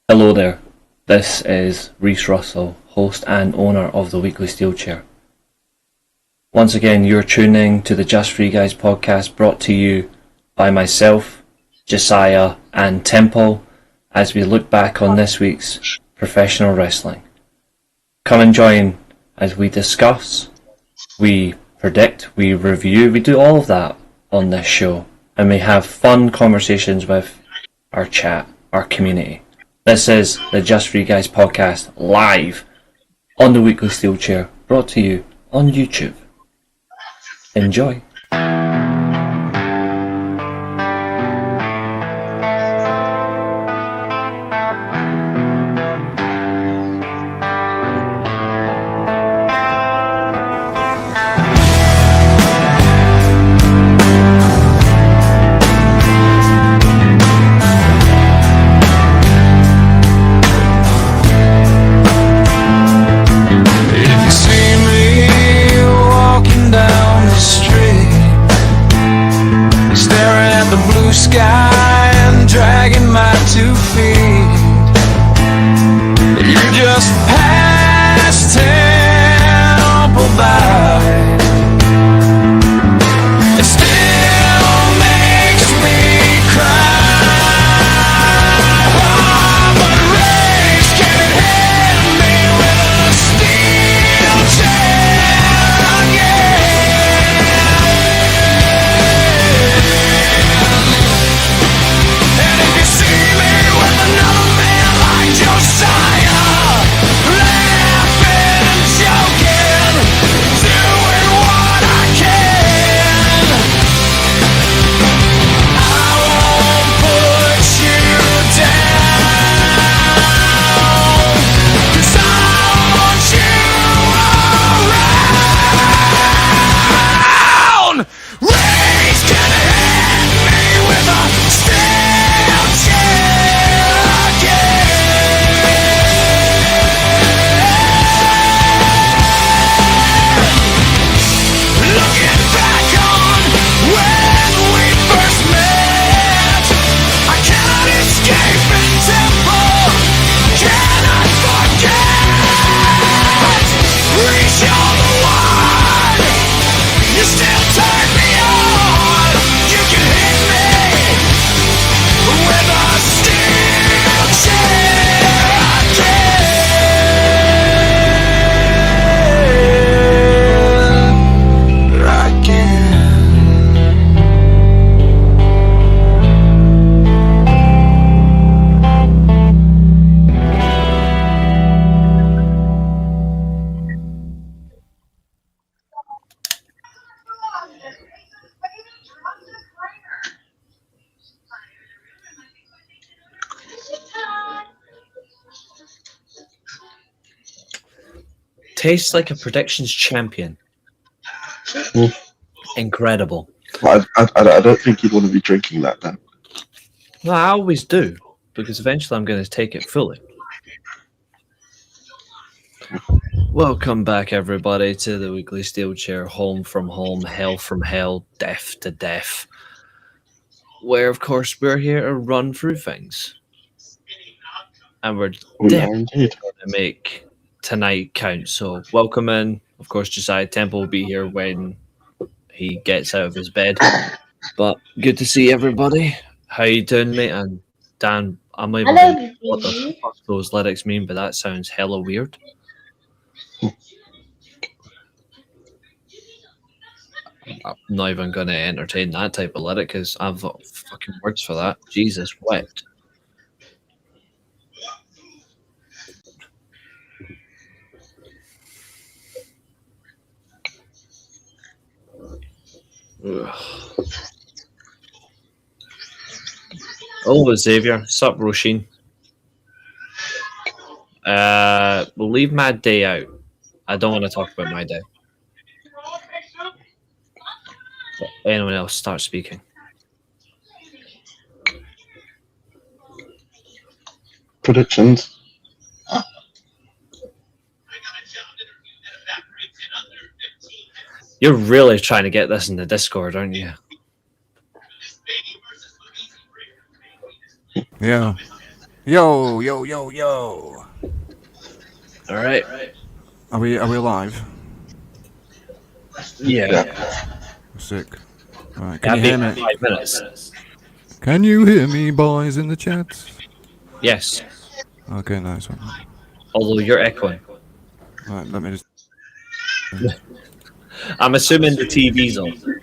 Hello there, this is Reese Russell, host and owner of the Weekly Steelchair. Once again, you're tuning to the Just For You Guys podcast, brought to you by myself, Josiah and Temple, as we look back on this week's professional wrestling. Come and join as we discuss, we predict, we review, we do all of that on this show, and we have fun conversations with our chat, our community. This is the Just For You Guys podcast, live on the Weekly Steelchair, brought to you on YouTube. Enjoy. Sky and dragging my 2 feet. You just passed Temple by. It still makes me cry. But race can't hit me with a steel chair again. And if you see me with another man like Josiah, laughing and joking, doing what I can, I won't put you down, 'cause I want you around. Race can hit me with a steel chair again. Looking back on when we first met, I cannot escape in Temple, cannot forget. Reach on the one, you still turn me on. You can hit me with a steel chair again. Tastes like a predictions champion. Incredible. I don't think you'd want to be drinking that then. Well, I always do, because eventually I'm going to take it fully. Welcome back, everybody, to the Weekly Steelchair, home from home, hell from hell, death to death, where, of course, we're here to run through things. And we're We are definitely indeed. going to make tonight count. So welcome in. Of course, Josiah Temple will be here when he gets out of his bed. But good to see everybody. How you doing, mate? And Dan, I'm not even Hello, gonna know what the fuck those lyrics mean, but that sounds hella weird. I'm not even going to entertain that type of lyric because I've got fucking words for that. Jesus wept. Ugh. Oh, Xavier. Sup, Roisin? We'll leave my day out. I don't want to talk about my day. But anyone else start speaking. Predictions. You're really trying to get this in the Discord, aren't you? Yeah. Yo, yo, yo, yo. All right. Are we live? Yeah. Sick. Right, can you Happy hear me? 5 minutes. Can you hear me, boys, in the chat? Yes. Okay, nice one. Although you're echoing. Right, let me just. I'm assuming the TV's on.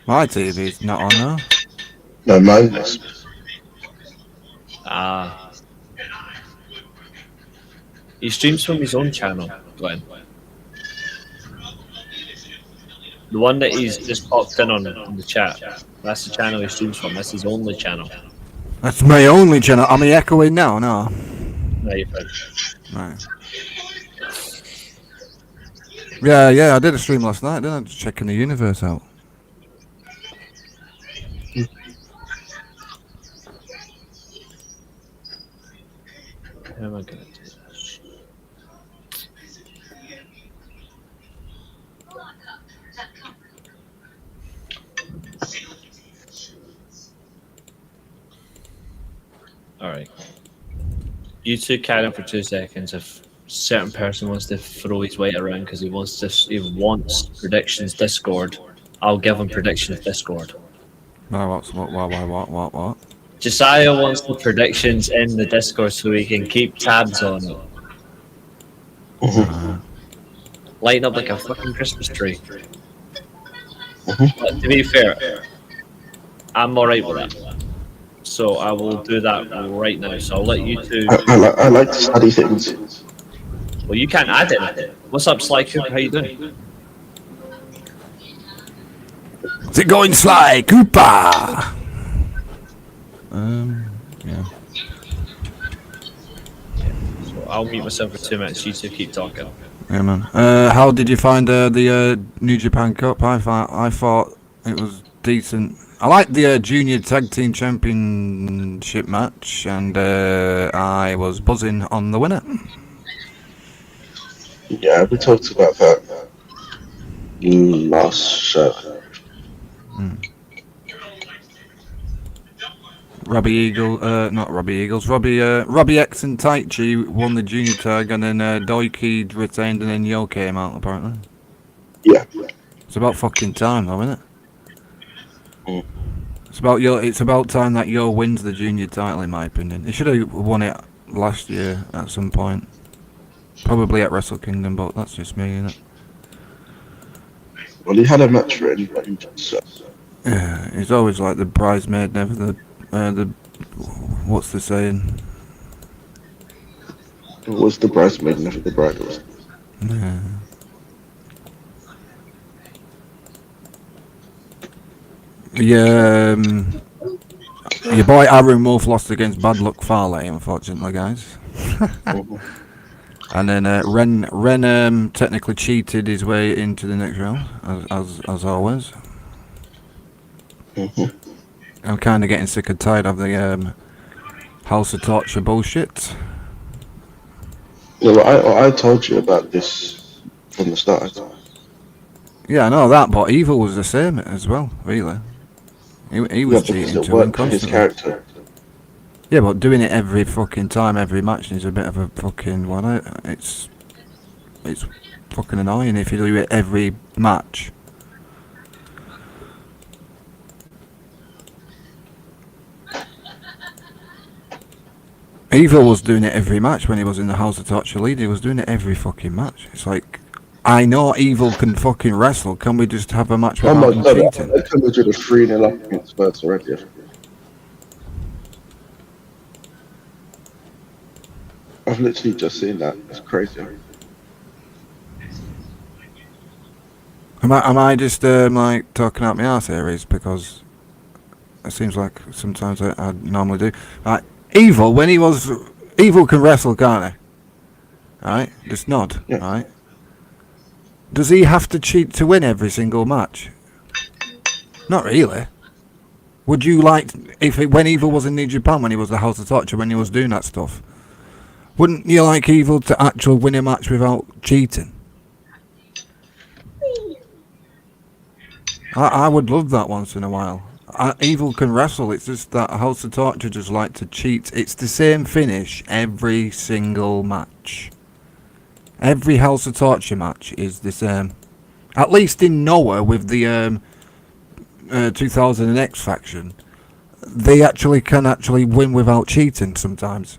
My TV's not on now. No, mine is. Ah. He streams from his own channel, Glenn. The one that he's just popped in on the chat. That's the channel he streams from. That's his only channel. That's my only channel. Am I echoing now? No. No, you're fine. Right. Yeah, I did a stream last night, didn't I? Just checking the universe out. How am I going to do this? Alright. You two carry on for 2 seconds. If a certain person wants to throw his weight around because he wants predictions Discord, I'll give him predictions Discord. What? Josiah wants the predictions in the Discord so he can keep tabs on it. Lighten up like a fucking Christmas tree. But to be fair, I'm alright with that. So I will do that right now. So I'll let you two. I like to study things. Well, you can't add anything. What's up, Sly Cooper? How you doing? Is it going Sly Cooper? Yeah. So I'll mute myself for 2 minutes. You two keep talking. Yeah, man. How did you find the New Japan Cup? I thought it was decent. I liked the Junior Tag Team Championship match, and I was buzzing on the winner. Yeah, we talked about that last show. Robbie X and Taichi won the Junior Tag, and then Doiki retained, and then Yo came out, apparently. Yeah. It's about fucking time, though, isn't it? Mm. It's about time that Yo wins the junior title, in my opinion. He should have won it last year at some point. Probably at Wrestle Kingdom, but that's just me, innit? Well, he had a match for it. So. Yeah, he's always like the bridesmaid, never the what's the saying? It was the bridesmaid, never the bride. Yeah. Yeah, your boy Aaron Wolf lost against Bad Luck Farley, unfortunately, guys. And then Ren technically cheated his way into the next round, as always. I'm kind of getting sick and tired of the House of Torture bullshit. Yeah, well, I told you about this from the start. Yeah, I know that, but Evil was the same as well, really. He was cheating to win constantly. His character. Yeah, but doing it every fucking time, every match is a bit of a fucking it's fucking annoying if you do it every match. Evil was doing it every match when he was in the House of Torture lead. He was doing it every fucking match. It's like, I know Evil can fucking wrestle. Can we just have a match without him cheating? I think we did a 3-0 up against Spurs already. I've literally just seen that. It's crazy. Am I just like talking out my arse here? Is because it seems like sometimes I normally do. Like Evil, when he was Evil can wrestle, can't he? Right, just nod. Yeah. Right. Does he have to cheat to win every single match? Not really. Would you like when Evil was in New Japan, when he was the House of Torture, when he was doing that stuff? Wouldn't you like Evil to actually win a match without cheating? I would love that once in a while. Evil can wrestle. It's just that House of Torture just like to cheat. It's the same finish every single match. Every House of Torture match is the same. At least in Noah with the 2000 and X faction, they can win without cheating sometimes.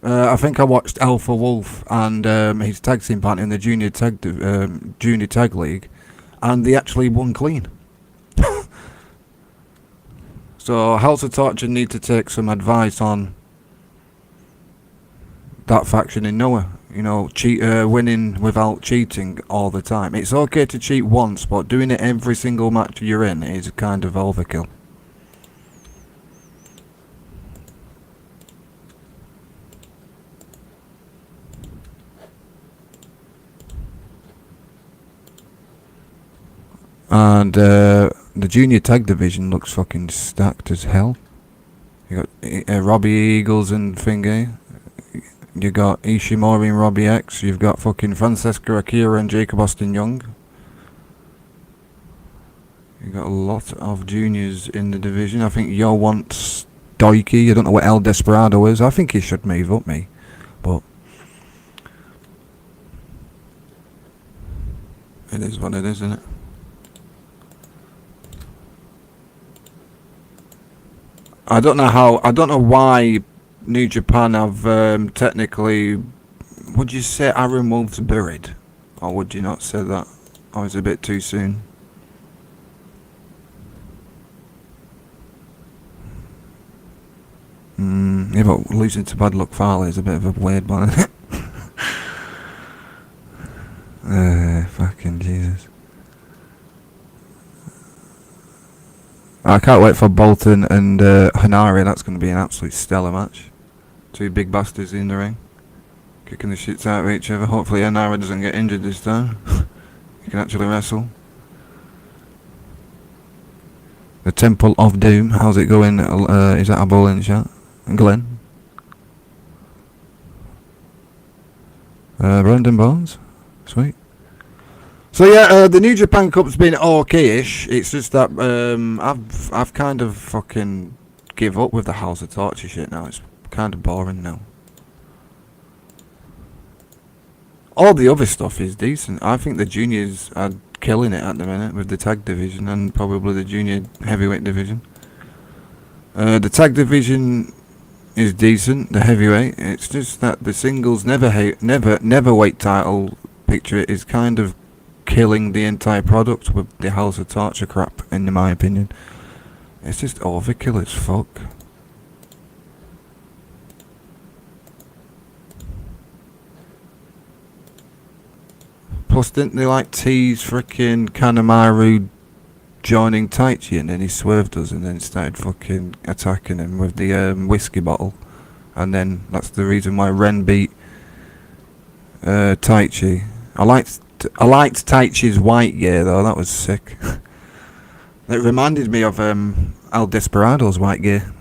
I think I watched Alpha Wolf and his tag team partner in the junior tag league, and they actually won clean. So House of Torture need to take some advice on that faction in Noah. You know, winning without cheating all the time. It's okay to cheat once, but doing it every single match you're in is kind of overkill. And the junior tag division looks fucking stacked as hell. You got Robbie Eagles and Thingy. You got Ishimori and Robbie X. You've got fucking Francesca Akira and Jacob Austin Young. You got a lot of juniors in the division. I think Yo wants Doiki. I don't know what El Desperado is. I think he should move up me, but it is what it is, isn't it? I don't know why New Japan have technically, would you say Aaron Wolf's buried? Or would you not say that? Or is it a bit too soon? Yeah, but losing to Bad Luck Fale is a bit of a weird one, isn't it? Fucking Jesus. I can't wait for Bolton and Hanari. That's going to be an absolute stellar match. Two big bastards in the ring, kicking the shits out of each other. Hopefully Hanari doesn't get injured this time. He can actually wrestle. The Temple of Doom. How's it going? Is that a ball in the chat? Glenn? Brandon Barnes? Sweet. So yeah, the New Japan Cup's been okay-ish. It's just that I've kind of fucking give up with the House of Torture shit now. It's kind of boring now. All the other stuff is decent. I think the juniors are killing it at the minute with the tag division and probably the junior heavyweight division. The tag division is decent. The heavyweight. It's just that the singles never weight title picture is kind of killing the entire product with the House of Torture crap, in my opinion. It's just overkill as fuck. Plus, didn't they like tease frickin' Kanemaru joining Taichi, and then he swerved us and then started fucking attacking him with the whiskey bottle, and then that's the reason why Ren beat Taichi. I liked Taichi's white gear though, that was sick. It reminded me of El Desperado's white gear.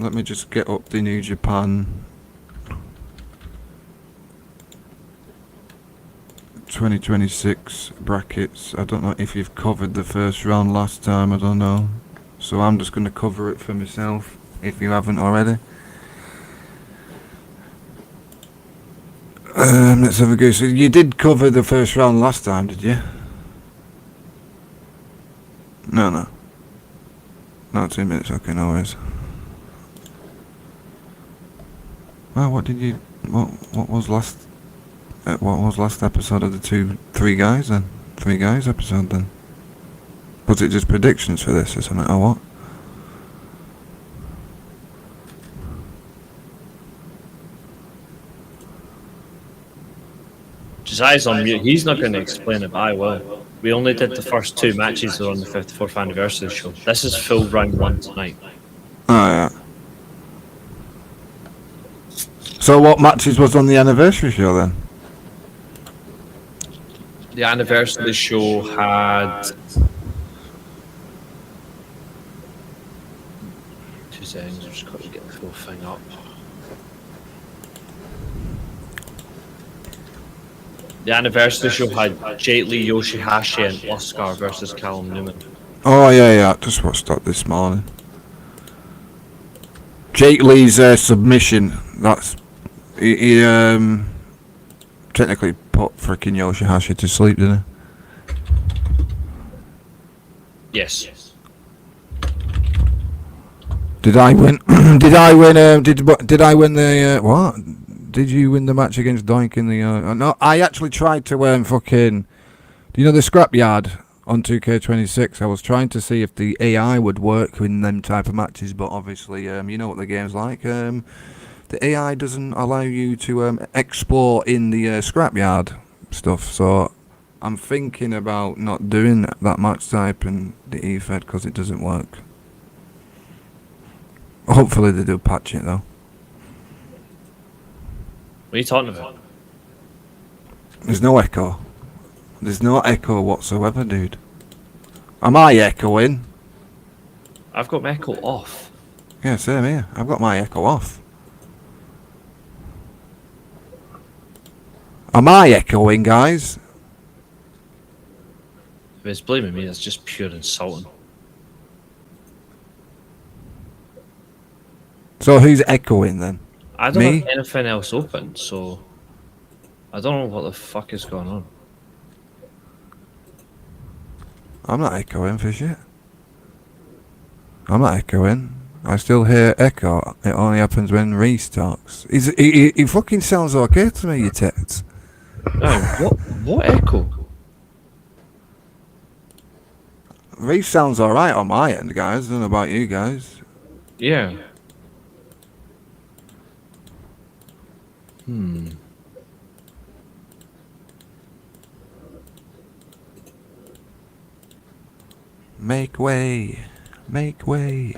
Let me just get up the New Japan 2026 brackets. I don't know if you've covered the first round last time, I don't know. So I'm just going to cover it for myself, if you haven't already. Let's have a go. So you did cover the first round last time, did you? No. Not 2 minutes, okay, no worries. Well, what was last episode of the 3 guys then? 3 guys episode then? Was it just predictions for this or something, or what? Josiah's on mute. He's not going to explain it, but I will. We only did the first 2 matches that were on the 54th anniversary show. This is full round 1 tonight. Oh, yeah. So what matches was on the anniversary show then? The anniversary show had... 2 seconds, I've just got to get the full thing up. The anniversary show had Jake Lee, Yoshihashi, and Oscar versus Callum Newman. Oh yeah, I just watched that this morning. Jake Lee's submission. That's he technically put freaking Yoshihashi to sleep, didn't he? Yes. Did I win? Did I win? Did I win the what? Did you win the match against Doink in the? No, I actually tried to fucking. Do you know the scrapyard on 2K26? I was trying to see if the AI would work in them type of matches, but obviously, you know what the game's like. The AI doesn't allow you to explore in the scrapyard stuff. So I'm thinking about not doing that match type in the EFED because it doesn't work. Hopefully they do patch it though. What are you talking about? There's no echo. There's no echo whatsoever, dude. Am I echoing? I've got my echo off. Yeah, same here. I've got my echo off. Am I echoing, guys? If it's blaming me, that's just pure insulting. So who's echoing then? I don't Me? have anything else open, so I don't know what the fuck is going on. I'm not echoing for shit. I'm not echoing. I still hear echo. It only happens when Reese talks. He fucking sounds okay to me, you tits. No, what echo? Reese sounds alright on my end, guys. I don't know about you guys. Yeah. Make way, make way,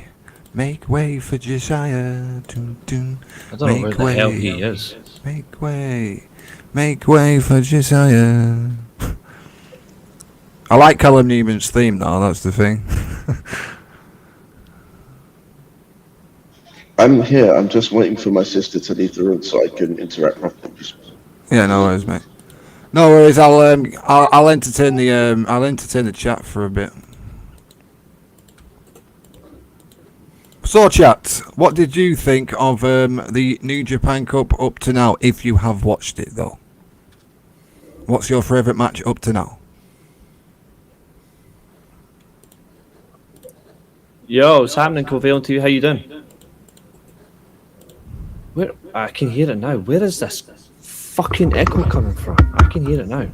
make way for Josiah. Dun, dun. I don't know where the hell he is. Make way for Josiah. I like Callum Newman's theme though, that's the thing. I'm here. I'm just waiting for my sister to leave the room so I can interact properly. Yeah, no worries, mate. No worries. I'll entertain the chat for a bit. So, chat, what did you think of the New Japan Cup up to now? If you have watched it, though, what's your favourite match up to now? Yo, what's happening, CovalentTV? How you doing? Where I can hear it now. Where is this fucking echo coming from? I can hear it now.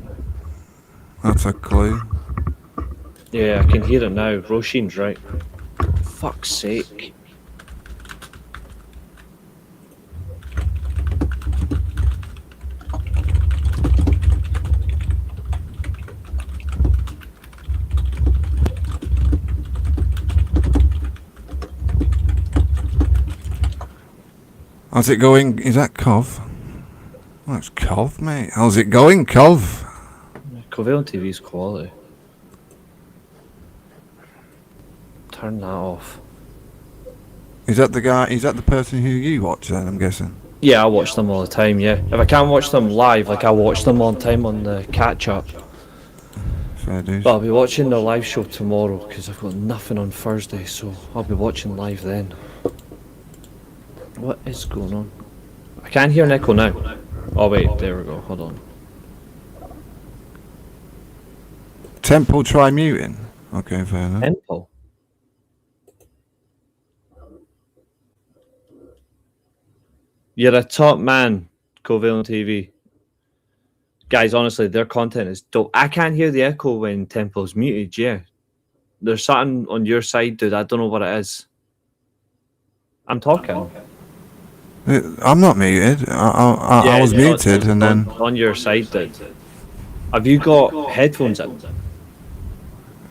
That's a clue. Yeah, I can hear it now. Roshin's right. Fuck's sake. How's it going? Is that Cov? Oh, that's Cov, mate. How's it going, Cov? CovalentTV's quality. Turn that off. Is that the guy? Is that the person who you watch then, I'm guessing? Yeah, I watch them all the time, yeah. If I can't watch them live, like I watch them all the time on the catch-up. Fair dues. But I'll be watching the live show tomorrow, because I've got nothing on Thursday, so I'll be watching live then. What is going on? I can't hear an echo now. Oh wait, there we go, hold on. Temple try muting. Okay, fair enough. Temple? You're a top man, CovalentTV. Guys, honestly, their content is dope. I can't hear the echo when Temple's muted, yeah. There's something on your side, dude. I don't know what it is. I'm talking. I'm not muted. I was muted and then... On your side, dude. Have you got headphones in?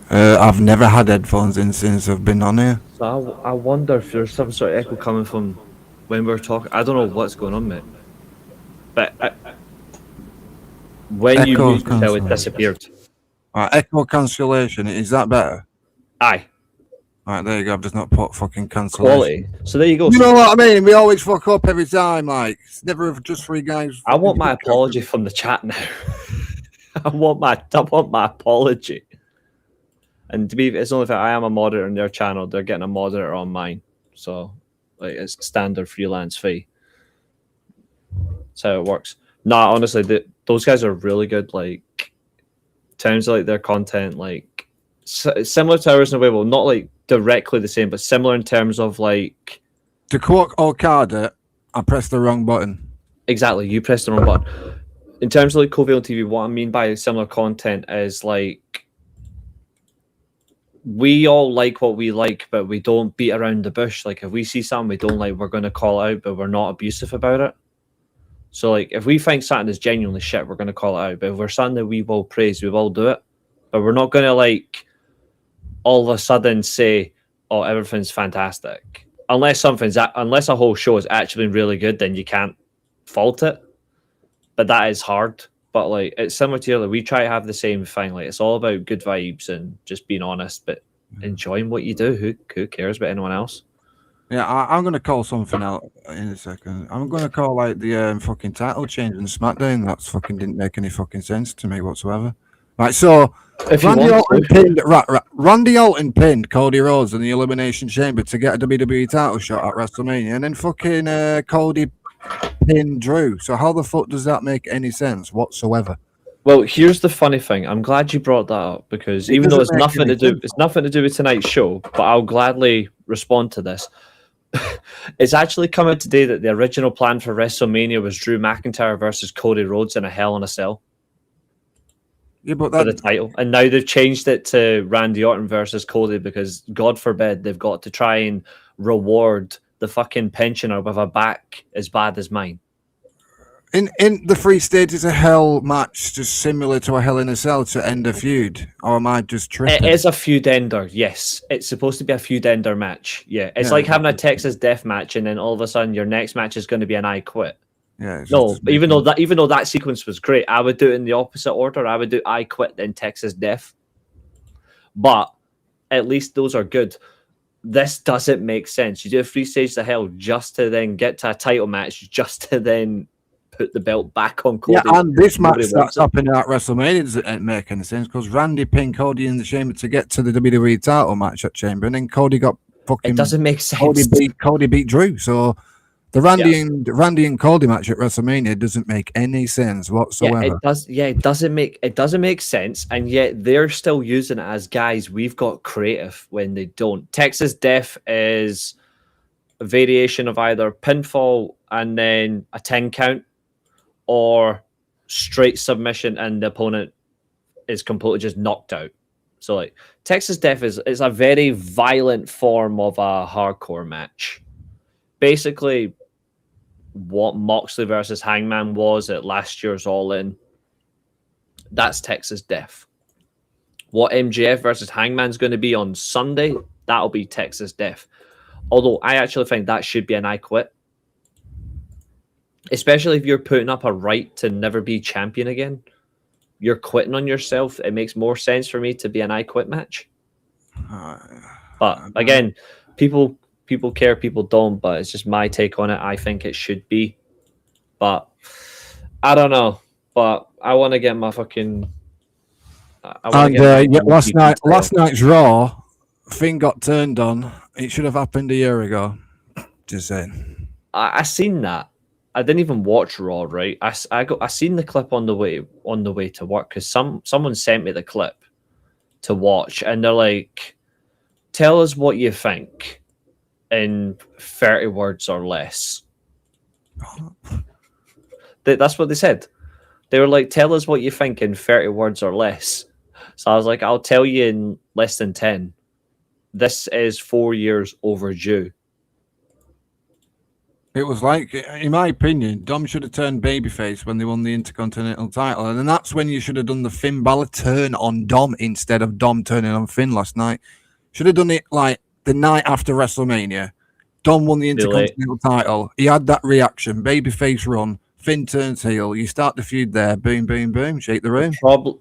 I've never had headphones in since I've been on here. So I wonder if there's some sort of echo coming from when we're talking. I don't know what's going on, mate. But when you moved until it disappeared. Echo cancellation, is that better? Aye. Alright, there you go. I've just not put fucking cancellation. Quality. So there you go. You know what I mean? We always fuck up every time. Like, it's never just three guys. I want my apology from the chat now. I want my apology. And to be, it's only fair. I am a moderator on their channel. They're getting a moderator on mine, so like it's standard freelance fee. That's how it works. Nah, honestly, those guys are really good. Like, in terms of like their content, like similar to ours in a way. Well, not like directly the same, but similar in terms of like. To quote Okada, I pressed the wrong button. Exactly, you pressed the wrong button. In terms of like CovalentTV, what I mean by similar content is like we all like what we like, but we don't beat around the bush. Like if we see something we don't like, we're going to call it out, but we're not abusive about it. So like if we think something is genuinely shit, we're going to call it out. But if we're something that we will praise, we will do it. But we're not going to like all of a sudden say, "Oh, everything's fantastic." Unless unless a whole show is actually really good, then you can't fault it. But that is hard. But like it's similar to like we try to have the same thing. Like it's all about good vibes and just being honest, but enjoying what you do. Who cares about anyone else? Yeah, I'm gonna call something out in a second. I'm gonna call like the fucking title change in SmackDown. That's fucking didn't make any fucking sense to me whatsoever. Right, so If you Randy want Orton to. pinned Randy Orton pinned Cody Rhodes in the Elimination Chamber to get a WWE title shot at WrestleMania, and then fucking Cody pinned Drew. So how the fuck does that make any sense whatsoever? Well, here's the funny thing. I'm glad you brought that up because even though it's nothing to do with tonight's show, but I'll gladly respond to this. It's actually come out today that the original plan for WrestleMania was Drew McIntyre versus Cody Rhodes in a Hell in a Cell. Yeah, but For the title, and now they've changed it to Randy Orton versus Cody because God forbid they've got to try and reward the fucking pensioner with a back as bad as mine. In the 3 stages of Hell match, just similar to a Hell in a Cell to end a feud, or am I just tripping? It is a feud ender, yes. It's supposed to be a feud ender match. Yeah, it's like having a Texas Death match, and then all of a sudden your next match is going to be an I Quit. Yeah. No, even though that sequence was great, I would do it in the opposite order. I would do I Quit then Texas Death. But at least those are good. This doesn't make sense. You do 3 stages of Hell just to then get to a title match, just to then put the belt back on Cody. Yeah, and this match that's happening at WrestleMania doesn't make any sense because Randy pinned Cody in the Chamber to get to the WWE title match at Chamber, and then Cody got fucking. It doesn't make sense. Cody beat Drew, so the Randy and Cody match at WrestleMania doesn't make any sense whatsoever. Yeah, it does. Yeah, it doesn't make sense, and yet they're still using it as guys. We've got creative when they don't. Texas Death is a variation of either pinfall and then a 10 count, or straight submission and the opponent is completely just knocked out. So like Texas Death is a very violent form of a hardcore match. Basically what Moxley versus Hangman was at last year's All In. That's Texas Death. What MJF versus Hangman's going to be on Sunday, that'll be Texas Death. Although I actually think that should be an I Quit. Especially if you're putting up a right to never be champion again. You're quitting on yourself. It makes more sense for me to be an I Quit match. But again, people care, people don't, but it's just my take on it. I think it should be. But I don't know. But I want to get my fucking... last night's Raw, Finn got turned on. It should have happened a year ago. Just saying. I seen that. I didn't even watch Raw, right? I seen the clip on the way to work because someone sent me the clip to watch, and they're like, "Tell us what you think in 30 words or less." That's what they said. They were like, "Tell us what you think in 30 words or less." So I was like, "I'll tell you in less than 10. This is 4 years overdue." It was like, in my opinion, Dom should have turned babyface when they won the Intercontinental title. And then that's when you should have done the Finn Balor turn on Dom instead of Dom turning on Finn last night. Should have done it like the night after WrestleMania. Dom won the Intercontinental title. He had that reaction, babyface run. Finn turns heel. You start the feud there. Boom, boom, boom. Shake the room.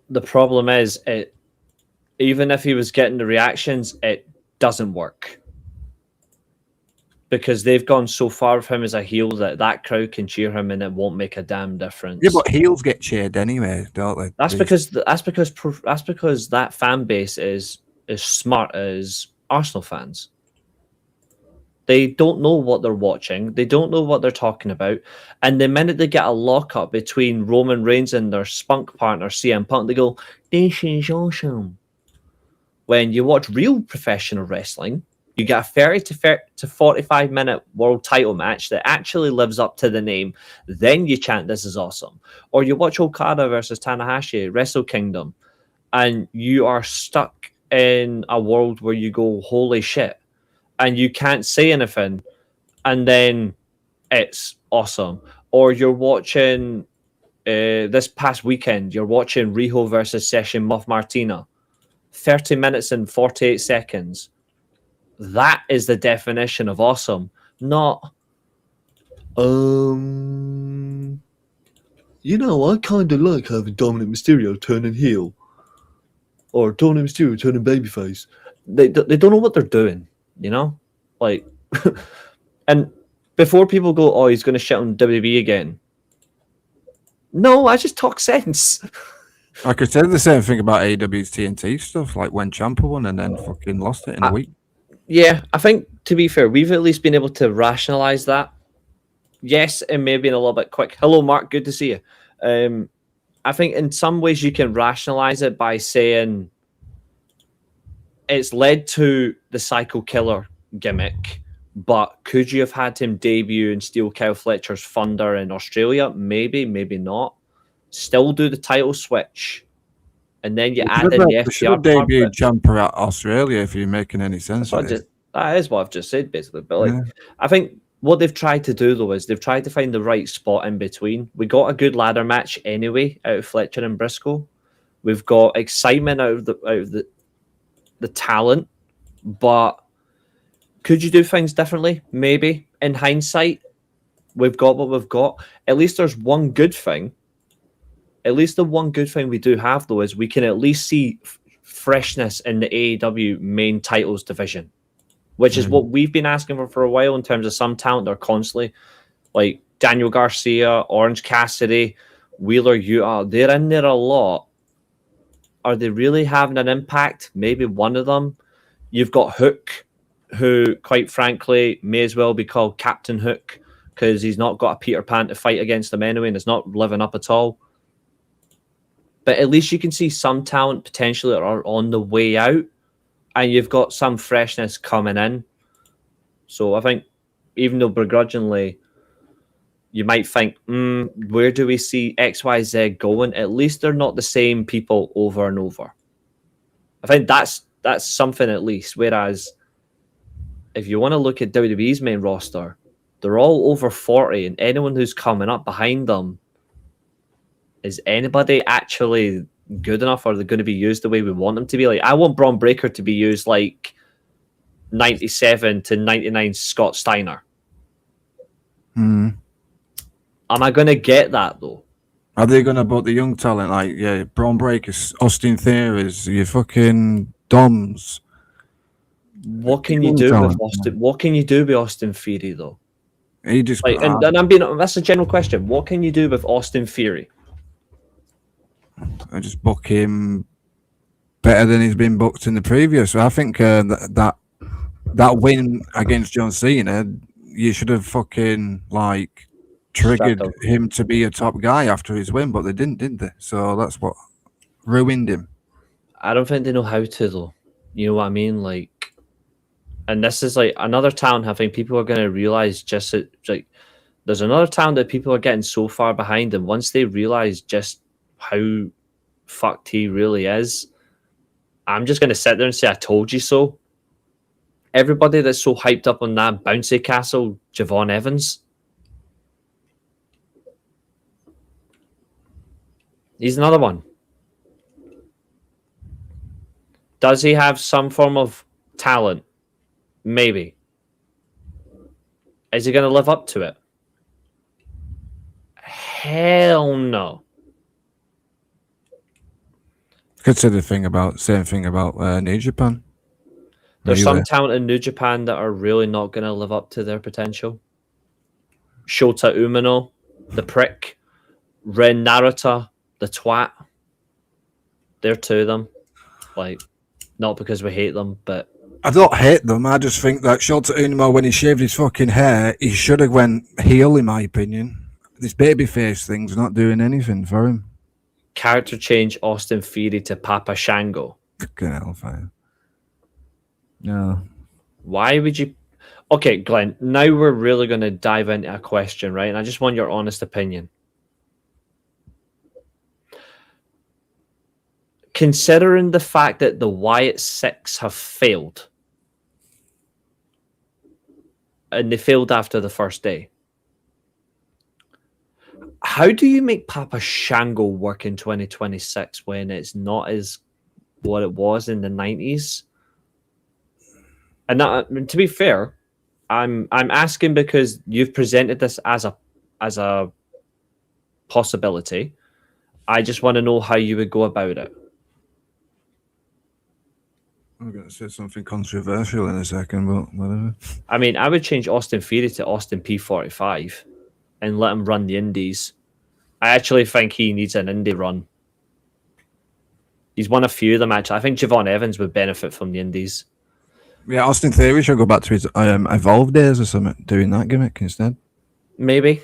The problem is, even if he was getting the reactions, it doesn't work. because they've gone so far with him as a heel that crowd can cheer him and it won't make a damn difference. Yeah, but heels get cheered anyway, don't they? That's because that fan base is as smart as Arsenal fans. They don't know what they're watching. They don't know what they're talking about. And the minute they get a lockup between Roman Reigns and their spunk partner CM Punk, they go, "This is awesome." When you watch real professional wrestling, you get a 30 to 45 minute world title match that actually lives up to the name. Then you chant, "This is awesome." Or you watch Okada versus Tanahashi, Wrestle Kingdom, and you are stuck in a world where you go, "Holy shit." And you can't say anything, and then it's awesome. Or you're watching this past weekend, you're watching Riho versus Session Muff Martina, 30 minutes and 48 seconds. That is the definition of awesome, not I kind of like having Dominic Mysterio turning heel or Dominic Mysterio turning babyface. They don't know what they're doing. Like, and before people go, "Oh, he's going to shit on WWE again." No, I just talk sense. I could say the same thing about AEW's TNT stuff, like when Ciampa won and then fucking lost it in a week. Yeah, I think, to be fair, we've at least been able to rationalize that. Yes, it may have been a little bit quick. Hello, Mark. Good to see you. I think in some ways you can rationalize it by saying it's led to the Psycho Killer gimmick, but could you have had him debut in Steel Cow Fletcher's Thunder in Australia? Maybe, maybe not. Still do the title switch, and then you add in the FTR. Debut Ciampa at Australia, if you're making any sense. That is what I've just said, basically. But I think what they've tried to do though is they've tried to find the right spot in between. We got a good ladder match anyway out of Fletcher and Briscoe. We've got excitement out of the talent, but could you do things differently? Maybe. In hindsight, we've got what we've got. At least there's one good thing. At least the one good thing we do have, though, is we can at least see freshness in the AEW main titles division, which is what we've been asking for a while in terms of some talent. They're constantly, like Daniel Garcia, Orange Cassidy, Wheeler Yuta. They're in there a lot. Are they really having an impact? Maybe one of them. You've got Hook, who, quite frankly, may as well be called Captain Hook because he's not got a Peter Pan to fight against them anyway, and it's not living up at all. But at least you can see some talent potentially that are on the way out, and you've got some freshness coming in. So I think, even though begrudgingly, you might think, where do we see XYZ going? At least they're not the same people over and over. I think that's something at least. Whereas, if you want to look at WWE's main roster, they're all over 40, and anyone who's coming up behind them, is anybody actually good enough? Or are they going to be used the way we want them to be? Like, I want Braun Breaker to be used like 97 to 99 Scott Steiner. Am I going to get that, though? Are they going to put the young talent like, Braun Breakers, Austin Theories, your fucking Doms? What can you do with Austin? What can you do with Austin Theory, though? He just that's a general question. What can you do with Austin Theory? I just book him better than he's been booked in the previous. I think that win against John Cena, you should have fucking triggered him to be a top guy after his win, but they didn't they? So that's what ruined him. I don't think they know how to, though. You know what I mean? Like, and this is like another talent I think people are going to realize there's another talent that people are getting so far behind, and once they realize just how fucked he really is, I'm just going to sit there and say, I told you so. Everybody that's so hyped up on that bouncy castle, Javon Evans. He's another one. Does he have some form of talent? Maybe. Is he going to live up to it? Hell no. Could say the same thing about New Japan. There's Really? some talent in New Japan that are really not going to live up to their potential. Shota Umino, the prick. Ren Narita, the twat. They're two of them. Like, not because we hate them, but I don't hate them. I just think that Shota Umino, when he shaved his fucking hair, he should have went heel, in my opinion. This babyface thing's not doing anything for him. character change Austin Theory to Papa Shango. Fucking hellfire. No. Why would you... Okay, Glenn, now we're really going to dive into a question, right? And I just want your honest opinion. Considering the fact that the Wyatt Six have failed, and they failed after the first day, how do you make Papa Shango work in 2026 when it's not as what it was in the 90s? And that, to be fair, I'm asking because you've presented this as a possibility. I just want to know how you would go about it. I'm going to say something controversial in a second, but whatever. I mean, I would change Austin Theory to Austin P45 and let him run the indies. I actually think he needs an indie run. He's won a few of them, actually. I think Javon Evans would benefit from the indies. Yeah, Austin Theory should go back to his Evolve days or something, doing that gimmick instead. Maybe.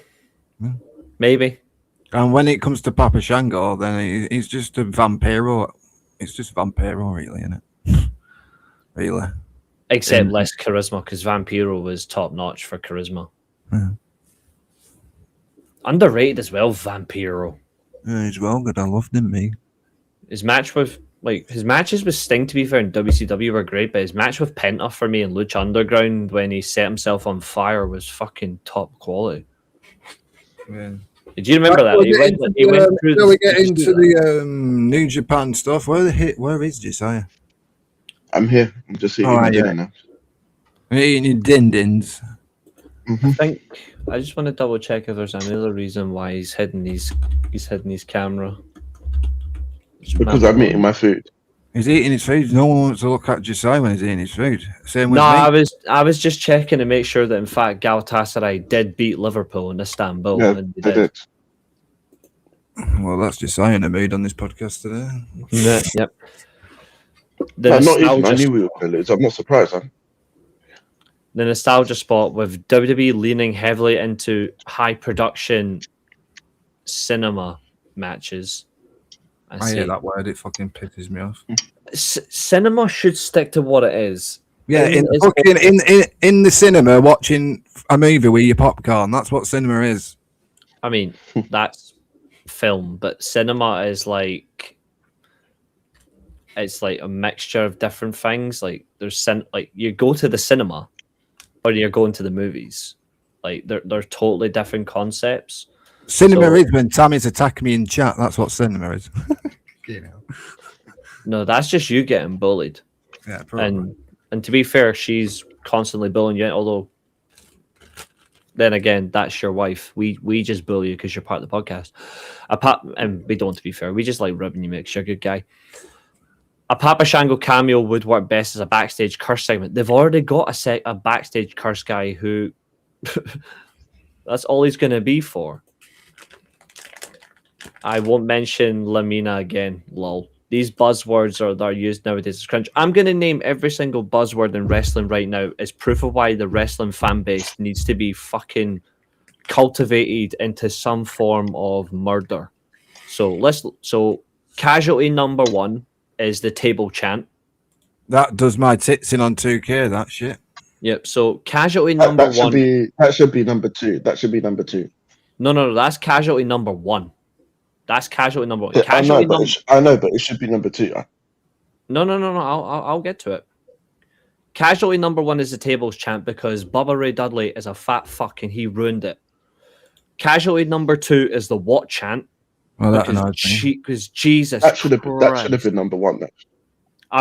Yeah. Maybe. And when it comes to Papa Shango, then he's just a Vampiro. It's just Vampiro, really, isn't it? Really. Except less charisma, because Vampiro was top notch for charisma. Yeah. Underrated as well, Vampiro. Yeah, he's well good. I loved him, me. His matches with Sting, to be fair, in WCW were great, but his match with Penta for me in Lucha Underground when he set himself on fire was fucking top quality. Yeah. Did you remember that? He went through. Shall we get into the New Japan stuff? Where is Josiah? I'm here. I'm just eating dinner now. Eating your din-dins. I think I just want to double check if there's another reason why he's hidden his camera. Because I'm eating my food. He's eating his food. No one wants to look at Josiah when he's eating his food. Same with No, me. I was just checking to make sure that in fact Galatasaray did beat Liverpool in Istanbul. Yeah, And they did. Well, that's Josiah in the mood on this podcast today. Yep. Not even. I knew we were going to lose. I'm not surprised. The nostalgia spot with WWE leaning heavily into high production cinema matches. I hear that word. It fucking pisses me off. Cinema should stick to what it is. Yeah, in the cinema watching a movie with your popcorn. That's what cinema is. I mean, that's film, but cinema is like it's like a mixture of different things. Like there's you go to the cinema or you're going to the movies. Like they're totally different concepts. Cinema is when Tammy's attacking me in chat. That's what cinema is. No, that's just you getting bullied. Yeah, probably. And to be fair, she's constantly bullying you. Although, then again, that's your wife. We just bully you because you're part of the podcast. And we don't, to be fair. We just like rubbing you, mix. You're a good guy. A Papa Shango cameo would work best as a backstage curse segment. They've already got a backstage curse guy who that's all he's going to be for. I won't mention Lamina again, lol. These buzzwords that are used nowadays as cringe. I'm going to name every single buzzword in wrestling right now as proof of why the wrestling fan base needs to be fucking cultivated into some form of murder. So casualty number 1 is the table chant. That does my tits in on 2K, that shit. Yep, so casualty number 1. That should be number 2. That should be number 2. No, that's casualty number 1. That's casualty number 1. Yeah, I know, but it should be number 2. No. I'll get to it. Casualty number 1 is the tables chant because Bubba Ray Dudley is a fat fuck and he ruined it. Casualty number 2 is the what chant. Well, because Jesus that should have been number 1.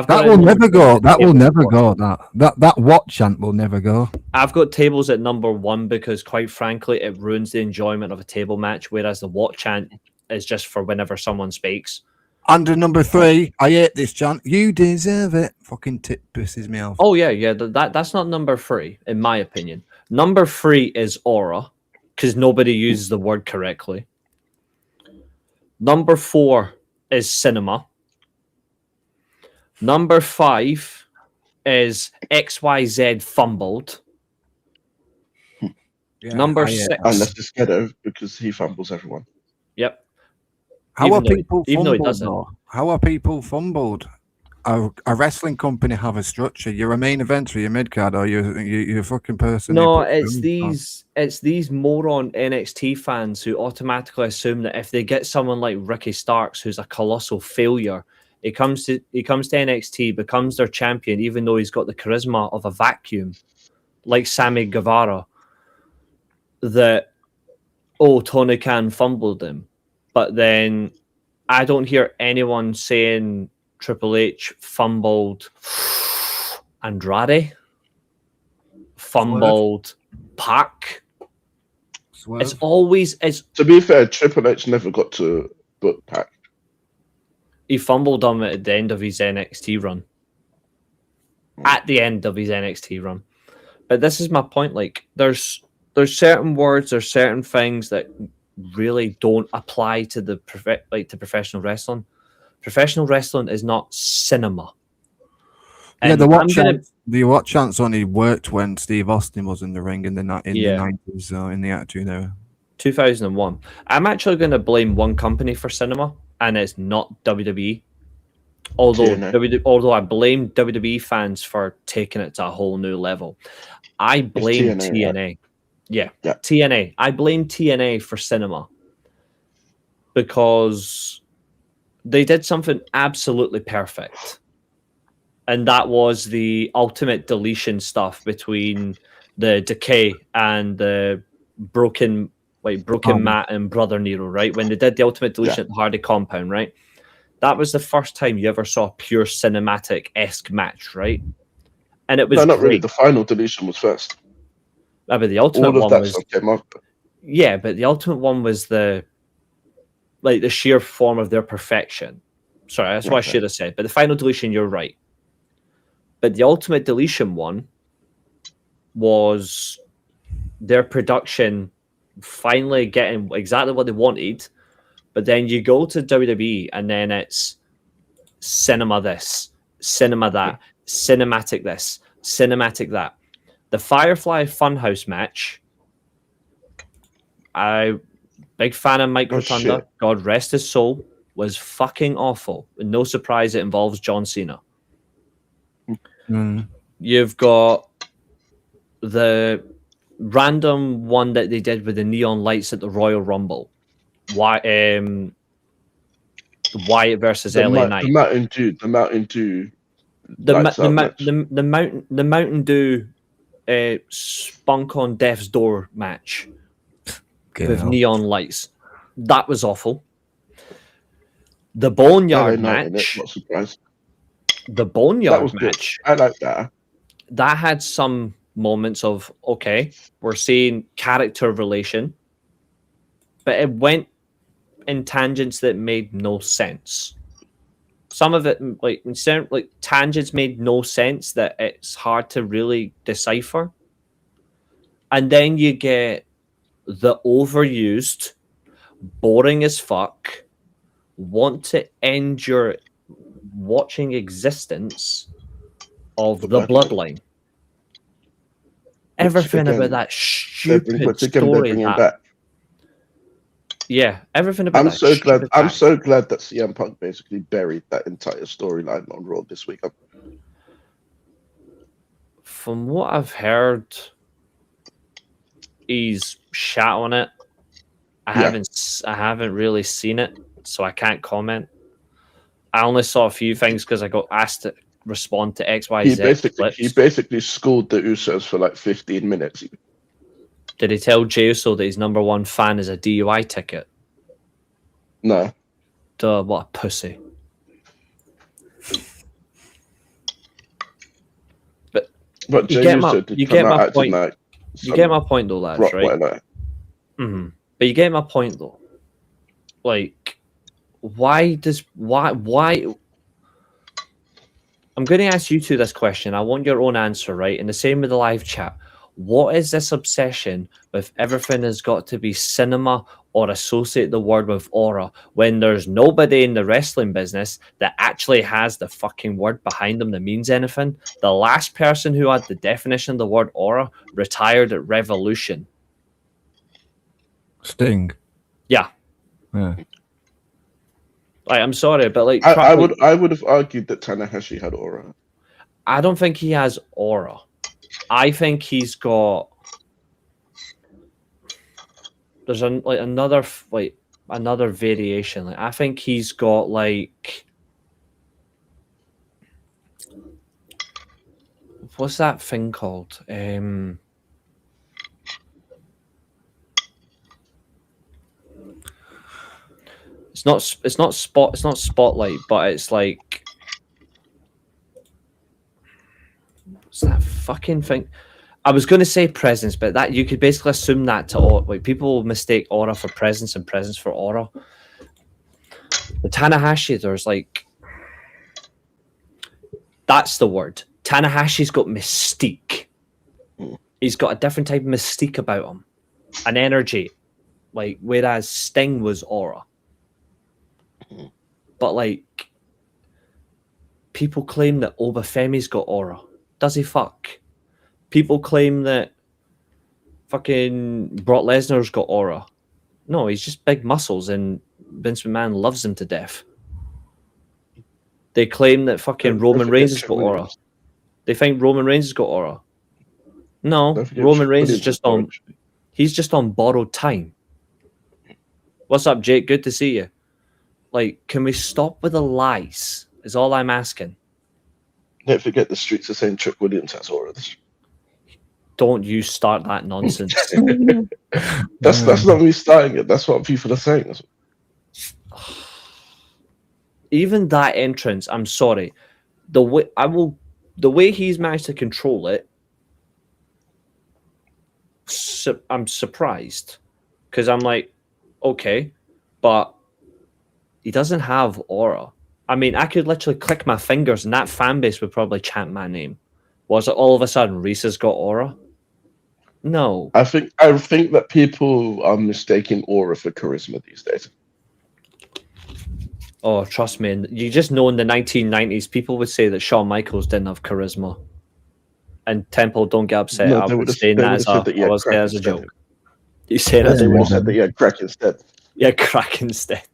That will never go. That will never go. That what chant will never go. I've got tables at number 1 because, quite frankly, it ruins the enjoyment of a table match. Whereas the what chant is just for whenever someone speaks. Under number 3, I hate this chant. You deserve it. Fucking tip pisses me off. Oh yeah. That's not number 3, in my opinion. Number 3 is aura, because nobody uses the word correctly. Number 4 is cinema. Number 5 is XYZ fumbled. Yeah, Number I hate 6. that. Unless it's Ghetto, because he fumbles everyone. Yep. How Even are though- people even though he fumbled, doesn't. though? How are people fumbled? A wrestling company have a structure. You're a main eventer, you're mid card, or you're a fucking person. who No, puts them on. it's these moron NXT fans who automatically assume that if they get someone like Ricky Starks, who's a colossal failure, he comes to NXT, becomes their champion, even though he's got the charisma of a vacuum, like Sammy Guevara. That Tony Khan fumbled him, but then I don't hear anyone saying Triple H fumbled Andrade, fumbled Pac. Swerve. It's always To be fair, Triple H never got to book Pac. he fumbled him at the end of his NXT run. At the end of his NXT run. But this is my point. Like, there's certain words, there's certain things that really don't apply to the to professional wrestling. Professional wrestling is not cinema. Yeah, And the I'm watch chance only worked when Steve Austin was in the ring in the 90s, in the Attitude Era. 2001. I'm actually going to blame one company for cinema, and it's not WWE. Although I blame WWE fans for taking it to a whole new level. I blame TNA. Yeah, TNA. I blame TNA for cinema because they did something absolutely perfect. And that was the ultimate deletion stuff between the Decay and the broken Matt and Brother Nero, right? When they did the ultimate deletion at the Hardy compound, right? That was the first time you ever saw a pure cinematic-esque match, right? And it was No, not great. really. The final deletion was first. But the ultimate All of one that was stuff came after. yeah, but the ultimate one was the sheer form of their perfection. Sorry, that's what I should have said. But the final deletion, you're right. But the ultimate deletion one was their production finally getting exactly what they wanted. But then you go to WWE and then it's cinema this, cinema that, cinematic this, cinematic that. The Firefly Funhouse match, big fan of Mike Rotunda, shit. God rest his soul, was fucking awful. And no surprise it involves John Cena. You've got the random one that they did with the neon lights at the Royal Rumble. Wyatt versus LA Knight. The Mountain Dew. The Mountain Dew spunk on Death's Door match with neon lights. That was awful. The Boneyard match. Not surprised. The Boneyard Good. match. I like that. That had some moments of, okay, we're seeing character relation, but it went in tangents that made no sense. Some of it, like tangents, made no sense that it's hard to really decipher. And then you get the overused, boring as fuck, want to end your watching existence of the bloodline. Everything again, about that stupid story. Everything about I'm that. so glad that CM Punk basically buried that entire storyline on Raw this week. From what I've heard, he's shat on it. I haven't really seen it, so I can't comment. I only saw a few things because I got asked to respond to XYZ. He basically schooled the Usos for like 15 minutes. Did he tell Jey Uso that his number one fan is a DUI ticket? No. Duh, what a pussy. But you get my point. You get my point, though, lads, right? Mm-hmm. But you get my point, though. Like, why? I'm going to ask you two this question. I want your own answer, right? And the same with the live chat. What is this obsession with everything has got to be cinema or associate the word with aura when there's nobody in the wrestling business that actually has the fucking word behind them that means anything? The last person who had the definition of the word aura retired at Revolution. Sting. Yeah. Yeah. Like, I'm sorry, but like, I would have argued that Tanahashi had aura. I don't think he has aura. I think he's got. There's another variation. Like, I think he's got like, what's that thing called? It's not spotlight, but it's like, what's that fucking thing? I was going to say presence, but that you could basically assume that to like people will mistake aura for presence and presence for aura. The Tanahashi, there's like, that's the word. Tanahashi's got mystique. He's got a different type of mystique about him, an energy, like whereas Sting was aura. But like, people claim that Obafemi's got aura. Does he fuck? People claim that fucking Brock Lesnar's got aura. No, he's just big muscles and Vince McMahon loves him to death. They claim that fucking Roman Reigns has got aura. They think Roman Reigns has got aura. No, Roman Reigns is just on... He's just on borrowed time. What's up, Jake? Good to see you. Like, can we stop with the lies? Is all I'm asking. Don't forget the streets are saying Trick Williams has aura. Don't you start that nonsense. That's not me starting it. That's what people are saying. Even that entrance, I'm sorry. The way he's managed to control it, I'm surprised. Because I'm like, okay, but he doesn't have aura. I mean, I could literally click my fingers and that fan base would probably chant my name. Was it all of a sudden Reese has got aura? No. I think that people are mistaking aura for charisma these days. Oh, trust me. You just know in the 1990s, people would say that Shawn Michaels didn't have charisma. And Temple, don't get upset. No, I was saying that as a joke. You say that they would have said that he had crack instead. Yeah, crack instead.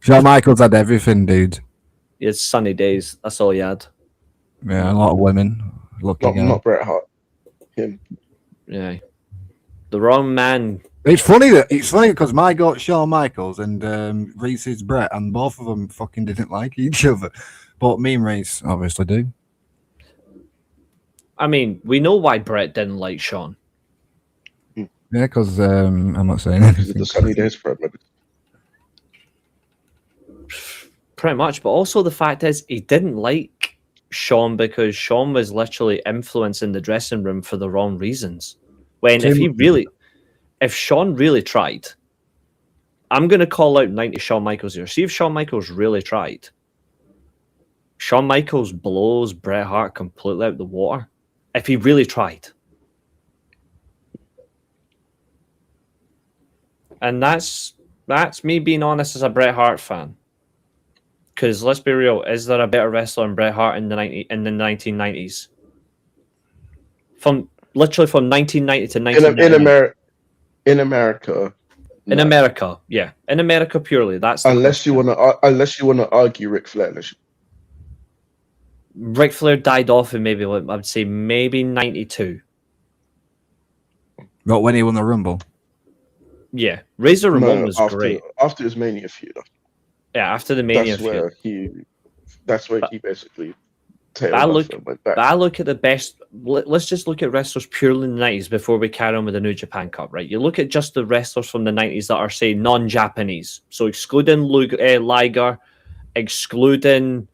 Shawn Michaels had everything, dude. It's sunny days. That's all he had. Yeah, a lot of women looking at not Bret Hart. Him. Yeah. The wrong man. It's funny because my got Shawn Michaels and Reese's Brett, and both of them fucking didn't like each other. But me and Reese obviously do. I mean, we know why Brett didn't like Shawn. Yeah, because I'm not saying anything. The sunny days for him. Pretty much, but also the fact is he didn't like Shawn because Shawn was literally influencing the dressing room for the wrong reasons. When if Shawn really tried, I'm going to call out 90 Shawn Michaels here. See if Shawn Michaels really tried. Shawn Michaels blows Bret Hart completely out the water. If he really tried. And that's me being honest as a Bret Hart fan. Because let's be real, is there a better wrestler than Bret Hart in the 1990s? From 1990 to 1990. In America. In America, yeah. In America purely. That's unless you want to argue Ric Flair. Ric Flair died off in maybe, I would say, maybe 92. Not when he won the Rumble. Yeah. Razor Ramon was great. After his Mania feud. Yeah, after the Mania feud. That's where he basically I look at the best. Let's just look at wrestlers purely in the 90s before we carry on with the New Japan Cup, right? You look at just the wrestlers from the 90s that are, say, non-Japanese. So excluding Liger, excluding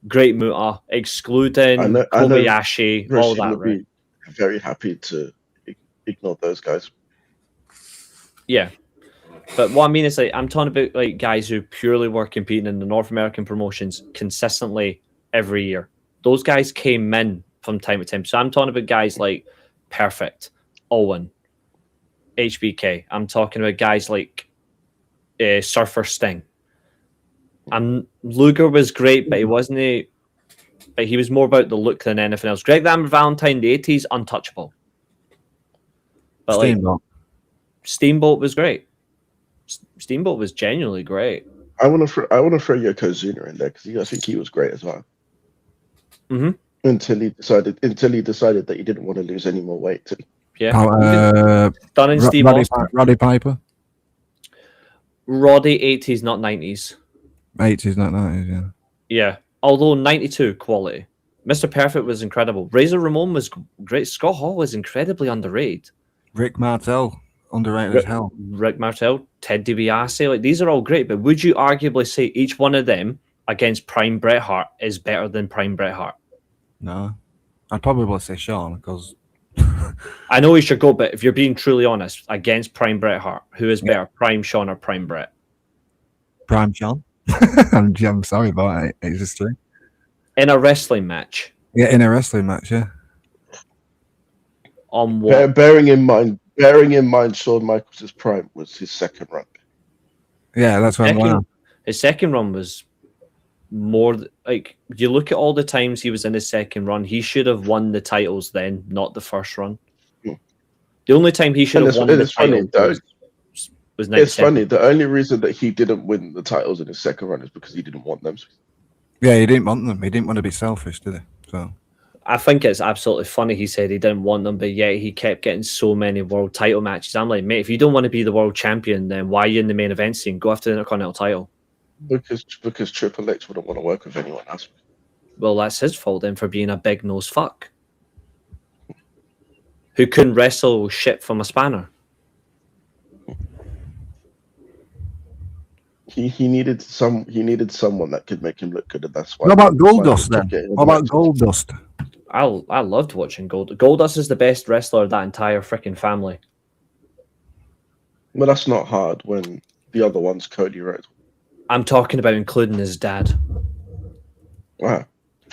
Great Muta, excluding Kobayashi, all that, right? Very happy to ignore those guys. Yeah. But what I mean is, like, I'm talking about like guys who purely were competing in the North American promotions consistently every year. Those guys came in from time to time. So I'm talking about guys like Perfect, Owen, HBK. I'm talking about guys like Surfer Sting. Luger was great, but he wasn't a. But he was more about the look than anything else. Greg Lambert Valentine, the 80s, untouchable. But Steamboat. like Steamboat was great. Steamboat was genuinely great. I want to throw Yokozuna in there because I think he was great as well. Mm-hmm. Until he decided that he didn't want to lose any more weight. Yeah. Stunning Steve Austin. Roddy Piper. Roddy 80s, not 90s. 80s, not 90s, yeah. Yeah. Although 92 quality. Mr. Perfect was incredible. Razor Ramon was great. Scott Hall was incredibly underrated. Rick Martel, underrated as hell. Rick Martel, Ted DiBiase, like these are all great, but would you arguably say each one of them against Prime Bret Hart is better than Prime Bret Hart? No. I'd probably say Sean, because... I know he's your GOAT, but if you're being truly honest, against Prime Bret Hart, who is better, Prime Sean or Prime Bret? Prime Sean. I'm sorry about it. It's just true. In a wrestling match. Yeah, in a wrestling match, yeah. On what? Bearing in mind, Shawn Michaels' prime was his second run. Yeah, that's what I'm going on. His second run was more like, you look at all the times he was in his second run, he should have won the titles then, not the first run. The only time he should have won the titles was 97. It's funny. The only reason that he didn't win the titles in his second run is because he didn't want them. Yeah, he didn't want them. He didn't want to be selfish, did he? So I think it's absolutely funny he said he didn't want them, but yet he kept getting so many world title matches. I'm like, mate, if you don't want to be the world champion, then why are you in the main event scene? Go after the Intercontinental title. Because Triple H wouldn't want to work with anyone else. Well, that's his fault then for being a big nose fuck who couldn't wrestle shit from a spanner. He needed someone that could make him look good, and that's why. what about Goldust then? What about Goldust? I loved watching Goldust is the best wrestler of that entire freaking family. Well, that's not hard when the other one's Cody Rhodes. I'm talking about including his dad. Wow.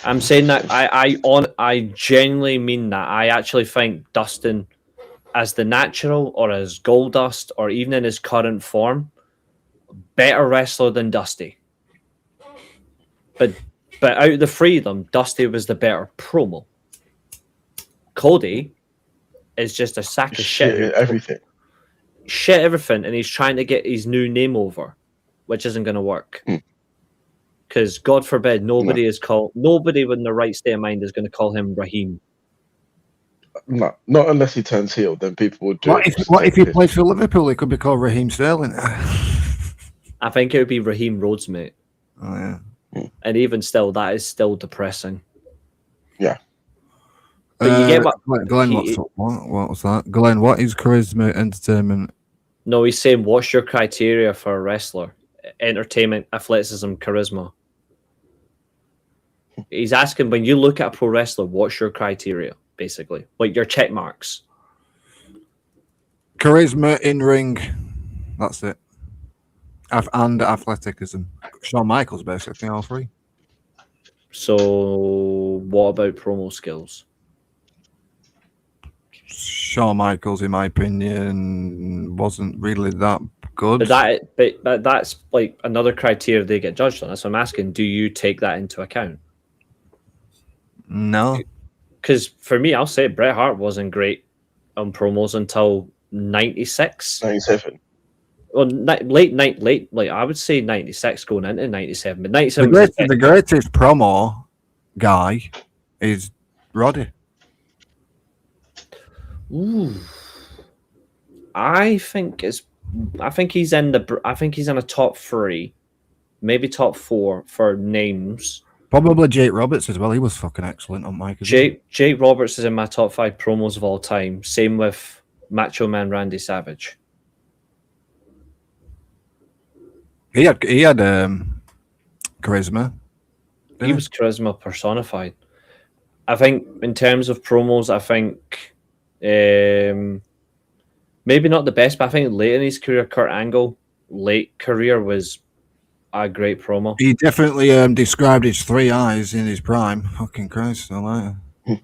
I'm saying that I genuinely mean that. I actually think Dustin, as the natural or as Goldust or even in his current form, better wrestler than Dusty. But out of the three of them, Dusty was the better promo. Cody is just a sack of shit. Everything. Shit everything, and he's trying to get his new name over, which isn't going to work. Because God forbid, nobody with the right state of mind is going to call him Raheem. No, not unless he turns heel, then people would do What if he plays for Liverpool? He could be called Raheem Sterling. I think it would be Raheem Rhodes, mate. Oh, yeah. And even still, that is still depressing. Yeah. But you get what... Glenn, what was that? Glenn, what is charisma, entertainment? No, he's saying, what's your criteria for a wrestler? Entertainment, athleticism, charisma. He's asking, when you look at a pro wrestler, what's your criteria, basically? Like your check marks. Charisma, in-ring. That's it. And athleticism. Shawn Michaels, basically, all three. So, what about promo skills? Shawn Michaels, in my opinion, wasn't really that good. But that's like another criteria they get judged on. That's what I'm asking. Do you take that into account? No. Because for me, I'll say Bret Hart wasn't great on promos until 96. 97. Well, late, like I would say 96 going into 97. But 97 the greatest promo guy is Roddy. Ooh. I think he's in a top 3, maybe top 4 for names. Probably Jake Roberts as well. He was fucking excellent on mic. Jake Roberts is in my top 5 promos of all time. Same with Macho Man Randy Savage. He had charisma. He was charisma personified. I think in terms of promos, I think maybe not the best, but I think late in his career, Kurt Angle late career was a great promo. He definitely described his 3 eyes in his prime. Fucking Christ, I like it.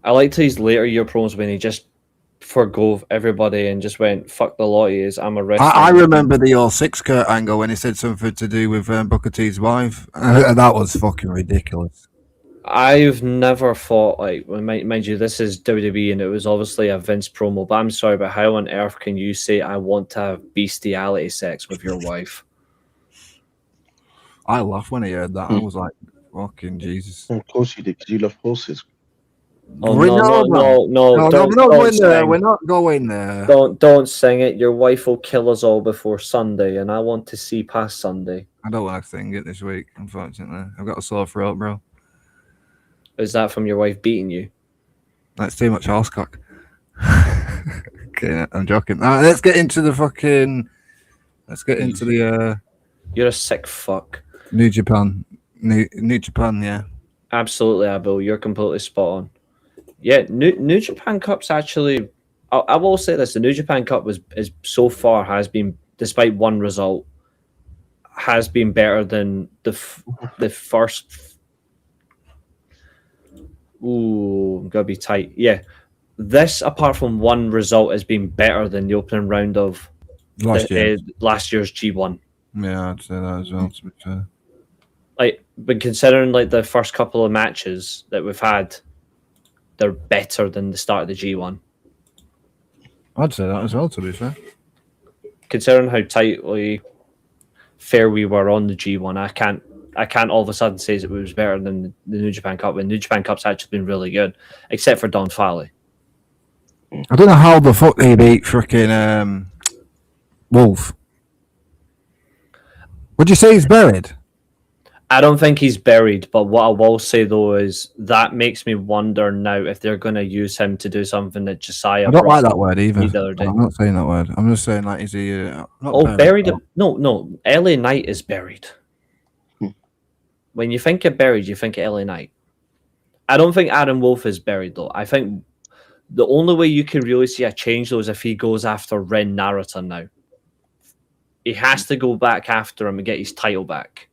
I liked his later year promos when he just forgove everybody and just went, fuck the lot he is, I'm a wrestler. I remember the all 6 Kurt angle when he said something to do with Booker T's wife. That was fucking ridiculous. I've never thought, like, mind you, this is WWE and it was obviously a Vince promo, but I'm sorry, but how on earth can you say I want to have bestiality sex with your wife? I laughed when I heard that. I was like, fucking Jesus. Of course you did, because you love horses. Oh, We know, no, we're not don't going there. sing. We're not going there. Don't sing it. Your wife will kill us all before Sunday, and I want to see past Sunday. I don't want to sing it this week, unfortunately. I've got a sore throat, bro. Is that from your wife beating you? That's too much horsecock. Okay, I'm joking. All right, let's get into the fucking. Let's get into the You're a sick fuck. New Japan. New Japan, yeah. Absolutely, Abel. You're completely spot on. Yeah, New Japan Cup's actually. I will say this: the New Japan Cup is so far has been, despite one result, has been better than the first. Ooh, gotta be tight. Yeah, this apart from one result has been better than the opening round of Last year. last year's G1. Yeah, I'd say that as well, to be fair. Like, but considering like the first couple of matches that we've had, they're better than the start of the G1. I'd say that as well, to be fair. Considering how tightly fair we were on the G1, I can't all of a sudden say that it was better than the New Japan Cup. And New Japan Cup's actually been really good, except for Don Fally. I don't know how the fuck they beat freaking Wolf. Would you say he's buried? I don't think he's buried, but what I will say though is that makes me wonder now if they're going to use him to do something that Josiah. I don't like that word either. the other day. I'm not saying that word. I'm just saying, like, is he? Not Buried? No. LA Knight is buried. When you think of buried, you think of LA Knight. I don't think Adam Wolf is buried though. I think the only way you can really see a change though is if he goes after Ren Narita now. He has to go back after him and get his title back,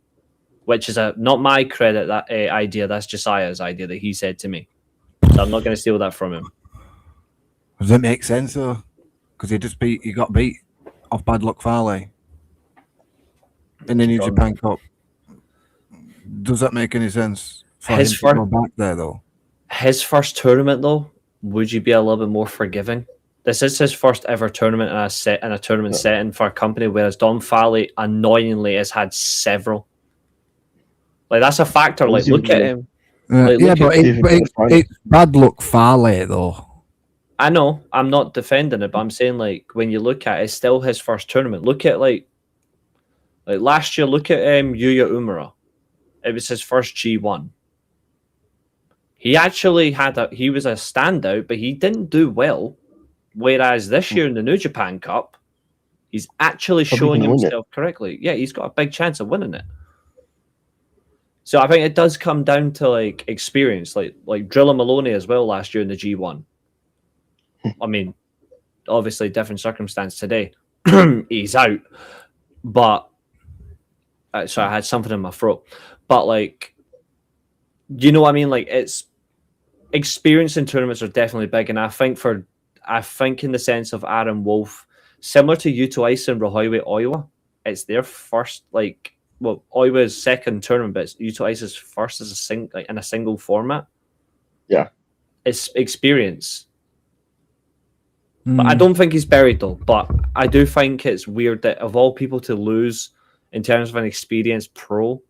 which is not my credit. That idea, that's Josiah's idea that he said to me. So I'm not going to steal that from him. Does it make sense though? Because he got beat off Bad Luck Fale in the New Japan Cup. Does that make any sense for him to go back there though? His first tournament though, would you be a little bit more forgiving? This is his first ever tournament in a tournament setting for a company, whereas Don Fale annoyingly has had several. Like, that's a factor. Like, look at him. Like, yeah, but it's Bad Luck Fale though. I know. I'm not defending it, but I'm saying, like, when you look at it, it's still his first tournament. Look at like last year. Look at Yuya Uemura. It was his first G1. He actually he was a standout, but he didn't do well. Whereas this year in the New Japan Cup, he's actually showing himself correctly. Yeah, he's got a big chance of winning it. So I think it does come down to like experience, like Drilla Maloney as well last year in the G1. I mean, obviously different circumstance today. He's out, but sorry, I had something in my throat. But like, you know what I mean? Like, it's experience in tournaments are definitely big, and I think in the sense of Aaron Wolf, similar to Yuto Ice and Rohoiwe Oiwa, it's their first Oiwa's second tournament, but it's Yuto Ice's first as in a single format. Yeah, it's experience. But I don't think he's buried though. But I do think it's weird that of all people to lose in terms of an experienced pro,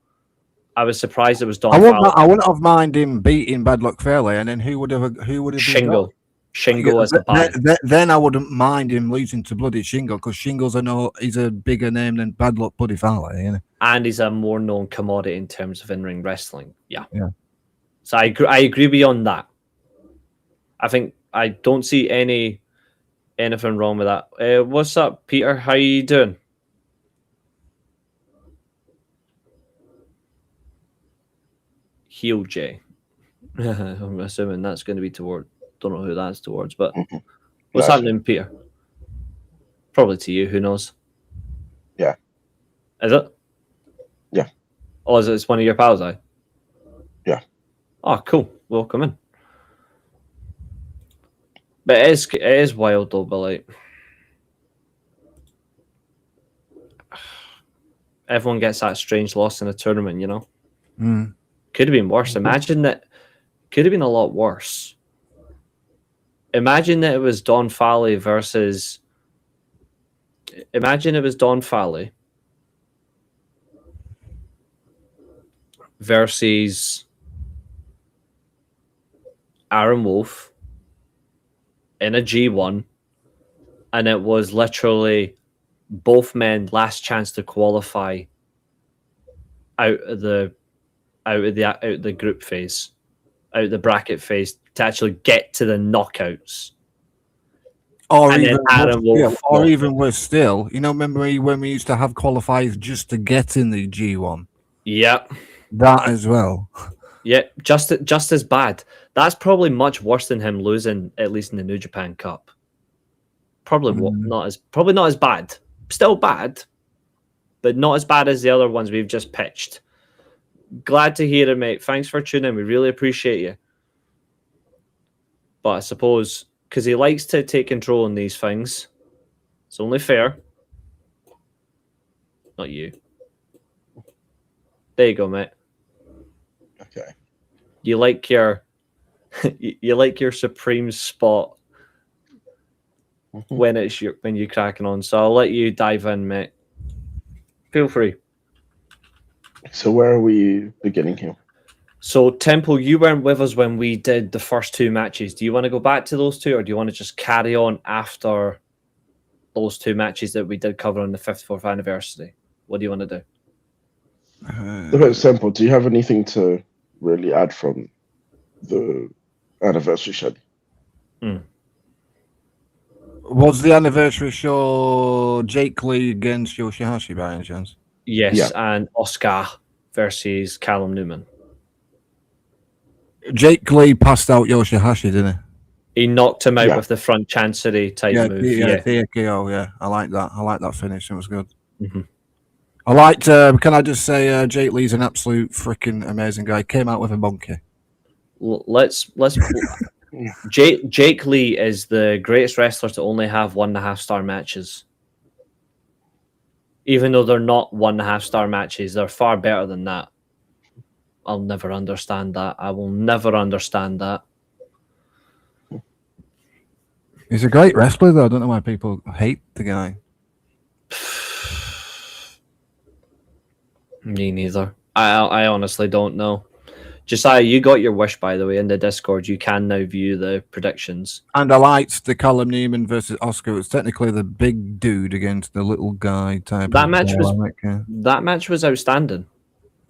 I was surprised it was Don. I wouldn't have minded him beating Bad Luck Fale, and then who would have Shingo. Shingo as the bad. Then I wouldn't mind him losing to Bloody Shingo, because Shingo's he's a bigger name than Bad Luck Bloody Fale, you know? And he's a more known commodity in terms of in-ring wrestling. Yeah. So I agree with you on that. I think I don't see anything wrong with that. What's up, Peter? How you doing? Heel J. I'm assuming that's going to be toward. Don't know who that's towards, but what's happening, Peter? Probably to you. Who knows? Yeah. Is it? Yeah. Oh, is it? It's one of your pals, I. Yeah. Oh, cool. Welcome in. But it is wild though. But like, everyone gets that strange loss in a tournament. You know, Mm. could have been worse. Imagine that. Could have been a lot worse. Imagine that it was Don Fally versus. Imagine it was Don Fally versus Aaron Wolf in a G1, and it was literally both men last chance to qualify out of the group phase, out of the bracket phase to actually get to the knockouts. Or And then even Aaron Wolf or lost. even worse still, you know, remember when we used to have qualifiers just to get in the G1? Yep. That as well. Yeah, just as bad. That's probably much worse than him losing, at least in the New Japan Cup. Probably not as bad. Still bad, but not as bad as the other ones we've just pitched. Glad to hear it, mate. Thanks for tuning in. We really appreciate you. But I suppose because he likes to take control in these things, it's only fair. Not you. There you go, mate. Okay. You like your you like your supreme spot when you're cracking on. So I'll let you dive in, mate. Feel free. So where are we beginning here? So Temple, you weren't with us when we did the first two matches. Do you want to go back to those two, or do you want to just carry on after those two matches that we did cover on the 54th anniversary? What do you want to do? Okay, Simple, do you have anything to really add from the anniversary show? Was the anniversary show Jake Lee against Yoshihashi by any chance? Yes, Yeah. and Oscar versus Callum Newman. Jake Lee passed out Yoshihashi, didn't he? He knocked him out Yeah. with the front chancery type move. TKO, yeah. I like that. I like that finish. It was good. Mm-hmm. I liked, can I just say, Jake Lee's an absolute freaking amazing guy. Came out with a monkey. Let's Jake Lee is the greatest wrestler to only have 1.5 star matches. Even though they're not 1.5 star matches, they're far better than that. I'll never understand that. I will never understand that. He's a great wrestler, though. I don't know why people hate the guy. Me neither. I honestly don't know. Josiah, you got your wish, by the way, in the Discord. You can now view the predictions. And I liked the Callum Newman versus Oscar. It was technically the big dude against the little guy type. That match was outstanding.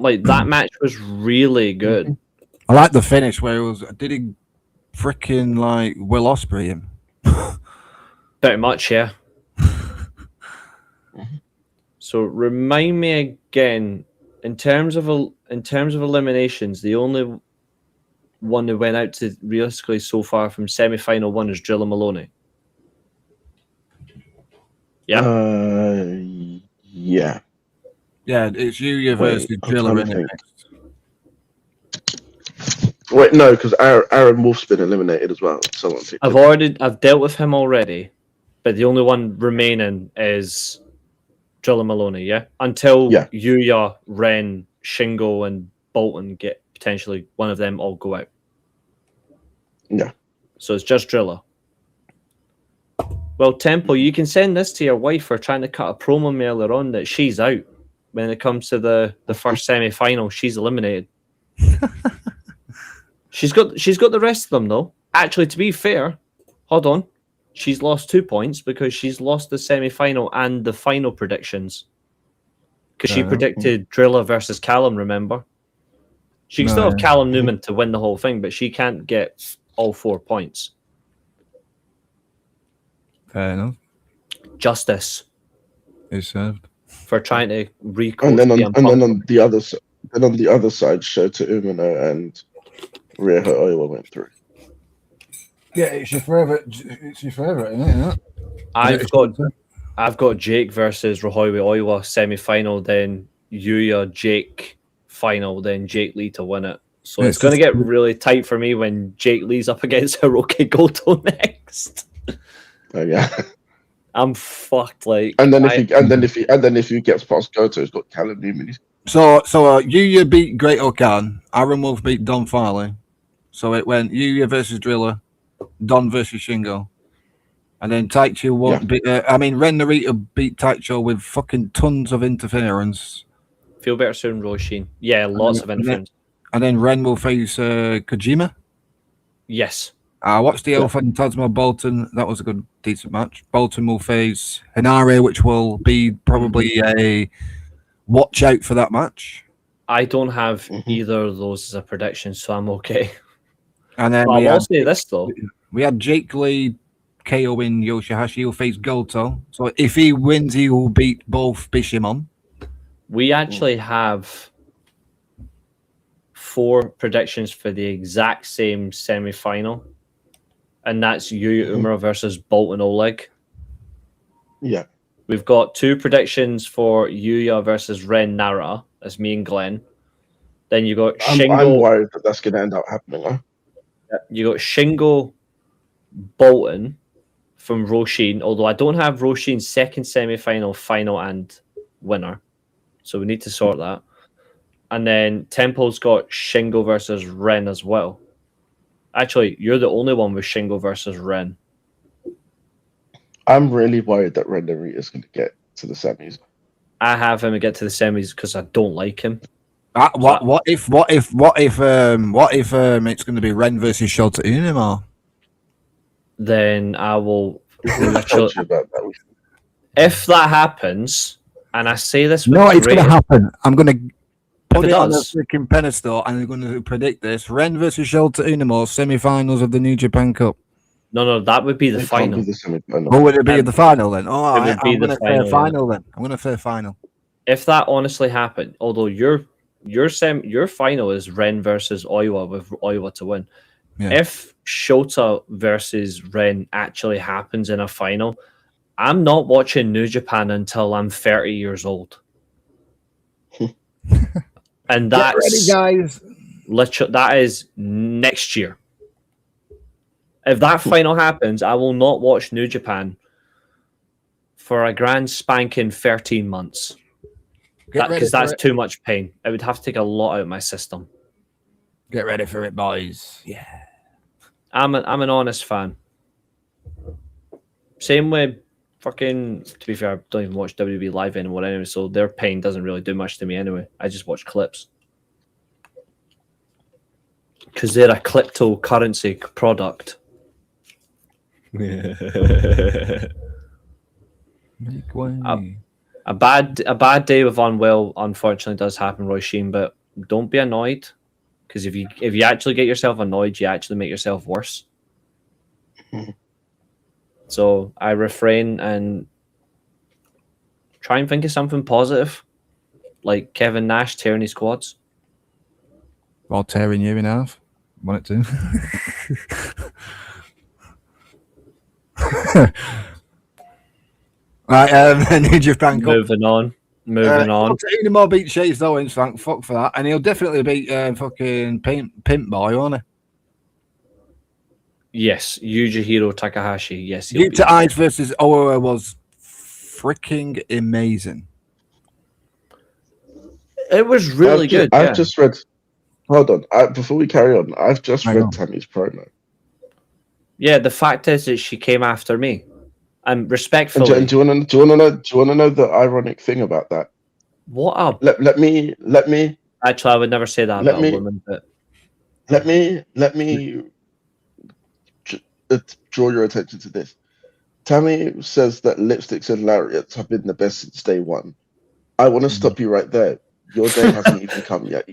Like, that match was really good. I like the finish where it was. Did he freaking like Will Ospreay him? Pretty much, yeah. So remind me again, in terms of eliminations, the only one that went out to realistically so far from semi-final one is Drilla Maloney. Yeah. Yeah. Yeah, it's Yuya versus Driller in it. Wait, no, because Aaron Wolf's been eliminated as well. Someone picked him. I've dealt with him already, but the only one remaining is Drilla Maloney, yeah? Until Yuya, Ren, Shingo, and Bolton get potentially one of them all go out. Yeah. So it's just Drilla. Well, Temple, you can send this to your wife for trying to cut a promo mailer on that she's out. When it comes to the first semi-final, she's eliminated. She's got the rest of them, though. Actually, to be fair, hold on. She's lost 2 points because she's lost the semi-final and the final predictions. Because she predicted Drilla versus Callum, remember? She can still have Callum Newman to win the whole thing, but she can't get all 4 points. Fair enough. Justice. Is served. For trying to and then on the other side, Shota Umino and Rhea Oiwa went through. Yeah, it's your favorite. It's your favorite, isn't it? I've got Jake versus Rahoiwe Oiwa semi-final, then Yuya Jake final, then Jake Lee to win it. So it's going to get really tight for me when Jake Lee's up against Hiroki Goto next. Oh yeah. I'm fucked. Like, And then if he gets past Goto, he's got Callum Newman. So Yuya beat Great Okan. Aaron Wolf beat Don Farley. So it went Yuya versus Driller, Don versus Shingo. And then Taicho won't beat. Ren Narita beat Taicho with fucking tons of interference. Feel better soon, Roshin. Yeah, lots of interference. And then Ren will face Kojima. Yes. I watched the El Fantasma Bolton. That was a good, decent match. Bolton will face Hinare, which will be probably a watch out for that match. I don't have either of those as a prediction, so I'm okay. And then I'll say this though. We had Jake Lee KOing Yoshihashi. He'll face Goto. So if he wins, he will beat both Bishimon. We actually have 4 predictions for the exact same semi-final, and that's Yuya Uemura versus Bolton Oleg. Yeah. We've got 2 predictions for Yuya versus Ren Nara. That's me and Glenn. Then you got Shingo. I'm worried that that's going to end up happening. Huh? You got Shingo Bolton from Roshin, although I don't have Roshin's second semi-final, final, and winner. So we need to sort that. And then Temple's got Shingo versus Ren as well. Actually, you're the only one with Shingo versus Ren. I'm really worried that Ren Narita is going to get to the semis. I have him get to the semis because I don't like him. What if it's going to be Ren versus Shota Umino? Then I will. Talk to you about that. If that happens, and I say this, It's going to happen. I'm going to put it it on a does. freaking pedestal, and I'm going to predict this: Ren versus Shota Umino, semi-finals of the New Japan Cup. No, that would be the It can't final. be the semi-final. Or would it be the final then? Oh, It would be I'm the going to say final, then. I'm going to say final. If that honestly happened, although your final is Ren versus Oiwa with Oiwa to win. Yeah. If Shota versus Ren actually happens in a final, I'm not watching New Japan until I'm 30 years old. And that's Get ready, guys. that is next year. If that final happens, I will not watch New Japan for a grand spanking 13 months. Because that's too much pain. It would have to take a lot out of my system. Get ready for it, boys. Yeah. I'm an honest fan. Same way, fucking. To be fair, I don't even watch WWE live anymore anyway, so their pain doesn't really do much to me anyway. I just watch clips because they're a cryptocurrency product. Make way. A bad day with unwell unfortunately does happen, Roy Sheen, but don't be annoyed, because if you actually get yourself annoyed, you actually make yourself worse. So I refrain and try and think of something positive, like Kevin Nash tearing his quads. While tearing you in half. Want it to? Right, New Japan Cup. Moving on. Unimo beat Chase Owens, thank fuck for that. And he'll definitely beat fucking Pimp Boy, won't he? Yes, Yujihiro Takahashi. Yes, he'll Yuta Ice versus Oura was freaking amazing. It was really good. I've just read. Hold on. Before we carry on, I've just read Tammy's promo. Yeah, the fact is that she came after me. And respectfully. And do you want to know the ironic thing about that? What up? Let me. Actually, I would never say that about a woman. But let me draw your attention to this. Tammy says that lipsticks and lariats have been the best since day one. I want to stop you right there. Your day hasn't even come yet.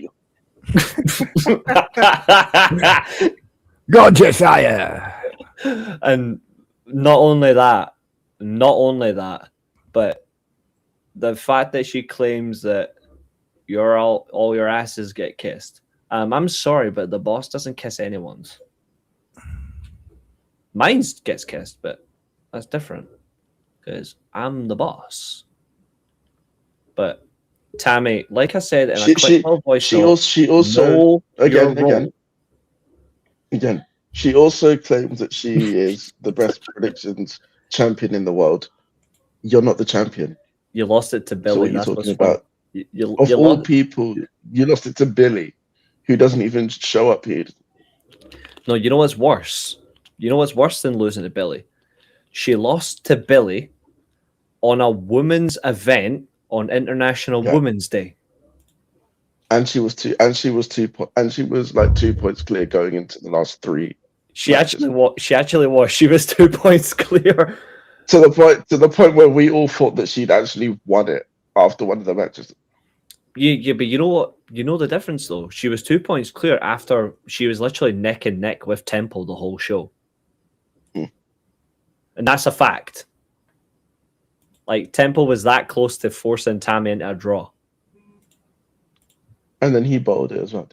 God, Josiah. And not only that, but the fact that she claims that all your asses get kissed. I'm sorry, but the boss doesn't kiss anyone's. Mine gets kissed, but that's different because I'm the boss. But Tammy, like I said in a She quick little voice she note, also she also know your again role. again she also claims that she is the best predictions champion in the world. You're not the champion. You lost it to So Billy. what are you That's talking what's fun. about? You Of all lost. people, you lost it to Billy, who doesn't even show up here. No, you know what's worse? You know what's worse than losing to Billy? She lost to Billy on a women's event on International Yeah. Women's Day. And she was like 2 points clear going into the last three. She matches. actually was. She was 2 points clear. To the point where we all thought that she'd actually won it after one of the matches. Yeah, but you know what? You know the difference though. She was 2 points clear after she was literally neck and neck with Temple the whole show. And that's a fact. Like Temple was that close to forcing Tammy into a draw. And then he bowled it as well.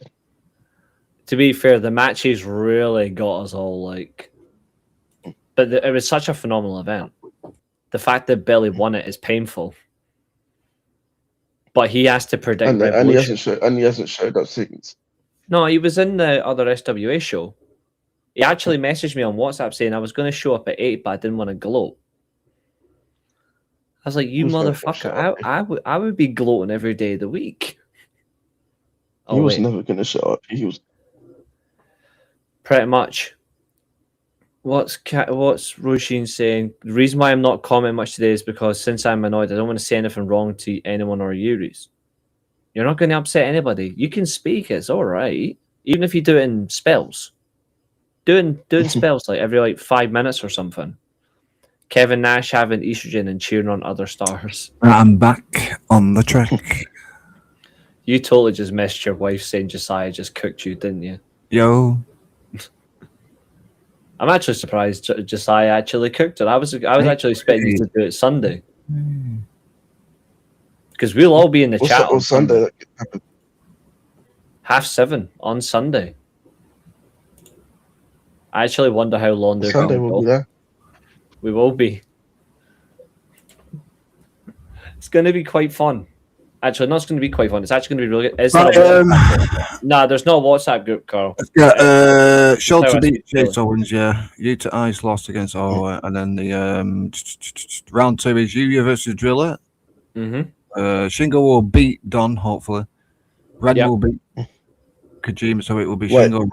To be fair, the matches really got us all like. But it was such a phenomenal event. The fact that Billy won it is painful. But he has to predict And Revolution. he hasn't showed up since. No, he was in the other SWA show. He actually messaged me on WhatsApp saying I was going to show up at 8, but I didn't want to gloat. I was like, you Who's never gonna motherfucker, show up? I would be gloating every day of the week. He was never going to show up. He was pretty much. What's Roshin saying? The reason why I'm not commenting much today is because since I'm annoyed, I don't want to say anything wrong to anyone or you, Reese. You're not going to upset anybody. You can speak. It's all right. Even if you do it in spells. Doing spells like every 5 minutes or something. Kevin Nash having estrogen and cheering on other stars. I'm back on the track. You totally just missed your wife saying Josiah just cooked you, didn't you? Yo. I'm actually surprised Josiah actually cooked it. I was actually expecting you to do it Sunday. Because we'll all be in the chat on Sunday. That could happen. 7:30 on Sunday. I actually wonder how long they're Sunday going to will go. be there. We will be. It's going to be quite fun. Actually, not going to be quite fun. It's actually going to be really good. Is there nah, there's no WhatsApp group, Carl. Yeah, Shelter beat Chase Owens, yeah. You to Ice lost against Ottawa, and then the round 2 is Yuya versus Driller. Shingo will beat Don, hopefully. Ren will beat Kojima, so it will be Shingo.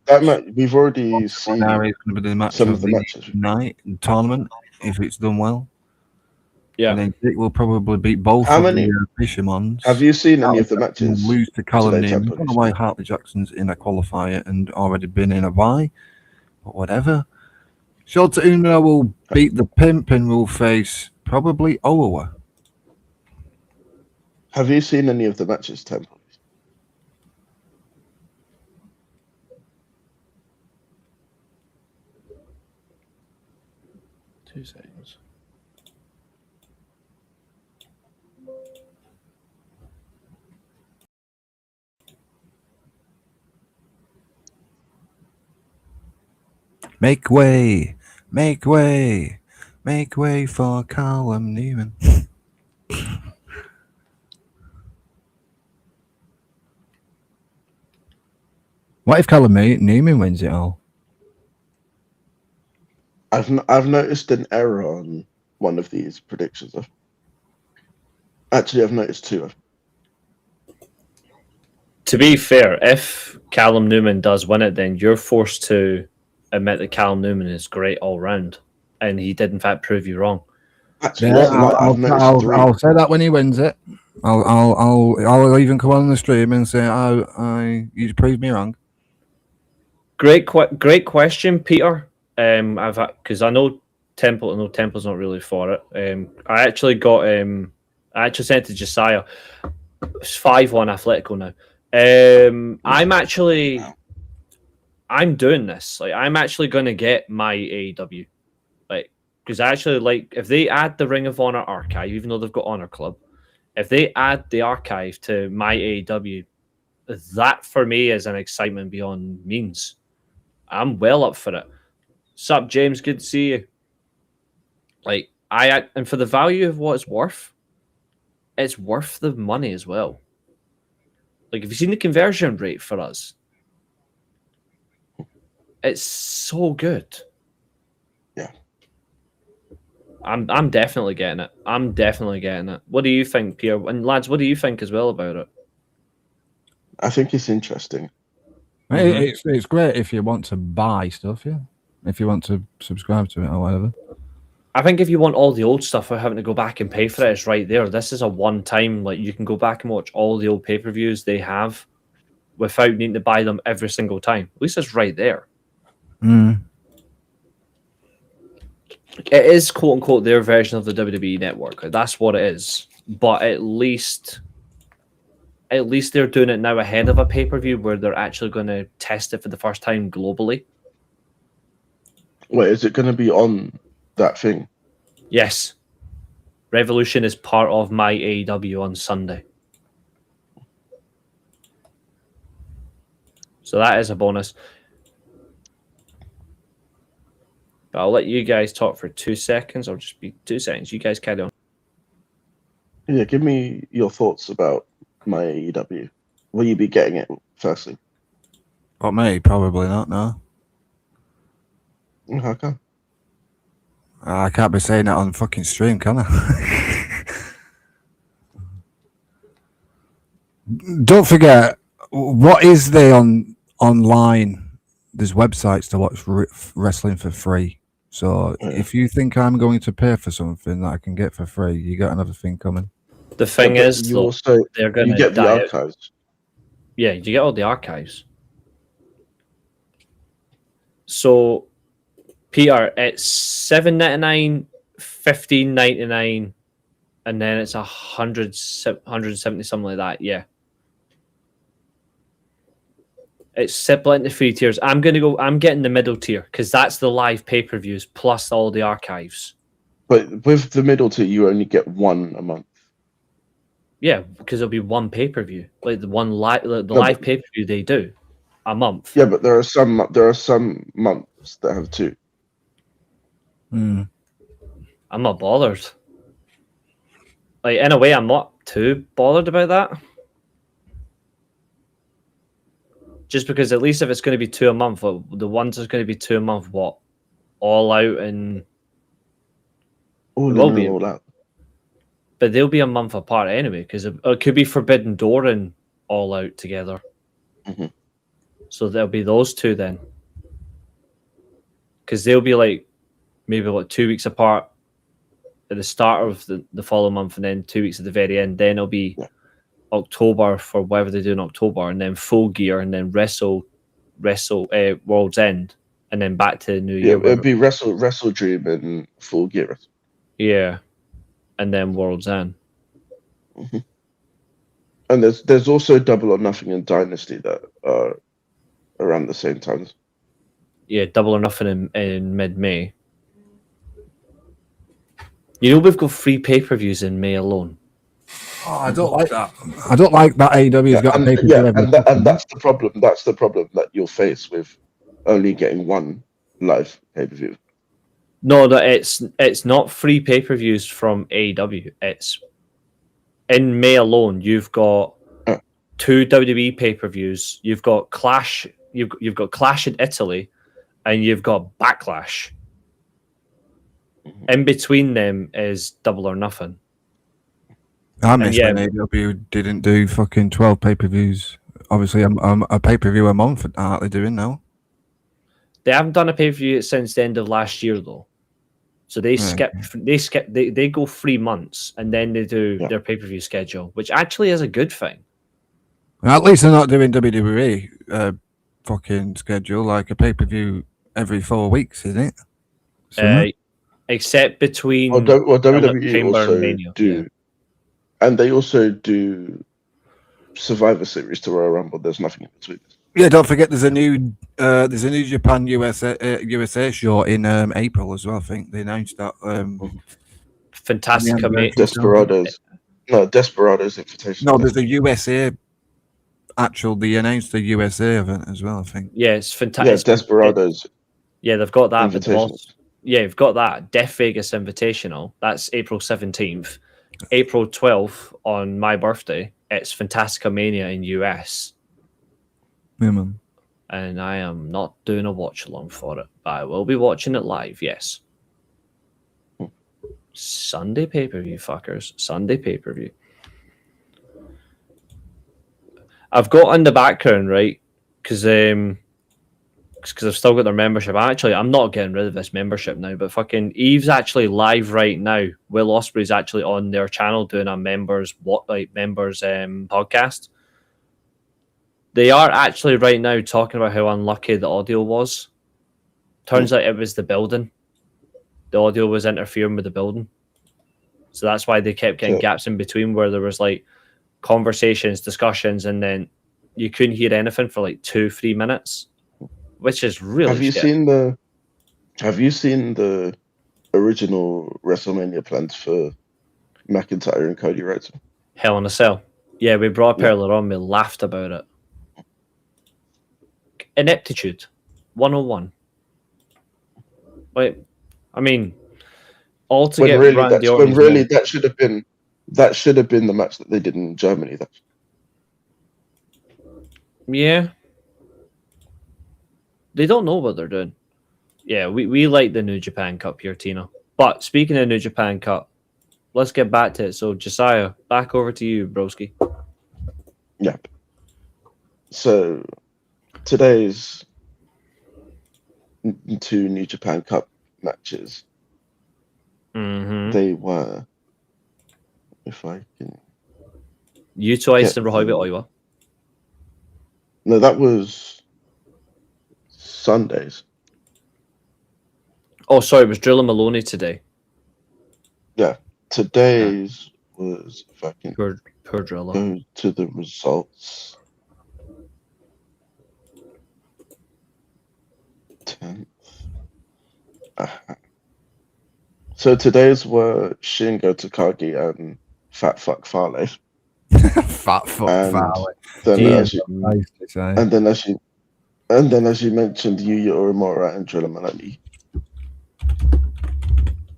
That match, we've already seen it's going to be the match some of of the matches. night tournament, if it's done well. Yeah. And then Dick will probably beat both the Fishermans. Have you seen any of the matches? Lose to Callum Newman. I Temple? don't know why Hartley Jackson's in a qualifier and already been in a bye, but whatever. Shota Uno will beat the Pimp and will face probably Ottawa. Have you seen any of the matches, Temple? 2 seconds. Make way, make way, make way for Callum Newman. What if Callum Newman wins it all? I've noticed an error on one of these predictions. Actually, I've noticed 2. To be fair, if Callum Newman does win it, then you're forced to admit that Callum Newman is great all round, and he did in fact prove you wrong. Actually, I'll say that when he wins it. I'll even come on the stream and say, you proved me wrong. Great question, Peter. Because I know Temple's not really for it. I actually sent it to Josiah. It's 5-1 Atletico now. I'm doing this. Like, I'm actually going to get my AEW. Like, because I actually like, if they add the Ring of Honor archive, even though they've got Honor Club, if they add the archive to my AEW, that for me is an excitement beyond means. I'm well up for it. Sup, James? Good to see you. Like, And for the value of what it's worth the money as well. Like, have you seen the conversion rate for us? It's so good. Yeah. I'm definitely getting it. I'm definitely getting it. What do you think, Pierre? And lads, what do you think as well about it? I think it's interesting. It's great if you want to buy stuff, yeah. If you want to subscribe to it or whatever. I think if you want all the old stuff without having to go back and pay for it, it's right there. This is a one-time, like, you can go back and watch all the old pay-per-views they have without needing to buy them every single time. At least it's right there. Mm. It is quote-unquote their version of the WWE Network. Like, that's what it is. But at least they're doing it now ahead of a pay-per-view where they're actually going to test it for the first time globally. Wait, is it going to be on that thing? Yes. Revolution is part of my AEW on Sunday. So that is a bonus. But I'll let you guys talk for 2 seconds. I'll just be 2 seconds. You guys carry on. Yeah, give me your thoughts about my AEW. Will you be getting it firstly? But me, probably not, no. How come? I can't be saying that on fucking stream, can I? Don't forget, what is there online? There's websites to watch wrestling for free. So if you think I'm going to pay for something that I can get for free, you got another thing coming. The thing Yeah, is, you though, also they're going you to get the die out. archives. Yeah, you get all the archives. So, Peter, it's $7.99, $15.99, and then it's 170 something like that. Yeah, it's split into 3 tiers. I'm getting the middle tier because that's the live pay-per-views plus all the archives. But with the middle tier, you only get one a month. Yeah, because it'll be one pay-per-view, like the but- live pay-per-view they do a month. Yeah, but there are some months that have two. Mm. I'm not bothered. Like, in a way, I'm not too bothered about that. Just because at least if it's going to be 2 a month, the ones that's going to be 2 a month, what? All Out and... All It will in be. and all out. But they'll be a month apart anyway, because it could be Forbidden Door and All Out together. Mhm. So there'll be those two then. Because they'll be like, maybe what, 2 weeks apart at the start of the following month, and then 2 weeks at the very end. Then it'll be October for whatever they do in October, and then Full Gear, and then Wrestle World's End, and then back to the New Year. Yeah, it'd be Wrestle Dream and Full Gear. Yeah, and then World's End. Mhm. And there's also Double or Nothing and Dynasty that are around the same times. Yeah, Double or Nothing in mid-May. You know we've got 3 pay-per-views in May alone. Oh, I don't like that. I don't like that AEW's got a pay-per-view every and that's the problem. That's the problem that you'll face with only getting one live pay-per-view. No, it's not 3 pay-per-views from AEW. It's in May alone. You've got 2 WWE pay-per-views. You've got Clash. You've got Clash in Italy, and you've got Backlash. In between them is Double or Nothing. I missed when AEW didn't do fucking 12 pay-per-views. Obviously, a pay-per-view a month aren't they doing now? They haven't done a pay-per-view since the end of last year, though. So they they go 3 months, and then they do their pay-per-view schedule, which actually is a good thing. At least they're not doing WWE fucking schedule, like a pay-per-view every 4 weeks, isn't it? Except between WWE Chamber also and Mania. do, and they also do Survivor Series to Royal Rumble. There's nothing in between. Yeah, don't forget there's a new Japan USA show in April as well. I think they announced that. Fantastic, Desperados Invitation. No, there's a USA they announced the USA event as well. I think. Yeah, it's fantastic. Yeah, Desperados. Yeah, they've got that. But Yeah, you've got that. Death Vegas Invitational. That's April 17th. April 12th, on my birthday, it's Fantastica Mania in US. Yeah, man. And I am not doing a watch along for it, but I will be watching it live, yes. Sunday pay-per-view, fuckers. Sunday pay-per-view. I've got in the background, right? Because I've still got their membership. I'm not getting rid of this membership now, but fucking Eve's actually live right now. Will Ospreay's actually on their channel doing a members podcast. They are actually right now talking about how unlucky the audio was. Turns out it was the building. The audio was interfering with the building. So that's why they kept getting gaps in between where there was like conversations, discussions, and then you couldn't hear anything for like 2-3 minutes, which is really Have you seen the original WrestleMania plans for McIntyre and Cody Rhodes? Hell in a Cell. Yeah, we brought up earlier on, we laughed about it. Ineptitude 101. Wait, I mean, all to get Randy Orton's really that should have been the match that they did in Germany. Yeah. They don't know what they're doing. Yeah, we like the New Japan Cup here, Tina. But speaking of New Japan Cup, let's get back to it. So, Josiah, back over to you, broski. Yep. So, today's 2 New Japan Cup matches, they were, if I can... Yuto Ice and Rohoibe Oiwa. No, that was Sundays. Oh, sorry, it was Drilla Maloney today. Yeah. Today's was, if I can Poor Drilla. go to the results. 10th. So today's were Shingo Takagi and Fat Fuck Fale. Fat fuck And Farley. then as you, Nice to say. and then as you mentioned, Yuya Uemura and Drilla Maloney.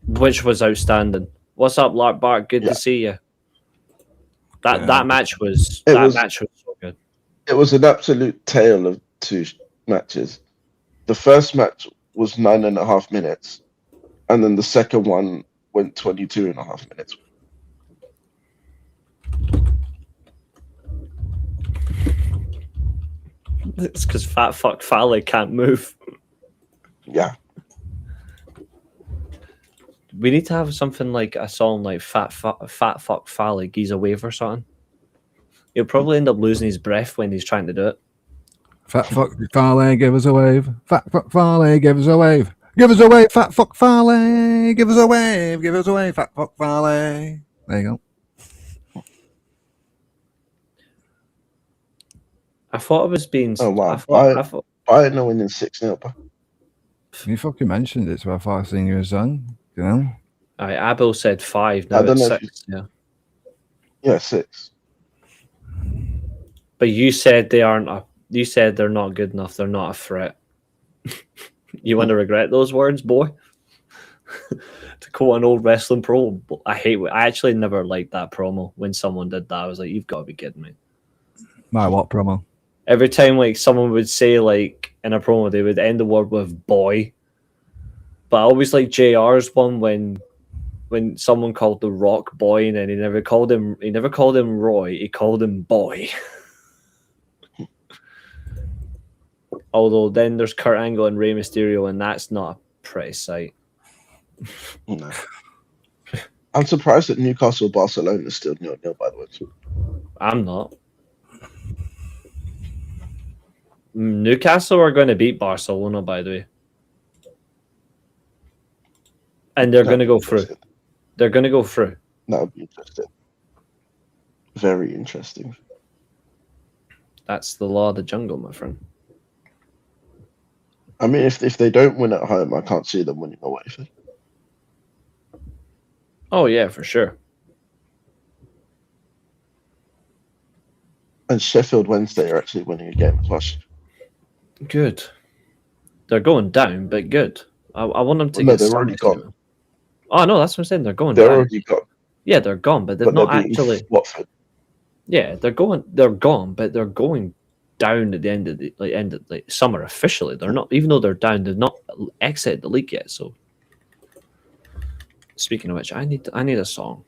Which was outstanding. What's up, Lark Bart? Good to see you. That match was so good. It was an absolute tale of 2 matches. The first match was 9.5 minutes, and then the second one went 22.5 minutes. It's because Fat Fuck Fale can't move. Yeah. We need to have something like a song like Fat Fuck Fale, Giza Wave or something. He'll probably end up losing his breath when he's trying to do it. Fat fuck Farley, give us a wave. Fat fuck Farley, give us a wave. Give us a wave, Fat fuck Farley. Give us a wave. Give us a wave, Fat fuck Farley. There you go. I thought it was being. Oh wow! I thought Bayern winning 6-0. You fucking mentioned it, so I thought I seen you a song. You know. Abel said 5. Now I don't it's know 6. Yeah. Yeah, 6. But you said they aren't. You said they're not good enough. They're not a threat. You want to regret those words, boy? To quote an old wrestling pro, I actually never liked that promo. When someone did that, I was like, "You've got to be kidding me." My what promo? Every time like someone would say like in a promo, they would end the word with "boy." But I always like JR's one when someone called the Rock boy, and then he never called him Roy. He called him Boy. Although then there's Kurt Angle and Rey Mysterio, and that's not a pretty sight. No. I'm surprised that Newcastle Barcelona is still 0-0, by the way. I'm not. Newcastle are going to beat Barcelona, by the way. And they're going to go through. They're going to go through. That would be interesting. Very interesting. That's the law of the jungle, my friend. I mean, if they don't win at home, I can't see them winning away. Oh, yeah, for sure. And Sheffield Wednesday are actually winning a game as well. Good. They're going down, but good. I want them to No, get they're some already excitement. gone. Oh no, that's what I'm saying. They're going They're down. already gone. Yeah, they're gone, but they've But they're not beating actually. Watford. Yeah, they're gone, but they're going down at the end of the summer officially. They're not, even though they're down, they've not exited the league yet. So, speaking of which, I need a song.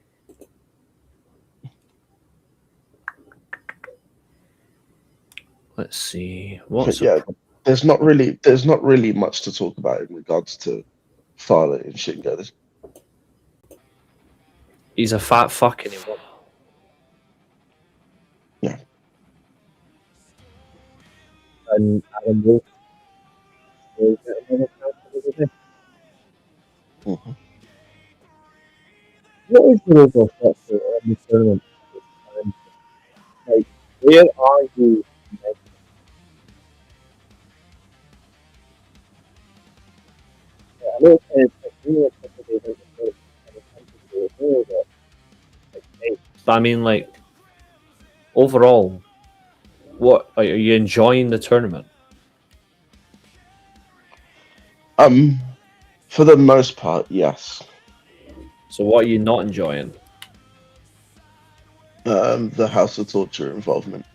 Let's see. But yeah, there's not really much to talk about in regards to Fowler and Shingo. He's a fat fuck and he won. Yeah. And Adam Wolf. Mm-hmm. What is the overall thought on the tournament? Like, where are you? I know it's really but I mean, like, overall, what are you enjoying the tournament? For the most part, yes. So what are you not enjoying? The House of Torture involvement.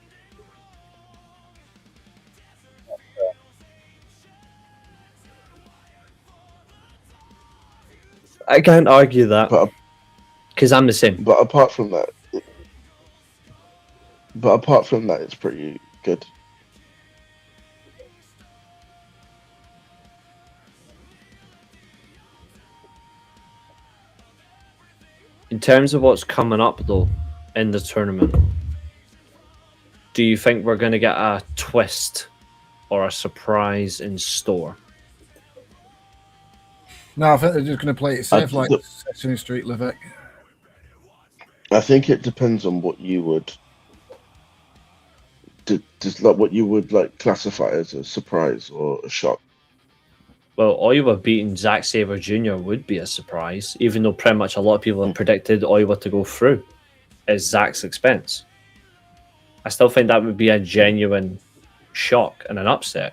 I can't argue that because I'm the same. But apart from that, it's pretty good. In terms of what's coming up, though, in the tournament, do you think we're going to get a twist or a surprise in store? No, I think they're just going to play it safe, like Sesame Street, Levesque. I think it depends on what you would, what you would like classify as a surprise or a shock. Well, Iowa beating Zack Sabre Jr. would be a surprise, even though pretty much a lot of people have predicted Iowa to go through at Zach's expense. I still think that would be a genuine shock and an upset.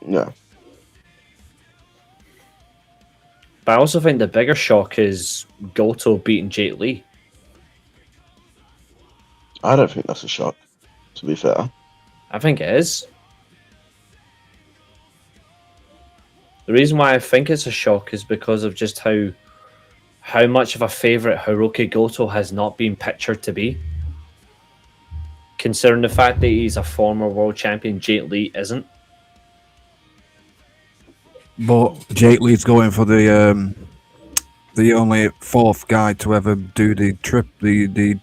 Yeah. But I also think the bigger shock is Goto beating Jake Lee. I don't think that's a shock, to be fair. I think it is. The reason why I think it's a shock is because of just how much of a favourite Hiroki Goto has not been pictured to be. Considering the fact that he's a former world champion, Jake Lee isn't. But Jake Lee's going for the only fourth guy to ever do the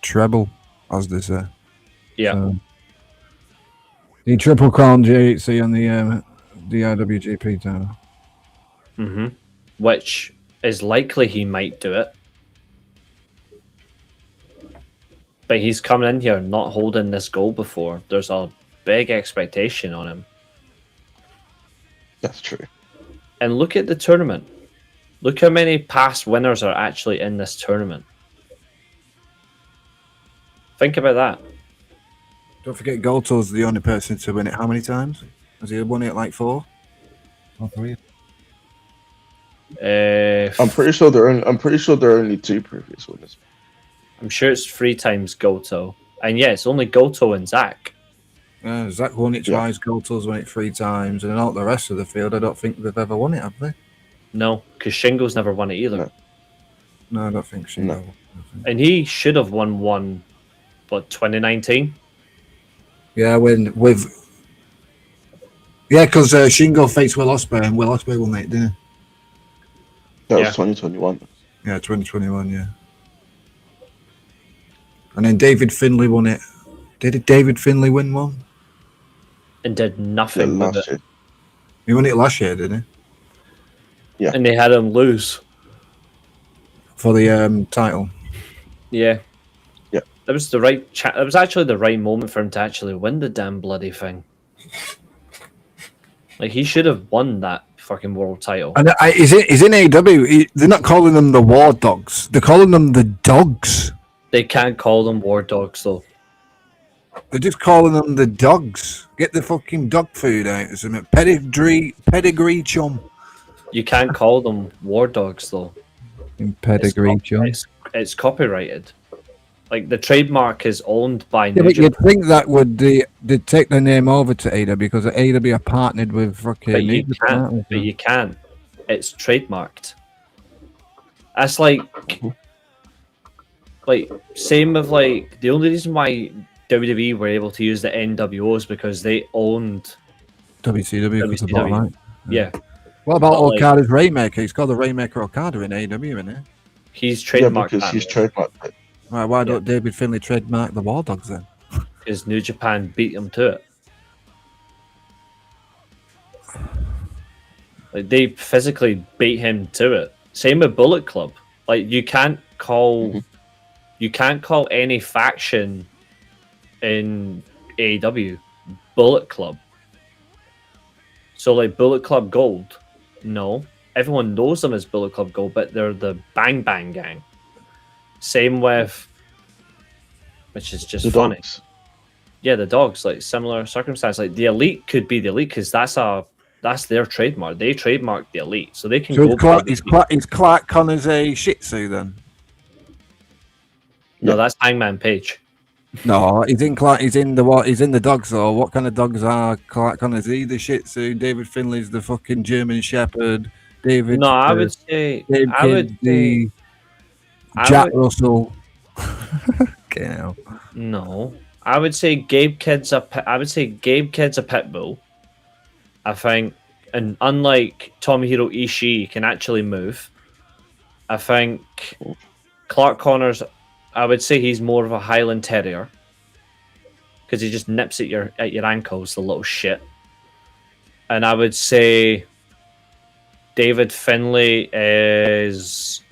treble, as they say. Yeah. So, the triple crown JHC on the IWGP title. Mm-hmm. Which is likely he might do it. But he's coming in here not holding this goal before. There's a big expectation on him. That's true. And look at the tournament. Look how many past winners are actually in this tournament. Think about that. Don't forget, Goto's the only person to win it. How many times? Has he won it like 4 or 3? I'm pretty sure there are only 2 previous winners. I'm sure it's 3 times Goto. And yeah, it's only Goto and Zach. Zach won it twice, Goto's won it 3 times, and all the rest of the field, I don't think they've ever won it, have they? No, because Shingo's never won it either. No, I don't think so. No. And he should have won one, 2019? Yeah, because Shingo faced Will Ospreay, and Will Ospreay won it, didn't he? That was 2021. Yeah, 2021, yeah. And then David Finlay won it. Did David Finlay win one? And did nothing with it. Year. He won it last year, didn't he? Yeah. And they had him lose. For the title. Yeah. Yeah. That was the right that was actually the right moment for him to actually win the damn bloody thing. Like, he should have won that fucking world title. And he's in AEW. They're not calling them the War Dogs. They're calling them the Dogs. They can't call them war dogs, though. They're just calling them the dogs. Get the fucking dog food out or something. Pedigree chum. You can't call them war dogs though. Pedigree chum. It's copyrighted. Like the trademark is owned by Yeah, New but you'd Japan, think that would they'd take the name over to AW because AW are partnered with fucking but New you Japan, aren't can't. they? But you can't. It's trademarked. That's like same with like the only reason why WWE were able to use the NWO is because they owned WCW because of that, WCW. right? Yeah. What about But, like- Okada's Rainmaker? He's called the Rainmaker Okada in AW, isn't it? He's Yeah, trademarked because that he's trademarked it. Right, why don't David Finlay trademark the War Dogs then? because New Japan beat him to it. Like they physically beat him to it. Same with Bullet Club. Like you can't call any faction in AEW Bullet Club. So like Bullet Club Gold, no. Everyone knows them as Bullet Club Gold, but they're the Bang Bang Gang. Same with, which is just The funny. dogs. Yeah, the dogs, like similar circumstance. Like the Elite could be the Elite because that's their trademark. They trademarked the Elite, so they can So go. is Clark Connors a Shih Tzu then? No, that's Hangman Page. No, he's in the dogs though. What kind of dogs are Clark Connors? Is he the Shih Tzu? David Finlay's the fucking German Shepherd. David. No, I would say. Dave I would Kidd, the I Jack would- Russell. Okay, now. No, I would say Gabe Kidd's a pit bull. I think, and unlike Tomohiro Ishii, he can actually move. I think Clark Connors, I would say he's more of a Highland Terrier because he just nips at your ankles, the little shit. And I would say David Finlay is.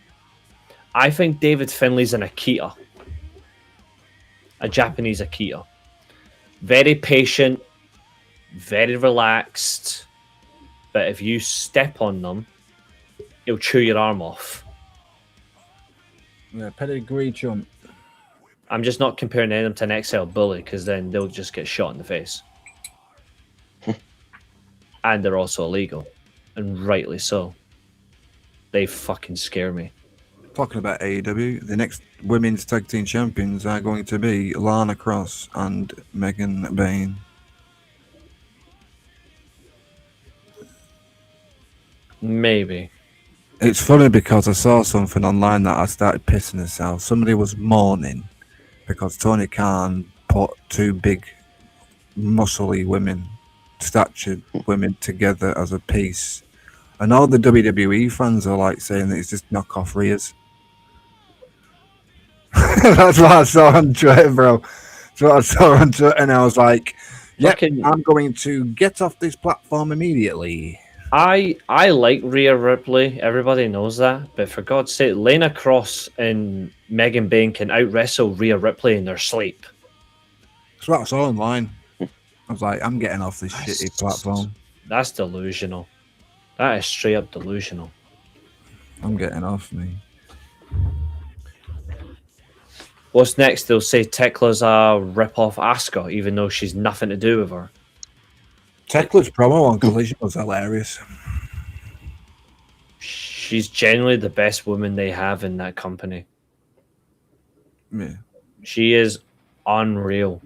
I think David Finlay's an Akita. A Japanese Akita. Very patient, very relaxed, but if you step on them, he'll chew your arm off. Yeah, pedigree chump. I'm just not comparing any of them to an XL bully because then they'll just get shot in the face. And they're also illegal, and rightly so. They fucking scare me. Talking about AEW, the next women's tag team champions are going to be Lana Cross and Megan Bain. Maybe. It's funny because I saw something online that I started pissing myself. Somebody was mourning because Tony Khan put two big, muscly women, statured women together as a piece. And all the WWE fans are like saying that it's just knockoff Rhea's. That's what I saw on Twitter, bro. That's what I saw on Twitter, and I was like, "Yep, Fucking- I'm going to get off this platform immediately." I like Rhea Ripley. Everybody knows that. But for God's sake, Lena Cross and Megan Bain can out wrestle Rhea Ripley in their sleep. That's what I saw online. I was like, "I'm getting off this shitty platform. That's delusional. That is straight up delusional. I'm getting off me." What's next? They'll say Tekla's a rip-off Asuka, even though she's nothing to do with her. Tekla's promo on Collision was hilarious. She's genuinely the best woman they have in that company. Yeah. She is unreal.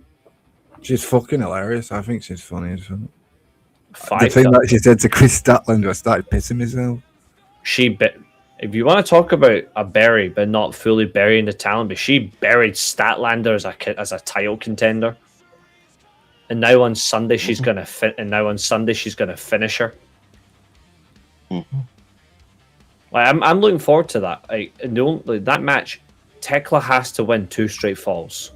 She's fucking hilarious. I think she's funny as well. The Five thing guns. that she said to Chris Statlander, I started pissing myself. If you want to talk about a bury, but not fully burying the talent, but she buried Statlander as a title contender. And now on Sunday she's gonna finish her. Like I'm looking forward to that. That match, Tekla has to win 2 straight falls.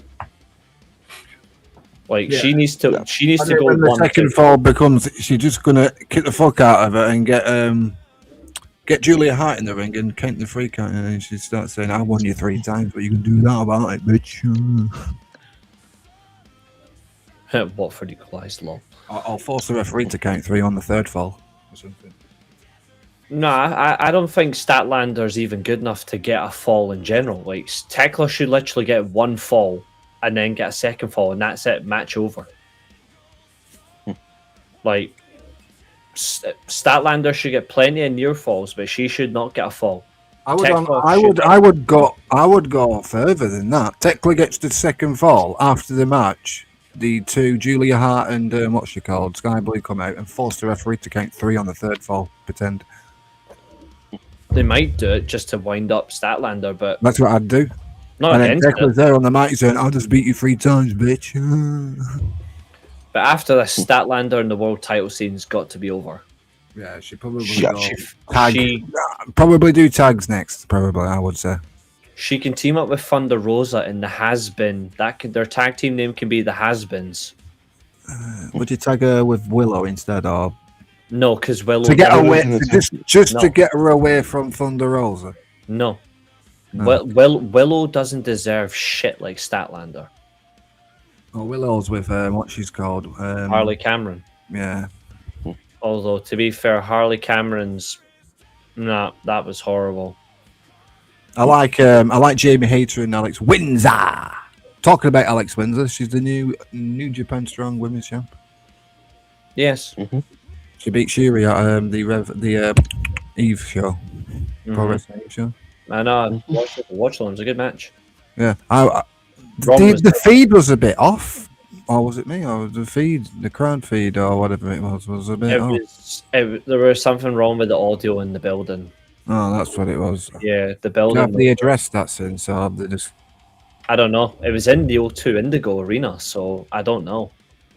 Like she needs to go When the 1-2. second fall becomes, she's just gonna kick the fuck out of it and get Julia Hart in the ring and count the freak out, and then she starts saying, "I won you 3 times, but you can do that about it, bitch." Watford equalised, lol. I'll force the referee to count 3 on the 3rd fall or something. No, I don't think Statlander's even good enough to get a fall in general. Like Tekla should literally get 1 fall and then get a second fall, and that's it, match over. Like, Statlander should get plenty of near falls, but she should not get a fall. I would go further than that. Tekla gets the second fall after the match. The two, Julia Hart and what's she called, Sky Blue, come out and force the referee to count 3 on the third fall. Pretend. They might do it just to wind up Statlander, but That's what I'd do. not And then against Tekla's it. there on the mic saying, "I'll just beat you 3 times, bitch." But after this, Statlander and the world title scene's got to be over. Yeah, she probably Shut go up. tag. Probably do tags next. Probably, I would say. She can team up with Thunder Rosa and the Has-Been. Their tag team name can be the Has-Beens. Would you tag her with Willow instead, or No, because Willow... to get Willow away? in the Just No. to get her away from Thunder Rosa. No. No. Willow doesn't deserve shit like Statlander. Oh, Willow's with what she's called, Harley Cameron. Yeah, Although, to be fair, Harley Cameron's... Nah, that was horrible. I like Jamie Hayter and Alex Windsor. Talking about Alex Windsor, she's the New Japan Strong Women's Champ. Yes. She beat Shuri at the Eve show, Pro Wrestling Eve show. I know. Watch them. It was a good match. Yeah, Ron was the feed was a bit off, or was it me? Or the crowd feed, or whatever it was a bit off. There was something wrong with the audio in the building. Oh, that's what it was. Yeah, the Have building. they addressed that since, or have they just? I don't know. It was in the O2 Indigo Arena, so I don't know.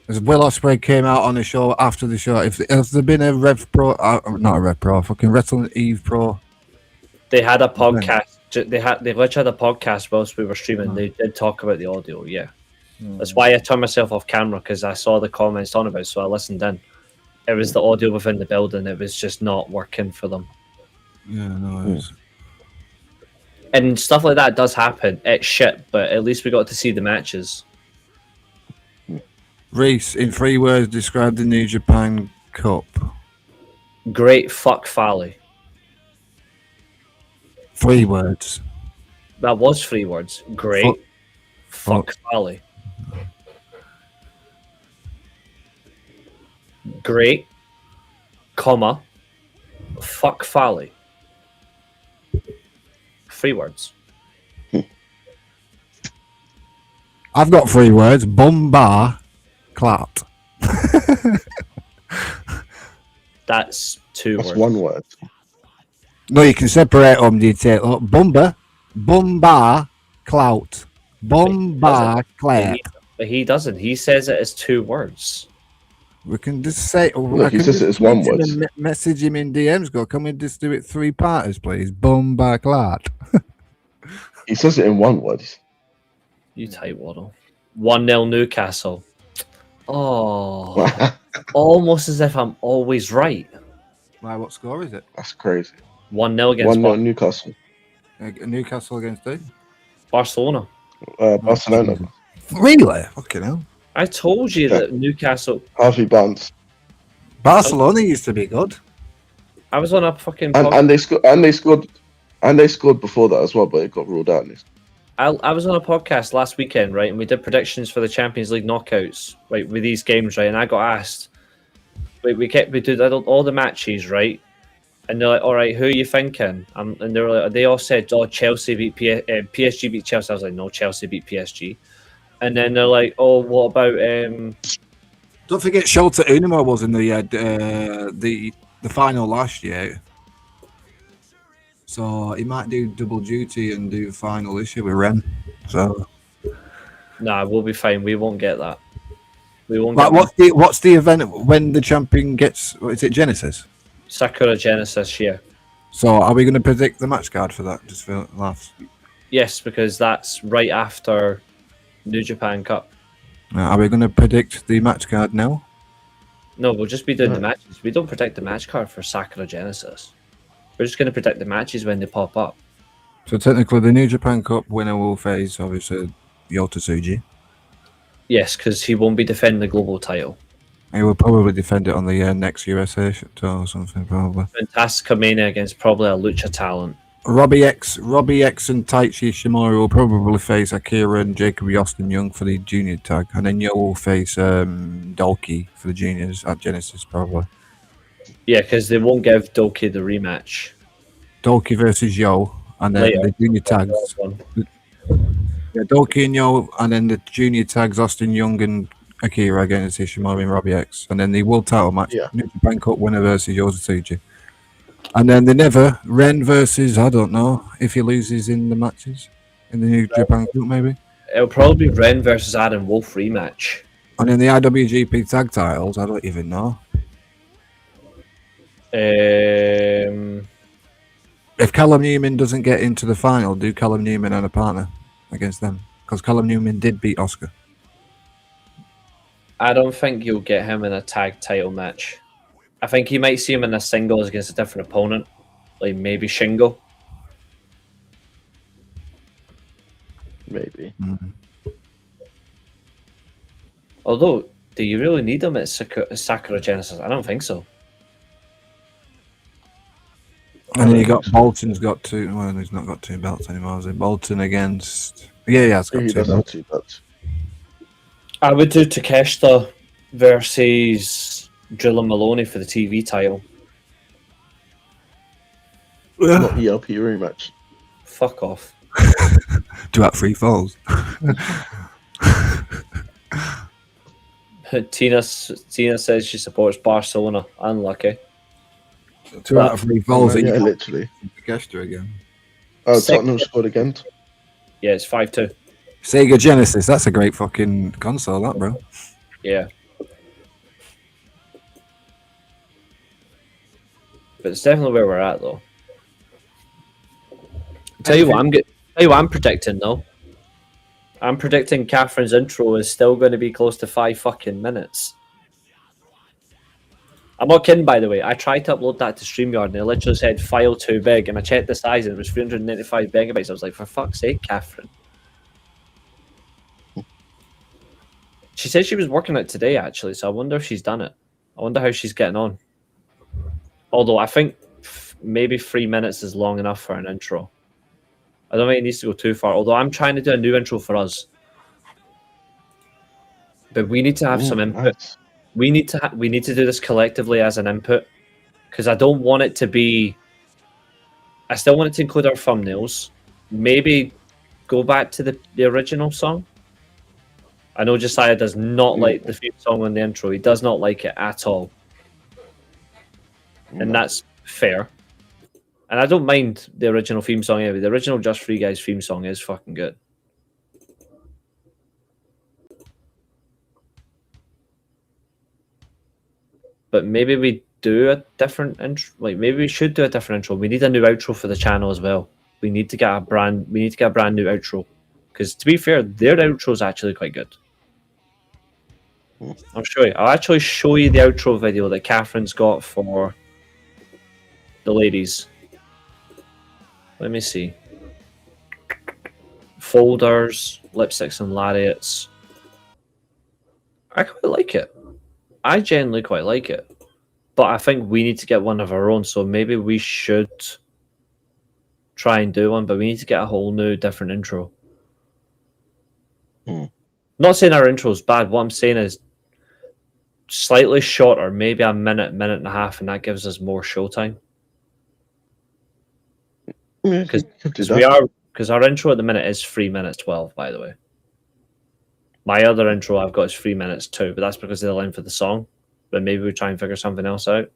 As Will Ospreay came out on the show after the show, if has there been a Rev Pro, not a Rev Pro, fucking Wrestling Eve Pro? They had a podcast. They literally had a podcast whilst we were streaming. They did talk about the audio. Yeah, that's why I turned myself off camera, because I saw the comments on about it, so I listened in. It was the audio within the building. It was just not working for them. Yeah, no, it was. And stuff like that does happen. It's shit, but at least we got to see the matches. Reese, in 3 words, describe the New Japan Cup. Great fuck Fally. 3 words. That was 3 words. Great fuck Fally. Great, comma, fuck Fally. 3 words. I've got 3 words. Bumbar, clat. That's 2 That's words. 1 word. No, you can separate them. You take bumbar, clout. Bumbar, clat. But he doesn't. He says it as 2 words. We can just say. Look, he says it as 1 word. Message him in DMs. Go, can we just do it 3 parters, please? Bumbar, clat. He says it in 1 word. You tight waddle. 1-0 Newcastle. Oh, almost as if I'm always right. Right, what score is it? That's crazy. 1-0 against 1-0 Newcastle. Newcastle against who? Barcelona. Barcelona. Really? Fucking hell. I told you Okay. that Newcastle. Harvey Barnes. Barcelona used to be good. I was on a fucking. And they scored before that as well, but it got ruled out. I was on a podcast last weekend, right, and we did predictions for the Champions League knockouts, right, with these games, right, and I got asked, we did all the matches, right, and they're like, all right, who are you thinking? And they were like, they all said, oh, Chelsea beat PSG beat Chelsea. I was like, no, Chelsea beat PSG. And then they're like, oh, what about Don't forget, Shota Unimo was in the final last year. So he might do double duty and do final this year with Ren. So, nah, we'll be fine. We won't get that. We won't. like, get what's the event when the champion gets? Is it Genesis? Sakura Genesis, yeah. So are we going to predict the match card for that? Just for laughs. Yes, because that's right after New Japan Cup. Are we going to predict the match card now? No, we'll just be doing the matches. We don't predict the match card for Sakura Genesis. We're just going to predict the matches when they pop up. So technically, the New Japan Cup winner will face obviously Yota Tsuji. Yes, because he won't be defending the global title. He will probably defend it on the next USA tour or something, probably. Fantastica Mania against probably a lucha talent. Robbie X and Taichi Ishimori will probably face Akira and Jacob Austin Young for the junior tag, and then Yo will face Dolki for the juniors at Genesis probably. Yeah, because they won't give Doki the rematch Dolki versus Yo, and then later. the junior tags. Yeah, Dolki and Yo, and then the junior tags Austin Young and Akira against Ishimori and Robbie X, and then the world title match, Yeah. New Japan Cup winner versus Yosatsuji. And then Ren versus, I don't know, if he loses in the matches. In the New Japan Cup, maybe. It'll probably be Ren versus Adam Wolf rematch. And then the IWGP tag titles, I don't even know. If Callum Newman doesn't get into the final, do Callum Newman and a partner against them? Because Callum Newman did beat Oscar. I don't think you'll get him in a tag title match. I think you might see him in a singles against a different opponent, like maybe Shingo. Maybe. Although, do you really need him at Sakura Genesis? I don't think so. And then you got Bolton's got two. Well, he's not got two belts anymore, has he? Bolton against. Yeah, it's got He two does have belts. 2 belts. I would do Takeshita versus Drilla Maloney for the TV title. Not ELP rematch. Fuck off. Do at 3 falls. Tina says she supports Barcelona. Unlucky. 2 out of 3 falls. Yeah, literally. Takeshita again. Oh, Second- Tottenham scored again. Yeah, it's 5-2. Sega Genesis, that's a great fucking console, that, bro. Yeah. But it's definitely where we're at, though. Tell you what I'm predicting, though. I'm predicting Catherine's intro is still going to be close to 5 fucking minutes. I'm not kidding, by the way. I tried to upload that to StreamYard and it literally said file too big, and I checked the size and it was 395 megabytes. I was like, for fuck's sake, Catherine. She said she was working it today, actually, so I wonder if she's done it. I wonder how she's getting on. Although I think maybe 3 minutes is long enough for an intro. I don't think it needs to go too far. Although I'm trying to do a new intro for us, but we need to have some input. Nice. We need to do this collectively as an input, because I don't want it to be. I still want it to include our thumbnails. Maybe go back to the original song. I know Josiah does not like the theme song on the intro. He does not like it at all. And that's fair. And I don't mind the original theme song anyway. The original Just Free Guys theme song is fucking good. But maybe we do a different intro. Like maybe we should do a different intro. We need a new outro for the channel as well. We need to get a brand new outro. Because to be fair, their outro is actually quite good. I'll actually show you the outro video that Catherine's got for the ladies. Let me see. Folders, lipsticks and lariats. I quite like it. I genuinely quite like it. But I think we need to get one of our own, so maybe we should try and do one, but we need to get a whole new different intro. Not saying our intro is bad. What I'm saying is slightly shorter, maybe a minute and a half, and that gives us more showtime. Because our intro at the minute is 3 minutes 12, by the way. My other intro I've got is 3 minutes 2, but that's because of the length of the song. But maybe we try and figure something else out.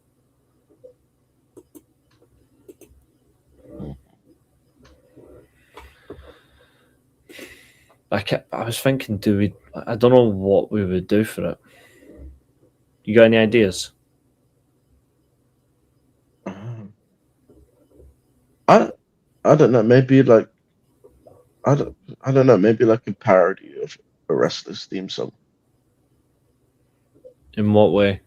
I was thinking, I don't know what we would do for it. You got any ideas? I don't know. Maybe like I don't know. Maybe like a parody of a wrestler's theme song. In what way?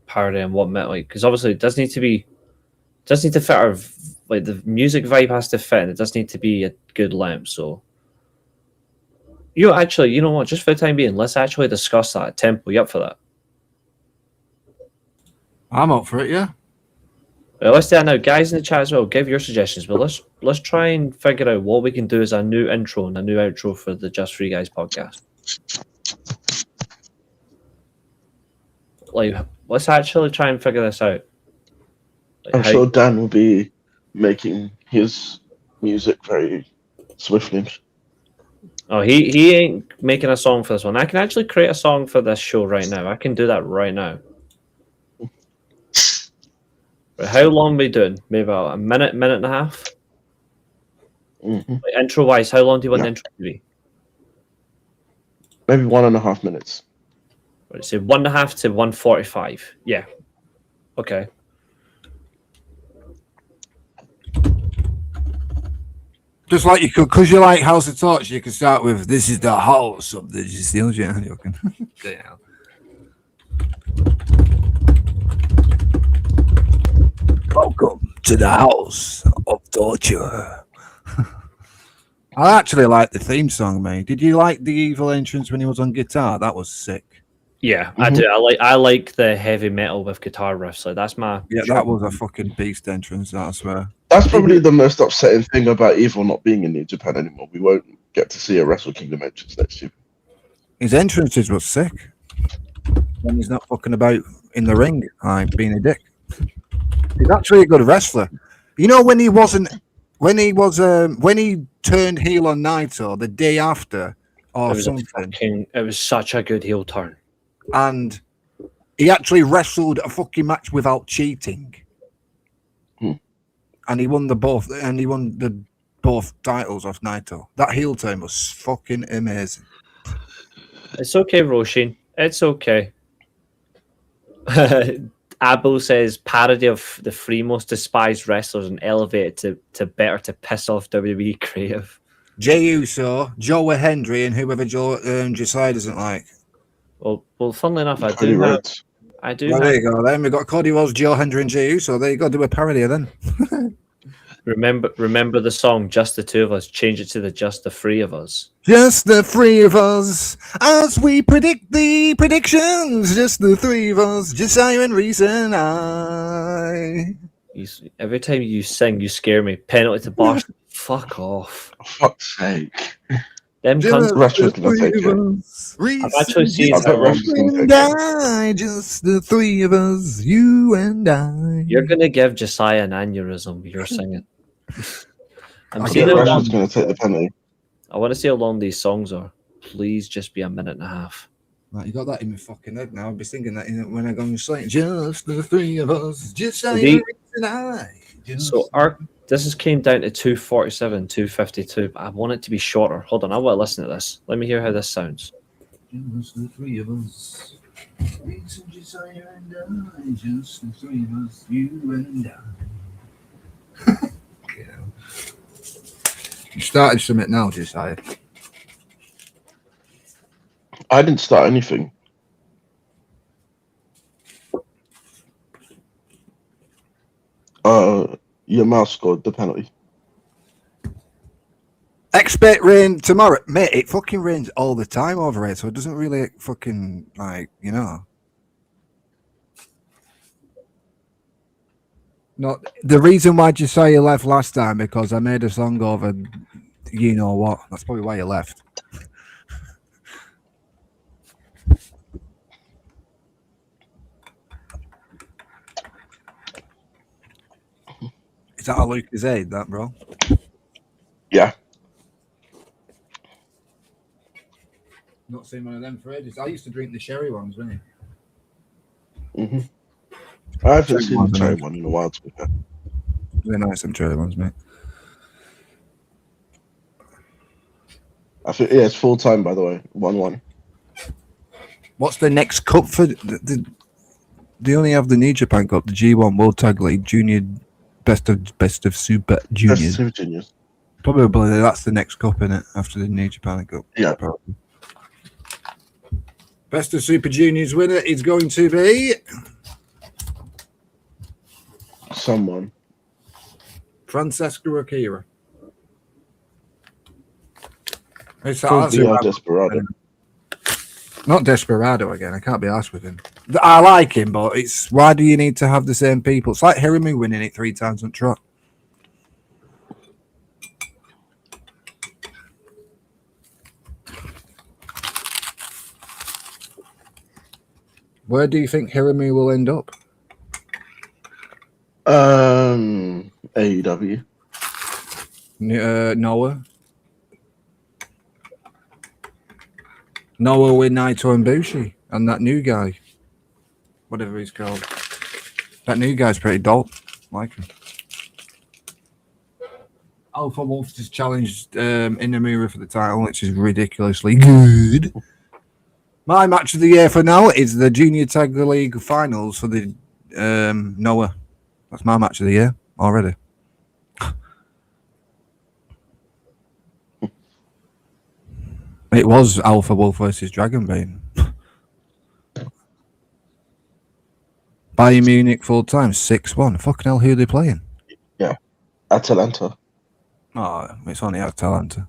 Parody and what meant, like, because obviously it does need to fit our, like, the music vibe has to fit, and it does need to be a good length. So you know what? Just for the time being, let's actually discuss that at Temple. You up for that? I'm up for it, yeah. Right, let's do that now, guys in the chat as well. Give your suggestions, but let's try and figure out what we can do as a new intro and a new outro for the Just Free Guys podcast. Like, let's actually try and figure this out. Like, I'm sure Dan will be making his music very swiftly. Oh, he ain't making a song for this one. I can actually create a song for this show right now. I can do that right now. Right, how long are we doing? Maybe about a minute and a half? Mm-hmm. Like, intro-wise, how long do you want the Yeah. intro to be? Maybe 1.5 minutes. Right, say 1.5 to 1:45. Yeah. Okay. Just like you could, because you like House of Torch, you could start with, "This is the house of the Steelchair." You can. Yeah. Welcome to the House of Torture. I actually like the theme song, mate. Did you like the evil entrance when he was on guitar? That was sick. Yeah, I do. I like the heavy metal with guitar riffs. Like that's my That was a fucking beast entrance, I swear. That's probably the most upsetting thing about Evil not being in New Japan anymore. We won't get to see a Wrestle Kingdom entrance next year. His entrances were sick. When he's not fucking about in the ring, I'm being a dick. He's actually a good wrestler. You know when he turned heel on Naito the day after or something, it was such a good heel turn. and he actually wrestled a fucking match without cheating, and he won the both titles off Naito. That heel turn was fucking amazing. It's okay, Roshin. It's okay. Abo says parody of the three most despised wrestlers and elevate it to better to piss off WWE creative. Jey Uso, Joe Hendry, and whoever Josiah doesn't like. Well, funnily enough, I Cody do. Rhodes. There you go. Then we got Cody Rhodes, Joe Hendry, and Jey Uso. There you go. Do a parody of them. Remember the song "Just the Two of Us." Change it to the "Just the Three of Us." Just the three of us, as we predict the predictions. Just the three of us, Josiah and Reese and I. Every time you sing, you scare me. Penalty to Barca. Fuck off. For fuck's sake. Them cunts. Wrestlers gonna take it. I've actually seen I bet wrestlers gonna take it. Just the three of us, you and I. You're gonna give Josiah an aneurysm. You're singing. I'm I seeing bet how wrestlers long. gonna take the penalty. I want to see how long these songs are. Please just be a minute and a half. Right, you got that in my fucking head now. I'll be singing that when I go and say, just the three of us, Josiah and I. So this came down to 2:47, 2:52. But I want it to be shorter. Hold on, I want to listen to this. Let me hear how this sounds. Just the three of us. Josiah and I, just the three of us, you and I. You started something now, Josiah. I didn't start anything. Your mouse scored the penalty. Expect rain tomorrow. Mate, it fucking rains all the time over here, so it doesn't really fucking, like, you know. No, the reason why Josiah left last time because I made a song over you know what. That's probably why you left. Is that a Lucas Aid, that, bro? Yeah. Not seen one of them for ages. I used to drink the sherry ones, didn't Mm-hmm. I haven't seen the cherry one in a while, to be fair. They're nice, them cherry ones, mate. I think, yeah, it's full time, by the way. 1-1. What's the next cup for they only have the New Japan Cup, the G1 World Tag League Junior Best of Super Juniors. Best of Super Juniors. Probably that's the next cup in it after the New Japan Cup. Yeah. Probably. Best of Super Juniors winner is going to be Someone. Francesca Akira. Could be Desperado. Not Desperado again. I can't be asked with him. I like him, but it's why do you need to have the same people? It's like Hiramu winning it 3 times on trot. Where do you think Hiramu will end up? AEW. Noah. Noah with Naito and Bushi and that new guy. Whatever he's called. That new guy's pretty dope. Like him. Alpha Wolf just challenged Inamura for the title, which is ridiculously good. My match of the year for now is the Junior Tag League Finals for the Noah. That's my match of the year already. It was Alpha Wolf versus Dragonbane. Bayern Munich full time 6-1. Fucking hell, who are they playing? Atalanta. Oh, it's only Atalanta.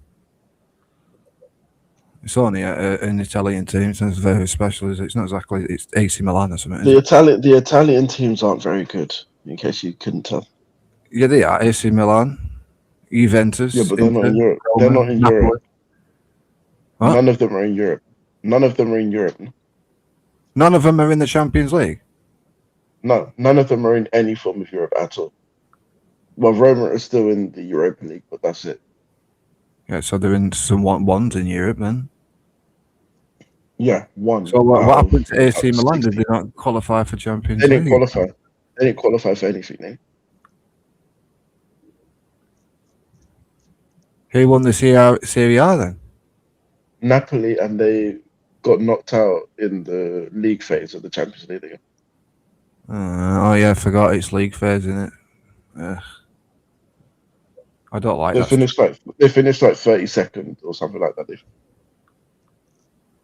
It's only an Italian team, so it's very special. It's not exactly it's AC Milan or something. The Italian teams aren't very good, in case you couldn't tell. Yeah, they are. AC Milan, Juventus. Yeah, but they're not in Inter, Europe. Roma, They're not in Napoli. Europe. What? None of them are in Europe. None of them are in Europe. None of them are in the Champions League. No, none of them are in any form of Europe at all. Well, Roma is still in the Europa League, but that's it. Yeah, so they're in some ones in Europe then. Yeah, one. So what happened to AC Milan? 60. Did they not qualify for Champions They League? didn't qualify. They didn't qualify for anything, eh? Who won the Serie A then? Napoli, and they got knocked out in the league phase of the Champions League again. Oh yeah, I forgot it's league phase, isn't it? I don't like They that. finished like 32nd or something like that.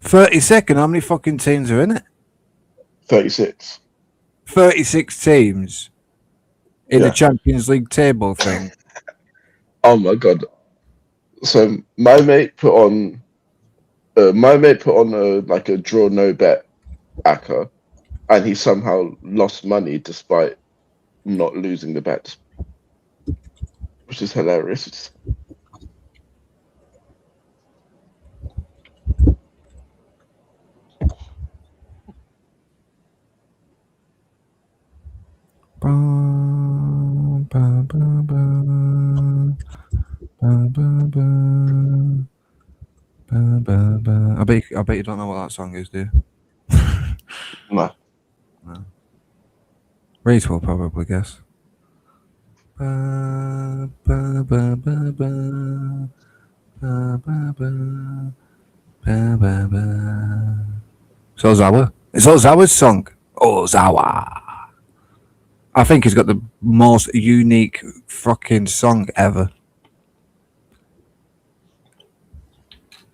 32nd. How many fucking teams are in it? 36. 36 teams in Yeah. the Champions League table thing. Oh my god! So my mate put on a like a draw no bet ACCA, and he somehow lost money despite not losing the bet, which is hilarious. I bet you don't know what that song is, do you? No. Reese will probably guess. So Ozawa. It's Ozawa's song. Ozawa. I think he's got the most unique fucking song ever.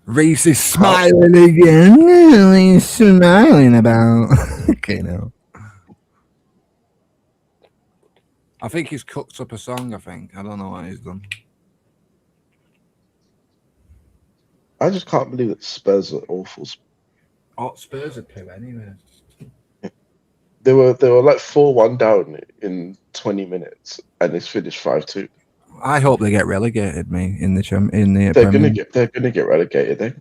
Reese is smiling again. What are you smiling about? Okay, now. I think he's cooked up a song, I think. I don't know what he's done. I just can't believe that Spurs are awful. Oh, Spurs are poo anyway. They were like 4-1 down in 20 minutes, and it's finished 5-2. I hope they get relegated, me, in the They're Premier. gonna get relegated. Eh?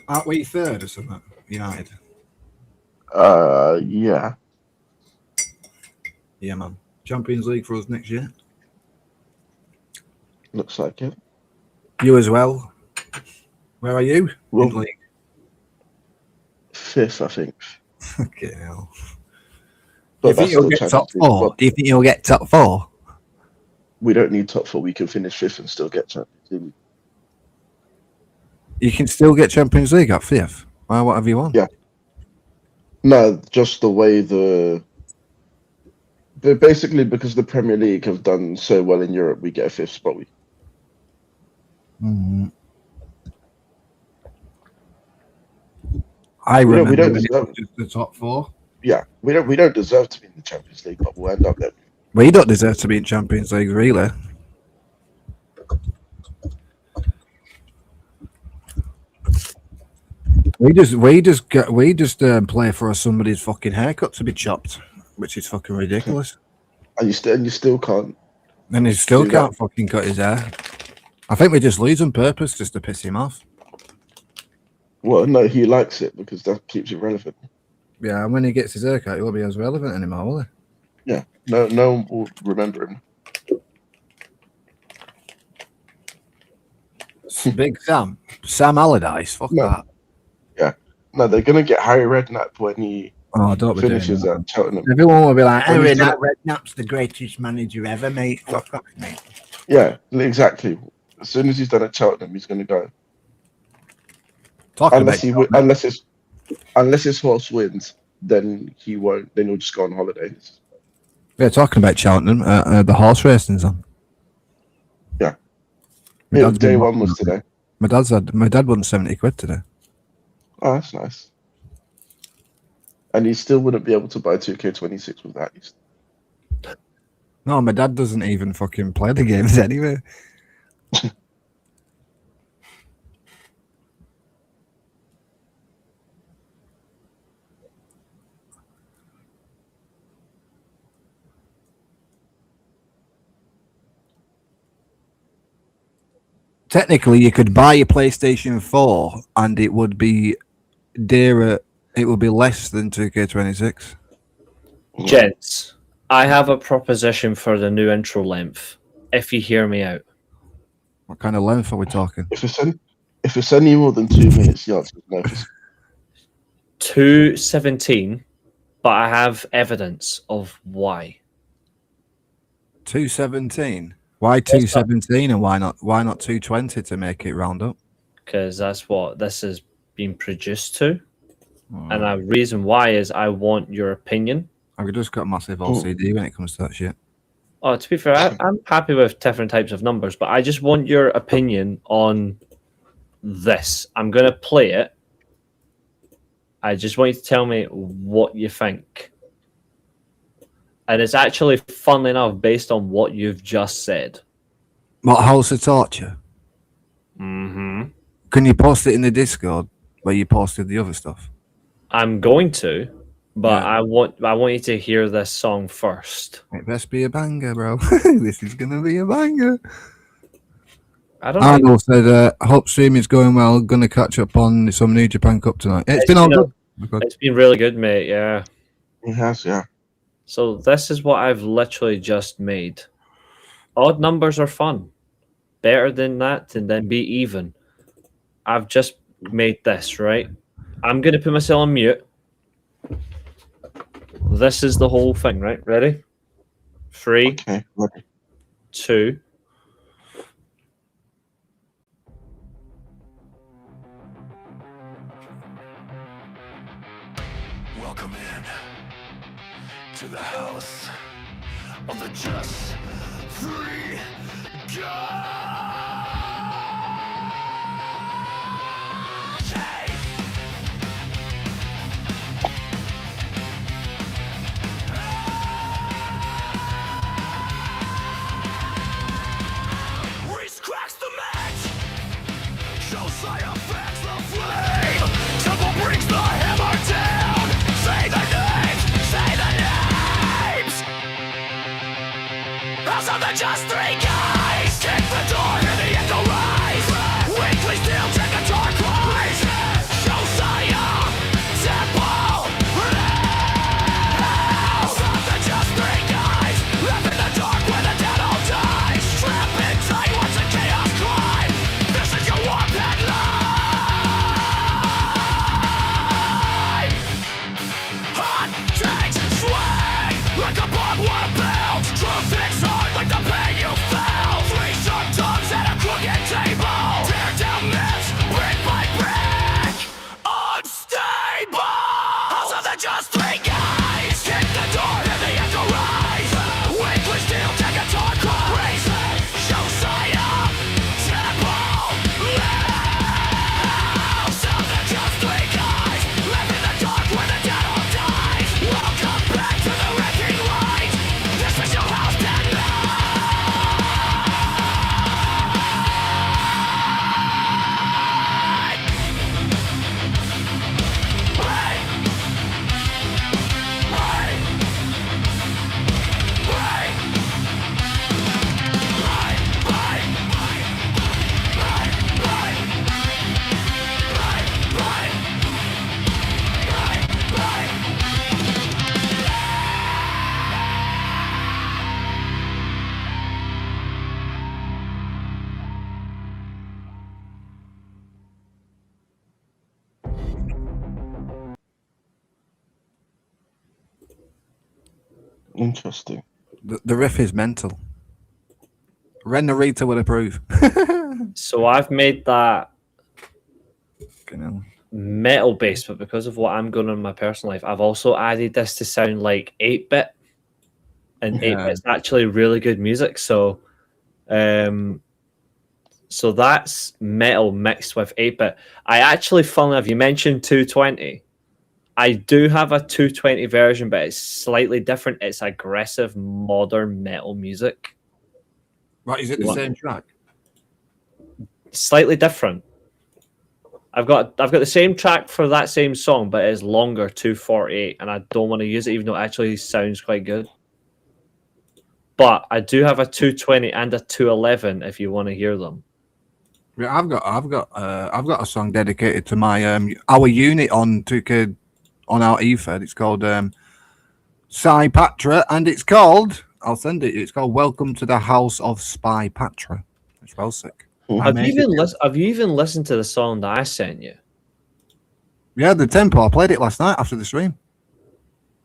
Aren't we third or something? United. Yeah. Yeah, man. Champions League for us next year. Looks like it. You as well. Where are you? Well, In league. 5th, I think. Okay, hell. But Do you think you'll get top 4? Well, Do you think you'll get top 4? we don't need top 4. We can finish 5th and still get Champions League. You can still get Champions League at 5th. Why? What have you won? Yeah. No, just the way but basically because the Premier League have done so well in Europe, we get a 5th spot. I remember we don't when it deserve was just the top 4. Yeah, we don't deserve to be in the Champions League, but we'll end up there. Well, you don't deserve to be in Champions League, really. We just play for somebody's fucking haircut to be chopped, which is fucking ridiculous. And you still can't. And he still Do can't that. fucking cut his hair. I think we just lose on purpose just to piss him off. Well, no, he likes it because that keeps it relevant. Yeah, and when he gets his haircut, he won't be as relevant anymore, will he? Yeah, no one will remember him. Big Sam Allardyce. Fuck No. that. No, they're gonna get Harry Redknapp when he Oh, don't be doing finishes that. at Cheltenham. Everyone will be like, When Harry he's done Redknapp's the greatest manager ever, mate. Fuck off, mate. Yeah, exactly. As soon as he's done at Cheltenham, he's gonna go. Talking Unless about unless his horse wins, then he won't. Then he'll just go on holiday. yeah, talking about Cheltenham, the horse racing's on. Yeah. My dad's Day been one was watching today. it. My dad won 70 quid today. Oh, that's nice. And he still wouldn't be able to buy 2K26 with that. No, my dad doesn't even fucking play the games anyway. Technically, you could buy a PlayStation 4 and it would be dearer. It would be less than 2K26. Gents, I have a proposition for the new intro length. If you hear me out, What kind of length are we talking? If it's any more than 2 minutes, the answer is no. 2:17, but I have evidence of why. 217. Why 217 and why not 220 to make it round up? Because that's what this is being produced to. And the reason why is I want your opinion. I've just got massive OCD when it comes to that shit. Oh, to be fair, I'm happy with different types of numbers, but I just want your opinion on this. I'm going to play it. I just want you to tell me what you think. And it's actually, funnily enough, based on what you've just said. What, House of Torture? Mm-hmm. Can you post it in the Discord where you posted the other stuff? I'm going to, but Yeah. I want you to hear this song first. It best be a banger, bro. This is going to be a banger. I don't know. Arnold said, hope stream is going well. Going to catch up on some New Japan Cup tonight. It's been all good. It's been really good, mate, yeah. It has, yeah. So this is what I've literally just made. Odd numbers are fun. Better than that and then be even. I've just made this, right? I'm going to put myself on mute. This is the whole thing, right? Ready? 3, Okay, ready. 2. Welcome in to the house of the just free guys. Hey! Reese cracks the match. Show side effects the flame. Temple brings the hammer down. Say the names. Say the names. House of the just three guys. Kick the door and the echo rise. Weekly Steelchair guitar cries. Show side Temple. House of the just three guys. Left in the dark where the dead all dies. Trapped in tight, watch the chaos climb. This is your warp headline. Hot takes swing like a barbed wire belt. Truth hits hard like the pain you felt. 3 sharp tongues at a crooked table. Tear down myths, brick by brick. Unstable. House of the just three guys. Kick the door and the echo rise. Weekly Steelchair guitar cries. Show side Temple. House of the just three guys. Left in the dark where the dead all dies. Welcome back to the wrecking light. This is your house tonight. Interesting. The riff is mental. Ren Narita would approve. So I've made that Fucking hell. metal based, but because of what I'm going on in my personal life, I've also added this to sound like 8-bit, and Yeah. 8-bit's actually really good music. So, so that's metal mixed with 8-bit. I actually, funnily enough, you mentioned 220. I do have a 220 version, but it's slightly different. It's aggressive modern metal music. Right, is it the What? same track? Slightly different. I've got the same track for that same song, but it's longer, 248, and I don't want to use it, even though it actually sounds quite good. But I do have a 220 and a 211 if you want to hear them. Yeah, I've got a song dedicated to my our unit on 2K on our ether. It's called Spy Patra, and it's called, I'll send it. It's called Welcome to the House of Spy Patra. It's well sick. Have you even listened to the song that I sent you? Yeah, the tempo. I played it last night after the stream.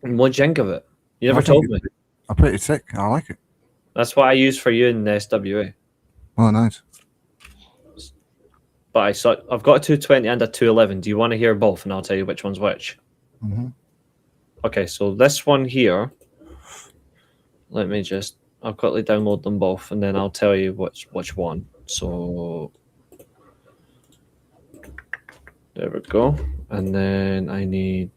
And what'd you think of it? You never I think told me. I'm pretty sick. I like it. That's what I use for you in the SWA. Oh, nice. But I've got a 220 and a 211. Do you want to hear both? And I'll tell you which one's which. Mm-hmm. Okay, so this one here. I'll quickly download them both, and then I'll tell you which one. So there we go. And then I need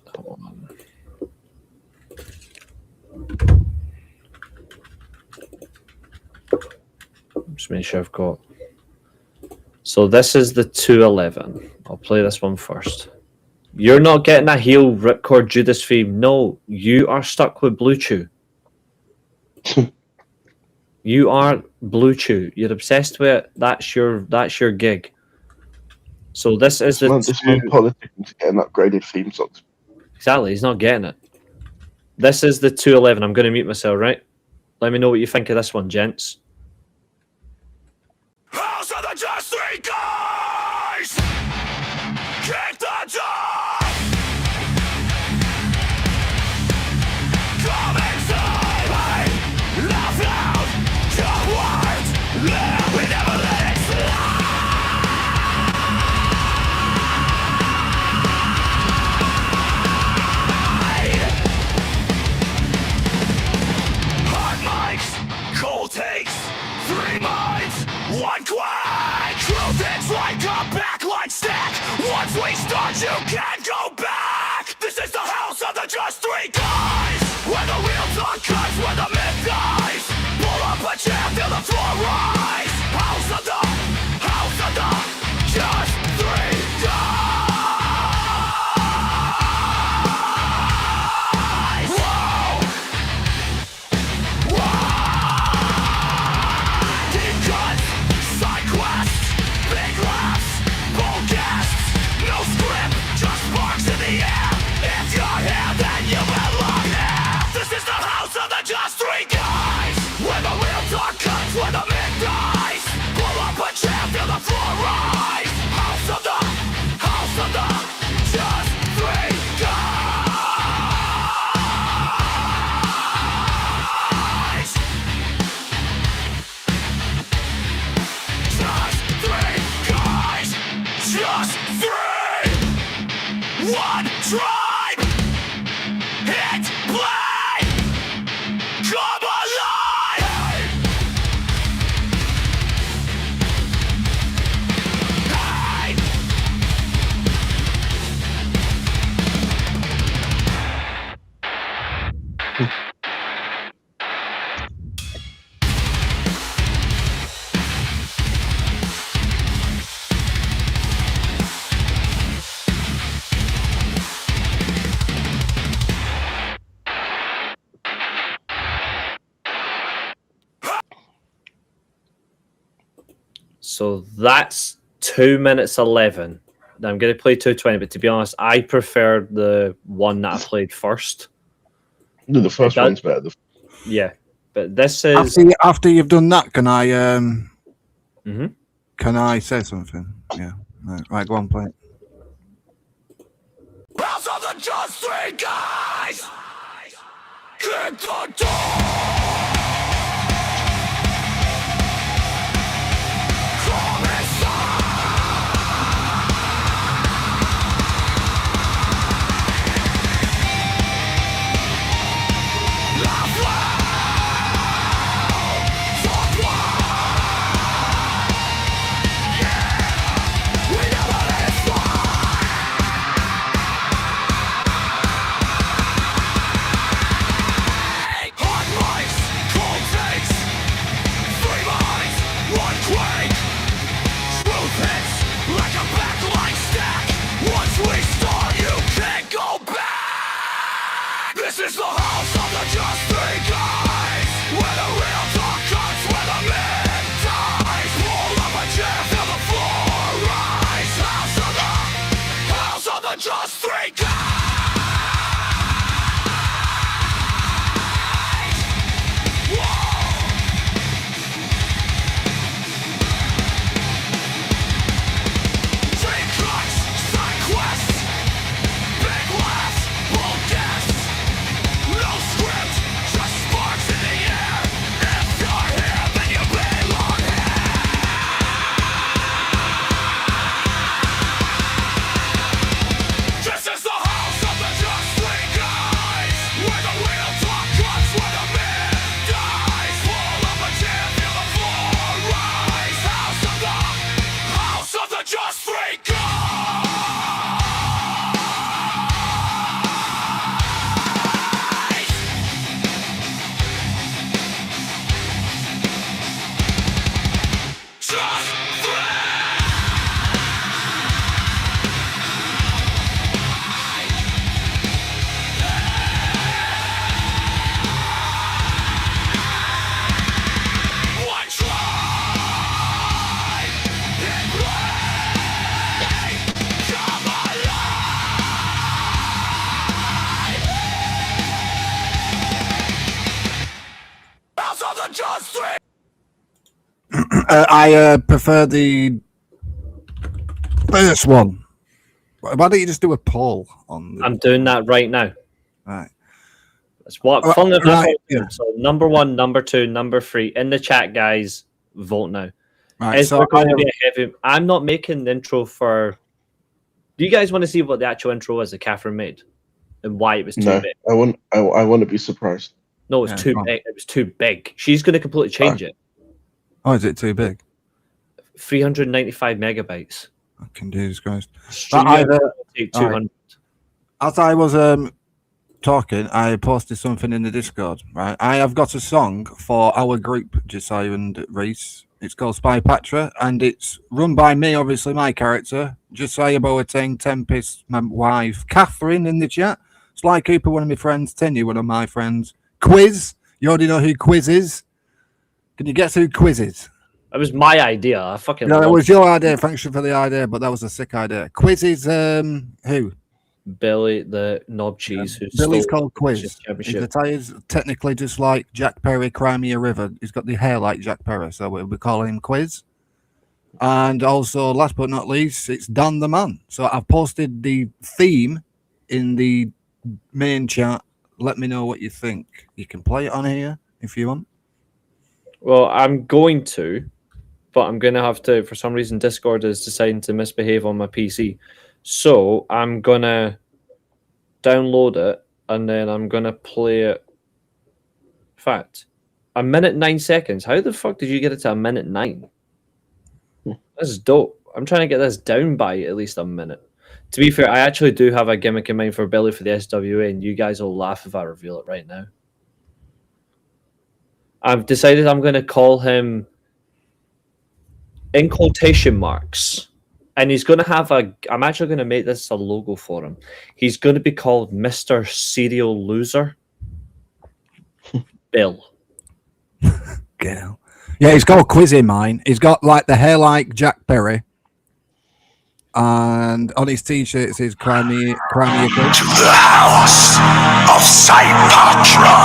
that one. Just make sure I've got. So this is the 211. I'll play this one first. You're not getting a heel Ripcord Judas theme. No, you are stuck with Blue Chew. You are Blue Chew. You're obsessed with it. That's your gig. So this is the This man politicking to get an upgraded theme song. Exactly, he's not getting it. This is the 211. I'm going to mute myself, right? Let me know what you think of this one, gents. House of the Just Three Guys! Kick the door! Come inside me! Laugh out! Your words! Live! We never let it slide! Hard mics! Cold takes! 3 minds! 1 quack! Truth is like a backline stack. Once we start, you can't go back. This is the house of the Just Three Guys. Where the wheels are cut, where the myth dies. Pull up a chair, feel the floor rise. House of the Just Three Guys. Whoa! Deep cuts, side quests, big laughs, bold guests. No script, just sparks in the air. If you're here, then you belong here. This is the house of the Just Three Guys. Where the wheels are cut, where the myth dies. Pull up a chair, feel the floor rise. House of the Just Three Guys. Just three guys, just three. One tribe, hit play, come alive. Hey. So that's 2 minutes 11. Now I'm going to play 220, but to be honest, I prefer the one that I played first. No, the first one's better. Yeah, but this is After you've done that, can I Mhm. can I say something? Yeah. Right, go on, play it. House of the Just Three three guys in the door. Come This is the house of the just three guys, where the real talk comes, where the men dies. Pull up a chair, feel the floor rise. House of the just three guys. Dream cuts, side quests, big laughs, bold guests. No script, just sparks in the air. If you're here, then you belong here. This is the house of the just three guys, where the real talk comes, where the man dies. Pull up a chair, feel the floor rise. House of the just three guys. Just one try and play. Come alive. House of the just three. I prefer the first one. Why don't you just do a poll on the... I'm doing that right now. Right. That's what fun enough. Right, yeah. So number 1, number 2, number 3 in the chat, guys. Vote now. Right, Is so there going to be a heavy? I'm not making the intro for. Do you guys want to see what the actual intro is that Catherine made and why it was too No, big? I want to be surprised. No, it's Yeah, too go on. big. It was too big. She's going to completely change it. Oh, is it too big? 395 megabytes. Fucking Jesus Christ. Stream I've, will take 200. As I was talking, I posted something in the Discord, right? I have got a song for our group, Josiah and Reese. It's called Spy Patra, and it's run by me, obviously, my character, Josiah Boateng, Tempest, my wife, Catherine in the chat, Sly Cooper, one of my friends, Tenny, one of my friends, Quiz, you already know who Quiz is. Can you guess who Quiz is? It was my idea. I fucking No, it love was your idea. Thanks for the idea, but that was a sick idea. Quiz is who? Billy the knob cheese. Who Billy's stole called the Quiz. His championship. attire is technically just like Jack Perry, Crimea River. He's got the hair like Jack Perry, so we'll be calling him Quiz. And also, last but not least, it's Dan the Man. So I've posted the theme in the main chat. Let me know what you think. You can play it on here if you want. Well, I'm going to, but I'm going to have to, for some reason, Discord is deciding to misbehave on my PC. So I'm going to download it and then I'm going to play it. In fact, 1:09. How the fuck did you get it to 1:09? This is dope. I'm trying to get this down by at least a minute. To be fair, I actually do have a gimmick in mind for Billy for the SWA, and you guys will laugh if I reveal it right now. I've decided I'm going to call him, in quotation marks, and he's going to have I'm actually going to make this a logo for him. He's going to be called Mr. Serial Loser. Bill. Girl. Yeah, he's got a quiz in mine. He's got like the hair like Jack Perry. And on his t-shirt it says Crimea Quiz. To the house of Saipatra.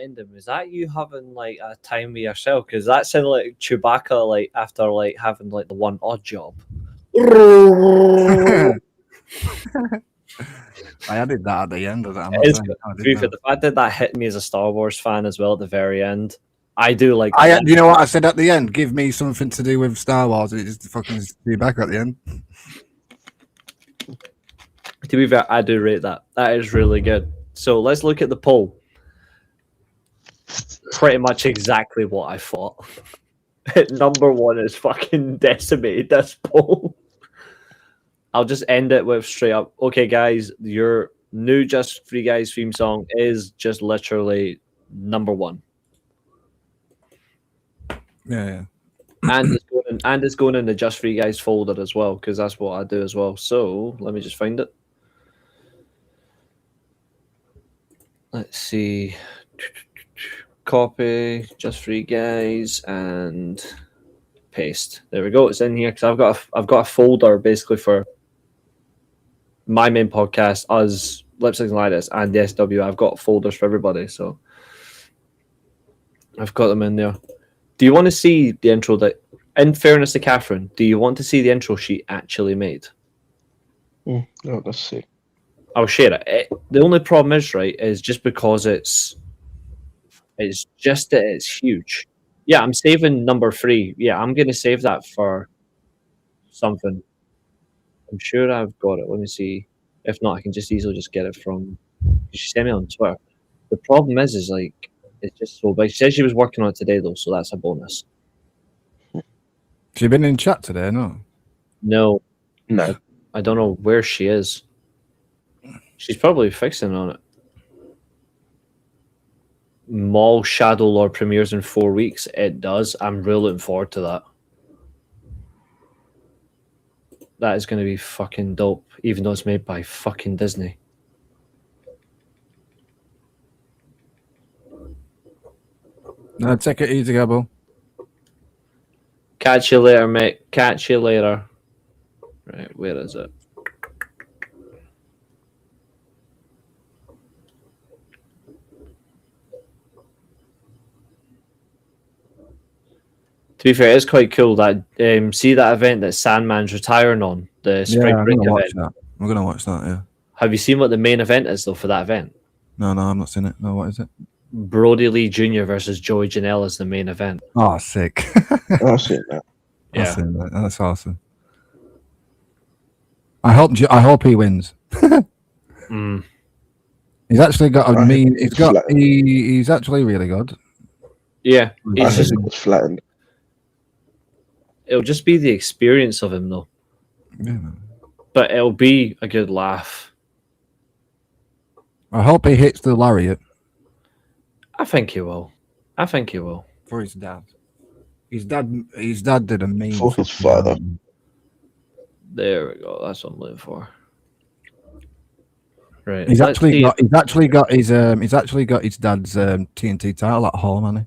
ending, was that you having like a time with yourself? Because that sounded like Chewbacca, like after like having like the one odd job. I added that at the end of that. It's good. The fact that that hit me as a Star Wars fan as well at the very end. I do like. You know what I said at the end? Give me something to do with Star Wars. It just fucking be back at the end. To be fair, I do rate that. That is really good. So let's look at the poll. Pretty much exactly what I thought. Number one is fucking decimated this poll. I'll just end it with straight up. Okay, guys, your new Just Free Guys theme song is just literally number one. Yeah. And it's going in the Just Free Guys folder as well, because that's what I do as well. So let me just find it. Let's see. Copy, Just Free Guys, and paste. There we go. It's in here because I've got a folder basically for my main podcast, us, Lipsticks and Lidas, and the SW. I've got folders for everybody, so I've got them in there. Do you want to see the intro that, in fairness to Catherine, do you want to see the intro she actually made? No, let's see. I'll share it. The only problem is, right, is just because it's just that it's huge. Yeah, I'm saving number 3. Yeah, I'm going to save that for something. I'm sure I've got it. Let me see. If not, I can just easily just get it from... She sent me on Twitter. The problem is like, it's just so big. She said she was working on it today, though, so that's a bonus. She been in chat today, no? No. No. I don't know where she is. She's probably fixing on it. Maul Shadow Lord premieres in 4 weeks. It does. I'm really looking forward to that. That is going to be fucking dope, even though it's made by fucking Disney. No, take it easy, Gabbo. Catch you later, mate. Catch you later. Right, where is it? To be fair, it's quite cool that see that event that Sandman's retiring on, the spring break event. I'm gonna watch that. Yeah. Have you seen what the main event is though for that event? No, I've not seen it. No, what is it? Brody Lee Jr. versus Joey Janela is the main event. Oh, sick. I've seen that. Yeah, I've seen that. That's awesome. I hope he wins. He's actually got a mean. He's actually really good. Yeah, I think it was flattened. It'll just be the experience of him though. Yeah. But it'll be a good laugh. I hope he hits the lariat. I think he will. For his dad. His dad did a mean. For his father. There we go. That's what I'm looking for. Right. He's actually got his dad's TNT title at home, hasn't he?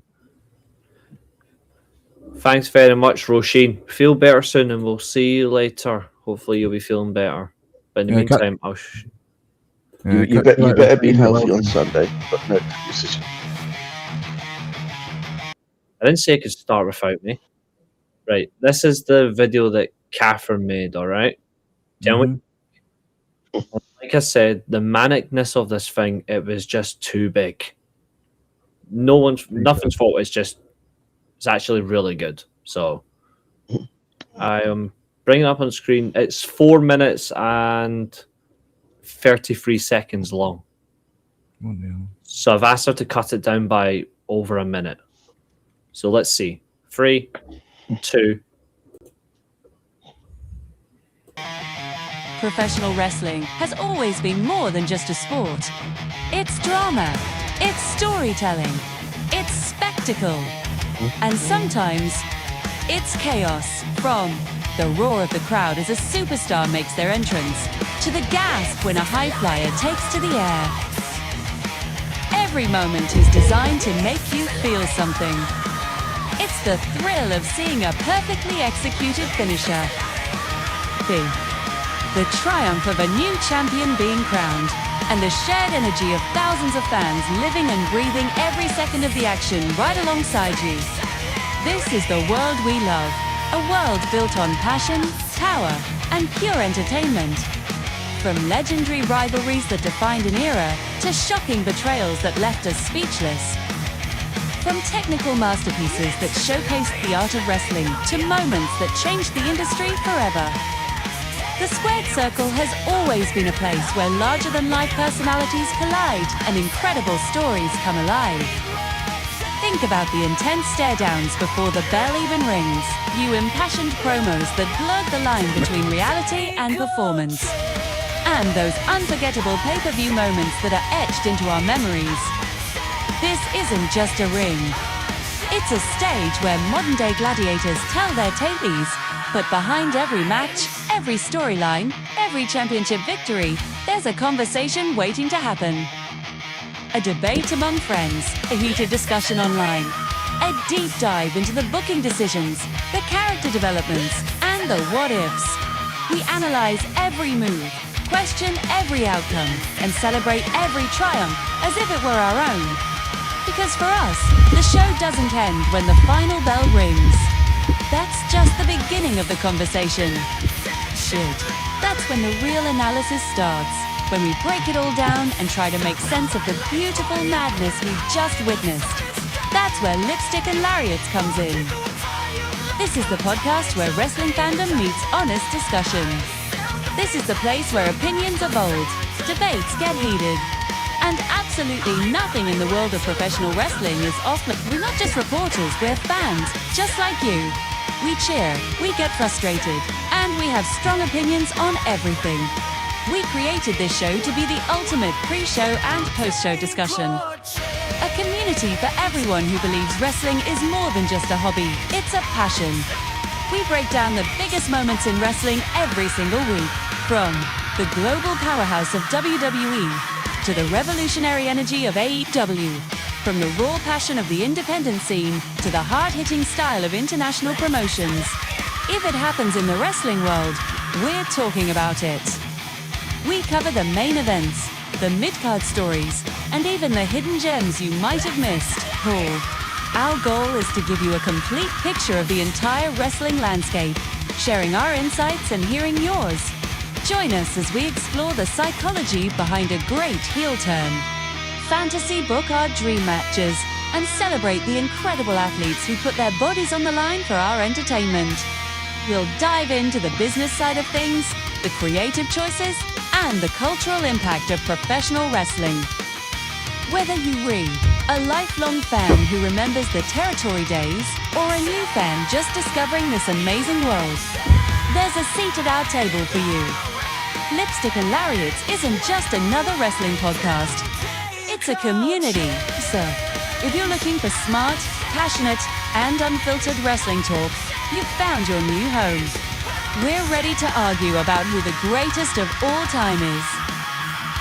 Thanks very much, Roisin. Feel better soon, and we'll see you later. Hopefully, you'll be feeling better. But in the meantime, I'll. You better be healthy on Sunday, but no decision. I didn't say it could start without me. Right. This is the video that Catherine made. All right. Tell me. Like I said, the manicness of this thing, it was just too big. Nothing's fault. It's actually really good. So I am bringing it up on the screen. It's 4 minutes and 33 seconds long. Oh, no. So I've asked her to cut it down by over a minute. So let's see. 3, 2. Professional wrestling has always been more than just a sport. It's drama, it's storytelling, it's spectacle, and sometimes it's chaos. From the roar of the crowd as a superstar makes their entrance, to the gasp when a high flyer takes to the air. Every moment is designed to make you feel something. It's the thrill of seeing a perfectly executed finisher. the triumph of a new champion being crowned, and the shared energy of thousands of fans living and breathing every second of the action right alongside you. This is the world we love, a world built on passion, power, and pure entertainment. From legendary rivalries that defined an era to shocking betrayals that left us speechless. From technical masterpieces that showcased the art of wrestling to moments that changed the industry forever. The Squared Circle has always been a place where larger-than-life personalities collide and incredible stories come alive. Think about the intense stare-downs before the bell even rings. You impassioned promos that blurred the line between reality and performance. And those unforgettable pay-per-view moments that are etched into our memories. This isn't just a ring. It's a stage where modern-day gladiators tell their tales, but behind every match, every storyline, every championship victory, there's a conversation waiting to happen. A debate among friends, a heated discussion online, a deep dive into the booking decisions, the character developments, and the what-ifs. We analyze every move, question every outcome, and celebrate every triumph as if it were our own. Because for us, the show doesn't end when the final bell rings. That's just the beginning of the conversation. Shit. That's when the real analysis starts. When we break it all down and try to make sense of the beautiful madness we've just witnessed. That's where Lipstick and Lariats comes in. This is the podcast where wrestling fandom meets honest discussion. This is the place where opinions are bold, debates get heated, and absolutely nothing in the world of professional wrestling is off. We're not just reporters, we're fans, just like you. We cheer, we get frustrated, and we have strong opinions on everything. We created this show to be the ultimate pre-show and post-show discussion. A community for everyone who believes wrestling is more than just a hobby, it's a passion. We break down the biggest moments in wrestling every single week. From the global powerhouse of WWE to the revolutionary energy of AEW, from the raw passion of the independent scene to the hard-hitting style of international promotions. If it happens in the wrestling world, we're talking about it. We cover the main events, the mid-card stories, and even the hidden gems you might have missed. Our goal is to give you a complete picture of the entire wrestling landscape, sharing our insights and hearing yours. Join us as we explore the psychology behind a great heel turn. Fantasy book our dream matches and celebrate the incredible athletes who put their bodies on the line for our entertainment. We'll dive into the business side of things, the creative choices, and the cultural impact of professional wrestling. Whether you read, a lifelong fan who remembers the territory days, or a new fan just discovering this amazing world, there's a seat at our table for you. Lipstick and Lariats isn't just another wrestling podcast. It's a community. So, if you're looking for smart, passionate, and unfiltered wrestling talk, you've found your new home. We're ready to argue about who the greatest of all time is.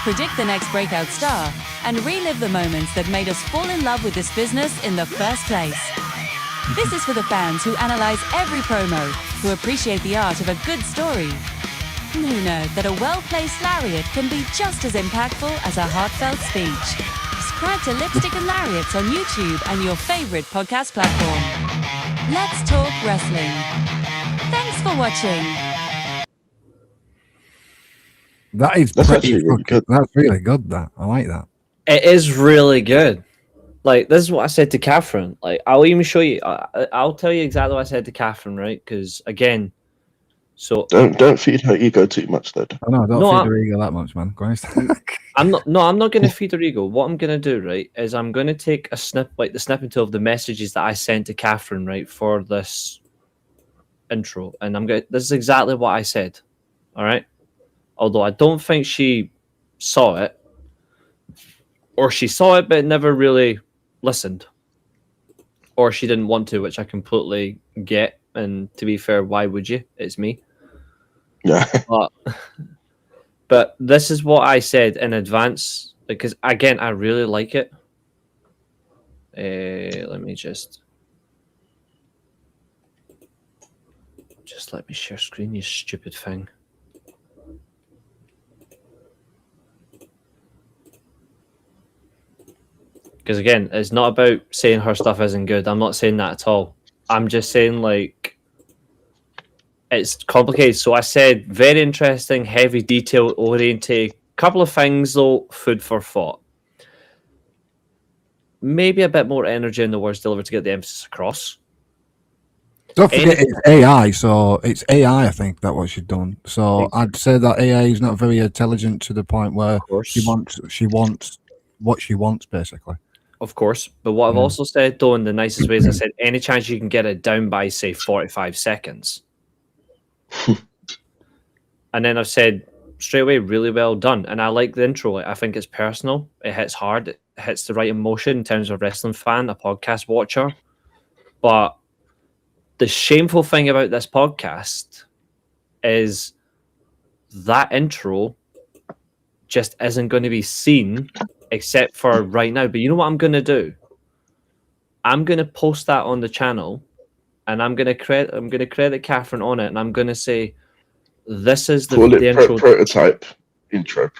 Predict the next breakout star and relive the moments that made us fall in love with this business in the first place. This is for the fans who analyze every promo, who appreciate the art of a good story, who know that a well-placed lariat can be just as impactful as a heartfelt speech. Subscribe to Lipstick and Lariats on YouTube and your favorite podcast platform. Let's talk wrestling. Thanks for watching. That's actually really good. That's really good. That I like that. It is really good. Like, this is what I said to Catherine. Like, I'll even show you. I'll tell you exactly what I said to Catherine, right? Because, again, so... Don't feed her ego too much, though. Oh, no, don't feed her ego that much, man. Christ. I'm not going to feed her ego. What I'm going to do, right, is I'm going to take a snip, like the snippet of the messages that I sent to Catherine, right, for this intro. And this is exactly what I said. All right? Although I don't think she saw it. Or she saw it, but never really listened. Or she didn't want to, which I completely get. And to be fair, why would you? It's me. Yeah. But this is what I said in advance. Because, again, I really like it. Let me just let me share screen, you stupid thing. Because again, it's not about saying her stuff isn't good. I'm not saying that at all. I'm just saying like it's complicated. So I said very interesting, heavy detail oriented. Couple of things though, food for thought. Maybe a bit more energy in the words delivered to get the emphasis across. Don't forget it's AI, so it's AI. I think that what she's done. So I'd say that AI is not very intelligent to the point where she wants what she wants, basically. Of course, but what I've also said, though, in the nicest ways, I said any chance you can get it down by, say, 45 seconds. And then I've said straight away, really well done. And I like the intro. I think it's personal. It hits hard. It hits the right emotion in terms of a wrestling fan, a podcast watcher. But the shameful thing about this podcast is that intro just isn't going to be seen except for right now. But you know what I'm going to do? I'm going to post that on the channel, and I'm going to credit Catherine on it, and I'm going to say, this is the intro. Prototype intro.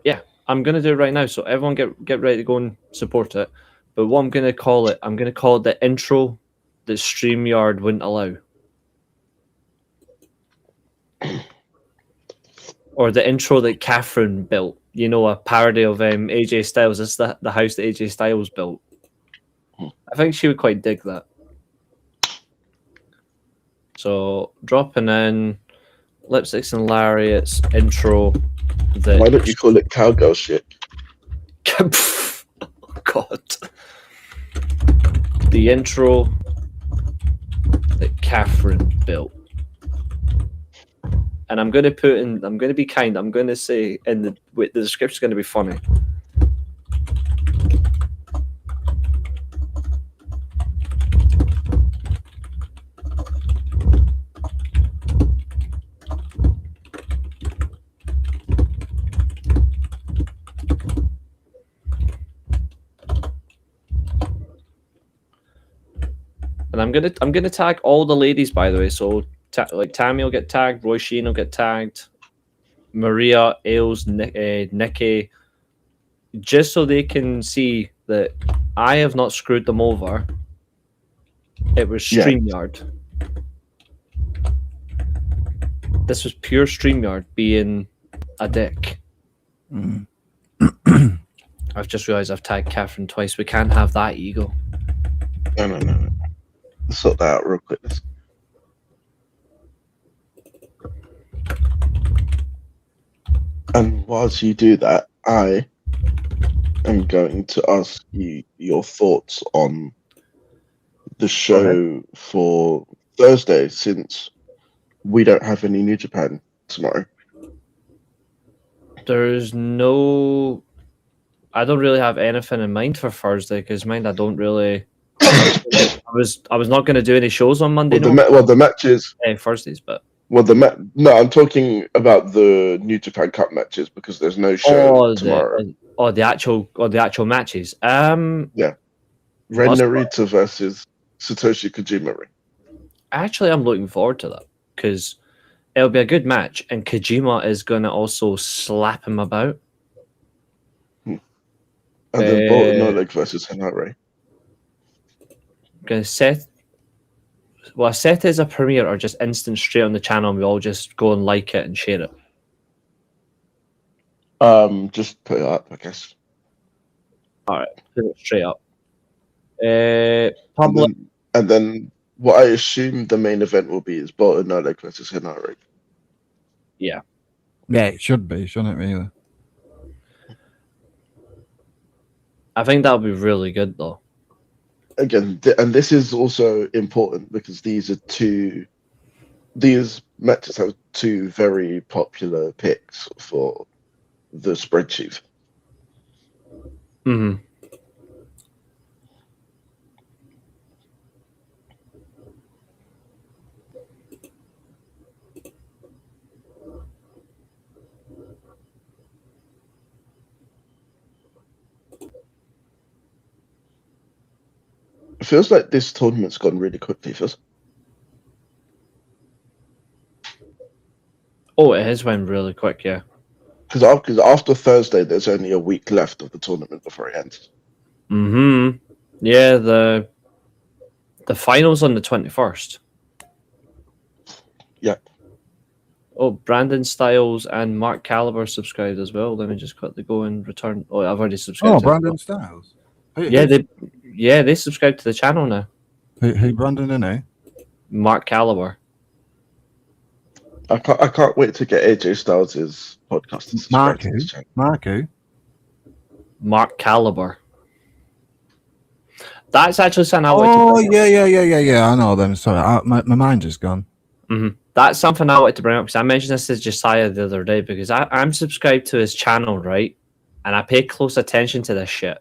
Yeah, I'm going to do it right now. So everyone get ready to go and support it. But what I'm going to call it the intro that StreamYard wouldn't allow. Or the intro that Catherine built. You know, a parody of AJ Styles. It's the house that AJ Styles built. I think she would quite dig that. So, dropping in Lipsticks and Lariats intro. Why don't you call it cowgirl shit? Oh, God. The intro that Catherine built. And I'm going to be kind. I'm going to say the description is going to be funny. And I'm gonna tag all the ladies, by the way. So like Tammy will get tagged, Roy Sheen will get tagged, Maria, Ailes, Nikki, just so they can see that I have not screwed them over. It was StreamYard. This was pure StreamYard being a dick. I've just realised I've tagged Catherine twice. We can't have that ego. No. Let's sort that out real quick. And whilst you do that, I am going to ask you your thoughts on the show for Thursday, since we don't have any New Japan tomorrow. There's no... I don't really have anything in mind for Thursday, because I don't really... I was not going to do any shows on Monday. The matches... Thursdays, but... No, I'm talking about the New Japan Cup matches, because there's no show tomorrow. The actual matches. Yeah. Ren Narita versus Satoshi Kojima. Actually, I'm looking forward to that, because it'll be a good match, and Kojima is going to also slap him about. And then Bolton Oleg versus Henare. Seth is a premiere or just instant straight on the channel, and we all just go and like it and share it? Just put it up, I guess. Alright, put it straight up. Public. And then what I assume the main event will be is Bolton Oleg versus Henare. Yeah. Yeah, it should be, shouldn't it, really? I think that'll be really good, though. Again, and this is also important because these matches have two very popular picks for the spreadsheet. Mm-hmm. It feels like this tournament's gone really quickly for us. Oh, it has went really quick, yeah. Because after Thursday, there's only a week left of the tournament before it ends. Mm-hmm. Yeah, the finals on the 21st. Yeah. Oh, Brandon Styles and Mark Caliber subscribed as well. Let me just quickly go and return. Oh, I've already subscribed. Oh, to Brandon it. Styles. They subscribed to the channel now. Who Brandon and who? Mark Caliber. I can't wait to get AJ Styles' podcast to subscribe Mark to who? this channel. Mark who? Mark Caliber. That's actually something I wanted Oh, to bring up. yeah. I know them. Sorry, my mind just gone. Mm-hmm. That's something I wanted to bring up because I mentioned this to Josiah the other day because I'm subscribed to his channel, right? And I pay close attention to this shit.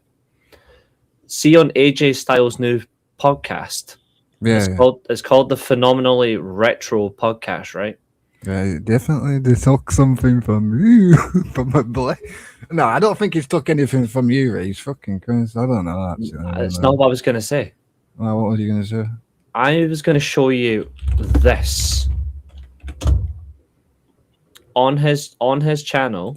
See on AJ Styles' new podcast. Yeah, It's called the Phenomenally Retro Podcast, right? yeah, definitely. They took something from you, from my boy. No, I don't think he's took anything from you, Reece. Fucking Christ, I don't know. Actually, It's not what I was going to say. Well, what were you going to say? I was going to show you this on his channel.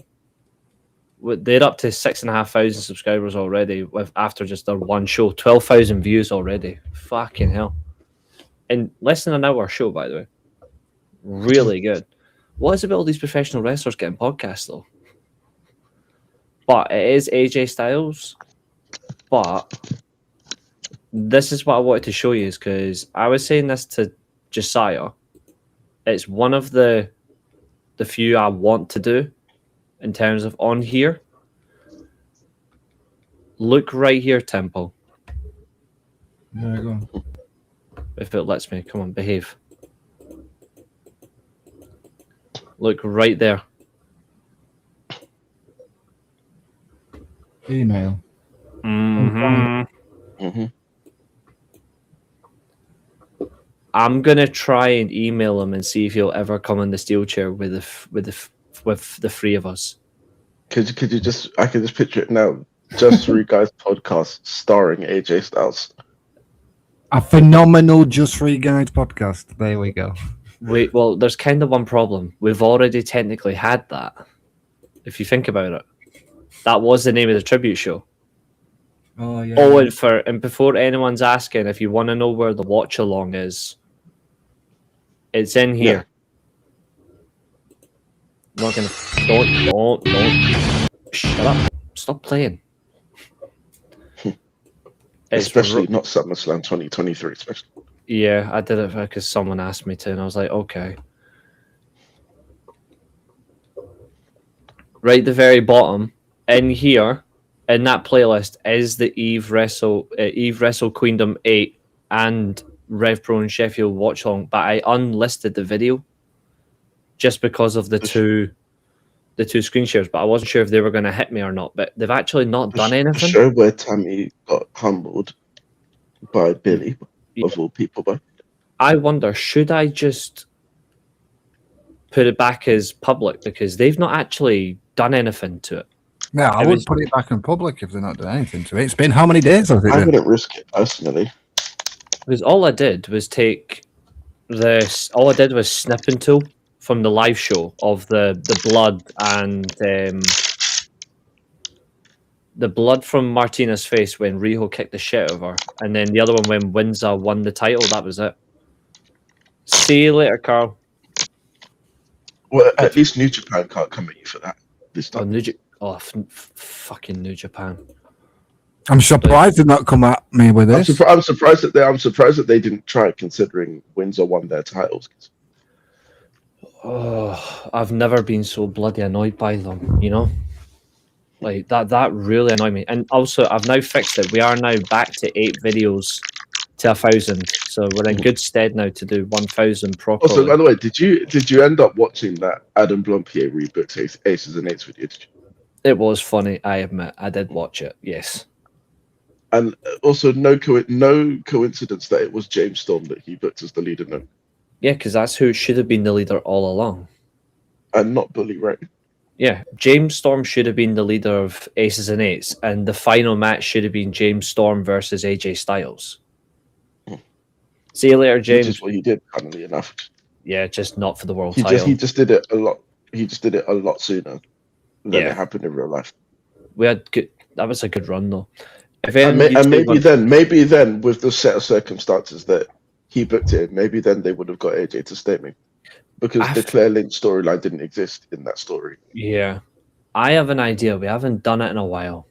They're up to 6,500 subscribers already. With after just their one show, 12,000 views already. Fucking hell! In less than an hour show, by the way. Really good. What is it about all these professional wrestlers getting podcasts though? But it is AJ Styles. But this is what I wanted to show you is because I was saying this to Josiah. It's one of the few I want to do in terms of on here. Look right here, Temple. Yeah, go on. If it lets me. Come on, behave. Look right there. Email. Mm-hmm. Mm-hmm. I'm gonna try and email him and see if he'll ever come in the steel chair with the three of us. Could you just? I can just picture it now. Just Three Guys podcast starring AJ Styles. A phenomenal Just Three Guys podcast. There we go. Well, there's kind of one problem. We've already technically had that. If you think about it, that was the name of the tribute show. Oh yeah. Oh, and before anyone's asking, if you want to know where the watch along is, it's in here. I'm not gonna. Don't. Shut up. Stop playing. Especially not SummerSlam 2023, especially. Yeah, I did it because someone asked me to, and I was like, okay. Right at the very bottom, in here, in that playlist, is the Eve Wrestle Queendom 8 and Rev Pro and Sheffield watch along, but I unlisted the video just because of the two screen shares, but I wasn't sure if they were going to hit me or not. But they've actually not done anything. The show where Tammy got humbled by Billy, of all people. But I wonder, should I just put it back as public because they've not actually done anything to it? Yeah, I would put it back in public if they're not doing anything to it. It's been how many days? I wouldn't risk it personally. Because all I did was snipping tool from the live show of the blood and the blood from Martina's face when Riho kicked the shit out of her, and then the other one when Windsor won the title. That was it. See you later, Carl. Well, at least New Japan can't come at you for that this time. Fucking New Japan. I'm surprised they've not come at me with this. I'm surprised that they didn't try, considering Windsor won their titles. Oh, I've never been so bloody annoyed by them, you know? Like, that really annoyed me. And also, I've now fixed it. We are now back to 8 videos to 1,000. So we're in good stead now to do 1,000 properly. Also, by the way, did you end up watching that Adam Blompier rebooked Aces and Eights video? Did you? It was funny, I admit. I did watch it, yes. And also, no coincidence that it was James Storm that he booked as the leader. No. Yeah, because that's who should have been the leader all along. And not Bully Ray. Yeah, James Storm should have been the leader of Aces and Eights, and the final match should have been James Storm versus AJ Styles. See you later, James. Which is what he did, funnily enough. Yeah, just not for the world title. He just did it a lot. He just did it a lot sooner than it happened in real life. We had good. That was a good run, though. If anyone And you'd say maybe then, with the set of circumstances that he booked it in, maybe then they would have got AJ to stay me, because the Claire Lynch storyline didn't exist in that story. yeah, I have an idea. We haven't done it in a while.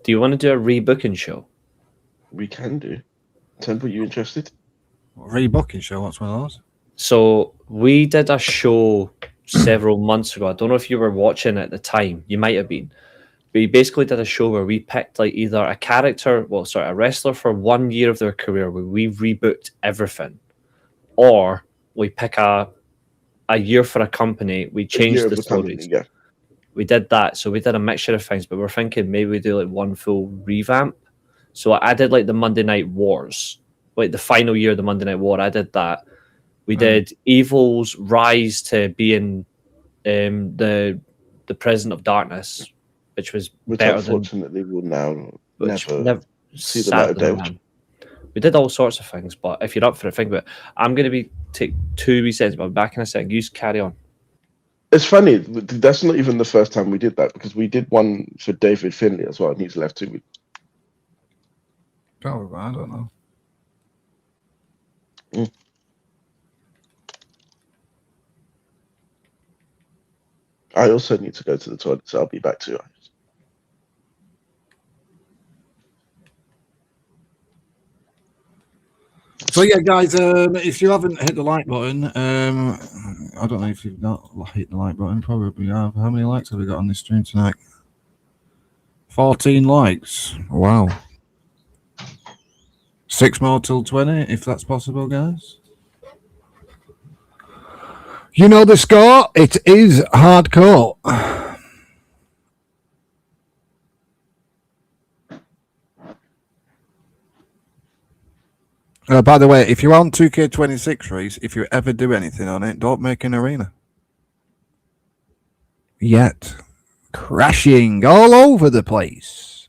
Do you want to do a rebooking show? We can do. Temple, you interested? Rebooking show. What's one of those? So we did a show several months ago. I don't know if you were watching at the time. You might have been. We basically did a show where we picked like either a wrestler for 1 year of their career where we rebooked everything, or we pick a year for a company. We changed the stories. Yeah. We did that. So we did a mixture of things, but we're thinking maybe we do like one full revamp. So I did like the Monday Night Wars, like the final year of the Monday Night War. I did that. We did Evil's rise to being the President of Darkness, which was better unfortunately will now never see the sad light of day. We did all sorts of things, but if you're up for it, think about it. I'm going to take 2 wee seconds, but I'll be back in a second. You just carry on. It's funny. That's not even the first time we did that, because we did one for David Finlay as well, and he's left 2 weeks. Oh, I don't know. I also need to go to the toilet, so I'll be back to you. So yeah, guys, if you haven't hit the like button, I don't know if you've not hit the like button. Probably have. How many likes have we got on this stream tonight? 14 likes. Wow. 6 more till 20, if that's possible, guys. You know the score. It is hardcore. By the way, if you're on 2K26, Reese, if you ever do anything on it, don't make an arena. Yet. Crashing all over the place.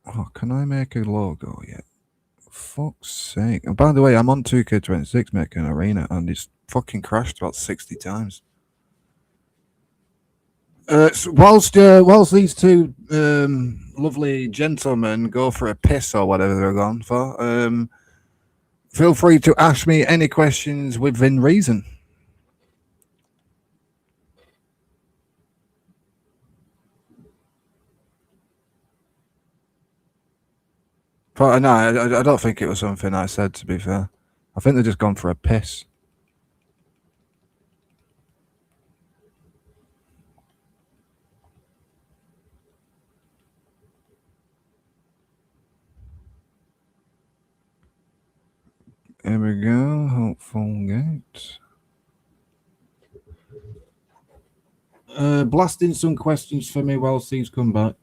Oh, can I make a logo yet? Fuck's sake. And by the way, I'm on 2K26 making an arena, and it's fucking crashed about 60 times. So whilst these two lovely gentlemen go for a piss or whatever they're gone for, feel free to ask me any questions within reason. But no, I don't think it was something I said, to be fair. I think they're just gone for a piss. Here we go. Hopeful gate. Blasting some questions for me while these come back.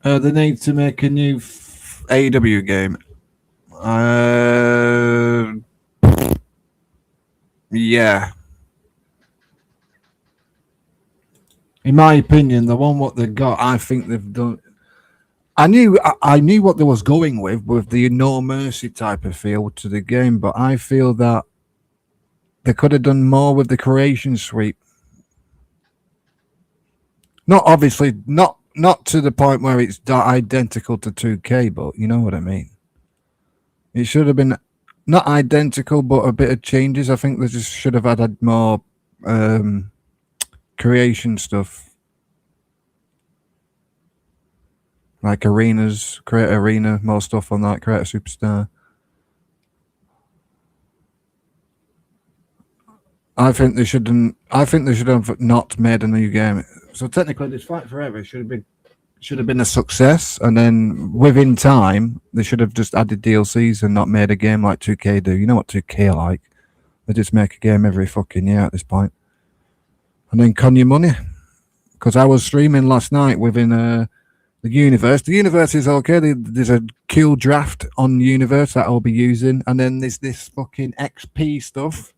They need to make a new AEW game. Yeah. In my opinion, the one what they got, I think they've done. I knew what they was going with the no mercy type of feel to the game, but I feel that they could have done more with the creation sweep. Not obviously, not to the point where it's identical to 2K, but you know what I mean. It should have been not identical, but a bit of changes. I think they just should have added more creation stuff. Like arenas, create arena, more stuff on that, create a superstar. I think they should have not made a new game. So technically, this Fight Forever should have been a success, and then within time they should have just added DLCs and not made a game like 2K do. You know what 2K are like? They just make a game every fucking year at this point, and then con your money. Because I was streaming last night within the universe. The universe is okay. There's a cool draft on universe that I'll be using, and then there's this fucking XP stuff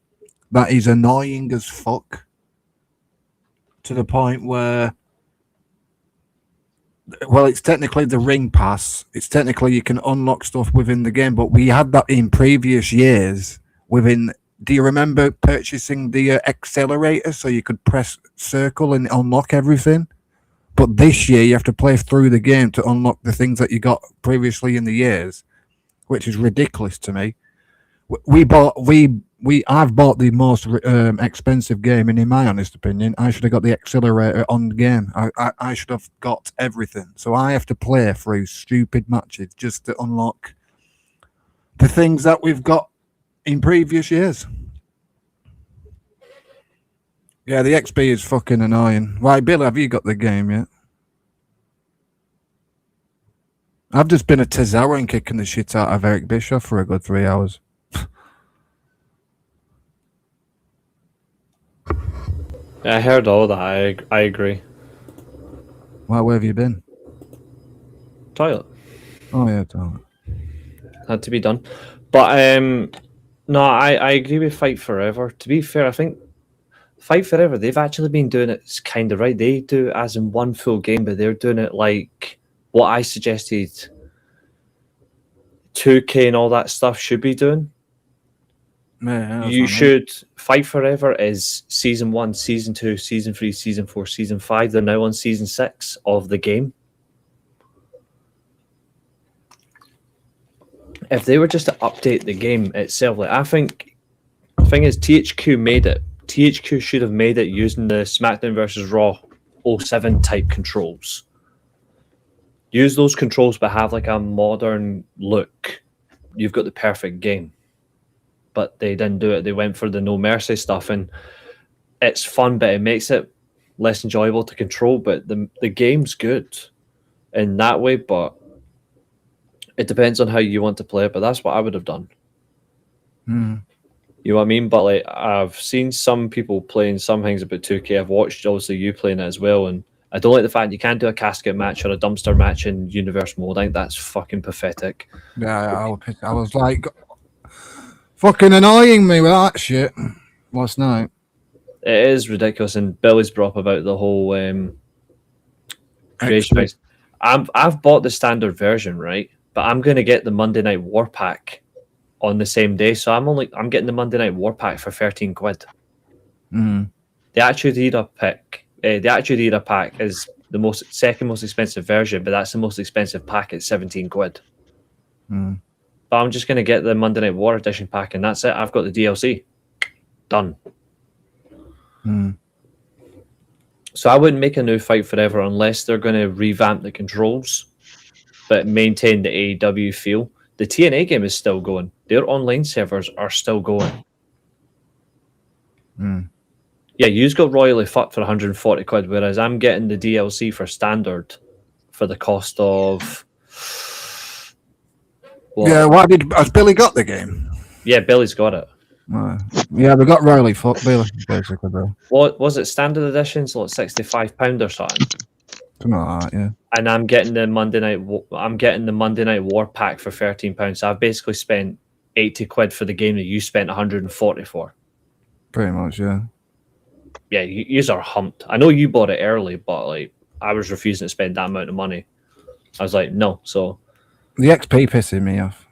that is annoying as fuck, to the point where well, it's technically the ring pass. It's technically you can unlock stuff within the game, but we had that in previous years. Do you remember purchasing the accelerator so you could press circle and unlock everything? But this year you have to play through the game to unlock the things that you got previously in the years, which is ridiculous to me. I've bought the most expensive game, and in my honest opinion, I should have got the accelerator on the game. I should have got everything. So I have to play through stupid matches just to unlock the things that we've got in previous years. Yeah, the XP is fucking annoying. Why, Bill, have you got the game yet? I've just been a Tezauer kicking the shit out of Eric Bischoff for a good 3 hours. I heard all that. I agree. Why, where have you been? Toilet. Oh, yeah, toilet. Had to be done. But no, I agree with Fight Forever. To be fair, I think Fight Forever, they've actually been doing it kind of right. They do it as in one full game, but they're doing it like what I suggested 2K and all that stuff should be doing. Yeah, You should. Fight Forever is season 1, season 2, season 3, season 4, season 5. They're now on season 6 of the game. If they were just to update the game itself, like I think the thing is THQ made it. THQ should have made it using the SmackDown versus Raw 07 type controls. Use those controls but have like a modern look. You've got the perfect game. But they didn't do it. They went for the No Mercy stuff, and it's fun, but it makes it less enjoyable to control. But the game's good in that way, but it depends on how you want to play it. But that's what I would have done. Mm. You know what I mean? But like I've seen some people playing some things about 2K. I've watched obviously you playing it as well, and I don't like the fact you can't do a casket match or a dumpster match in universe mode. I think that's fucking pathetic. Yeah, I was like fucking annoying me with that shit last night. It is ridiculous, and Billy's brought up about the whole creation price. I've bought the standard version, right? But I'm going to get the Monday Night War Pack on the same day, so I'm getting the Monday Night War Pack for 13 quid. Mm. The Attitude Era pack, is the second most expensive version, but that's the most expensive pack at 17 quid. Mm. But I'm just going to get the Monday Night War Edition pack, and that's it. I've got the DLC. Done. Mm. So I wouldn't make a new Fight Forever unless they're going to revamp the controls, but maintain the AEW feel. The TNA game is still going. Their online servers are still going. Mm. Yeah, you've got royally fucked for 140 quid, whereas I'm getting the DLC for standard for the cost of... What? Yeah, has Billy got the game? Yeah, Billy's got it. Yeah, we got royally fucked Billy, basically, bro. What was it? Standard edition, so it's £65 or something. Something like that, yeah. And I'm getting the Monday Night War Pack for £13. So I've basically spent 80 quid for the game that you spent 140 for. Pretty much, yeah. Yeah, you are humped. I know you bought it early, but like I was refusing to spend that amount of money. I was like, no. So the XP pissing me off.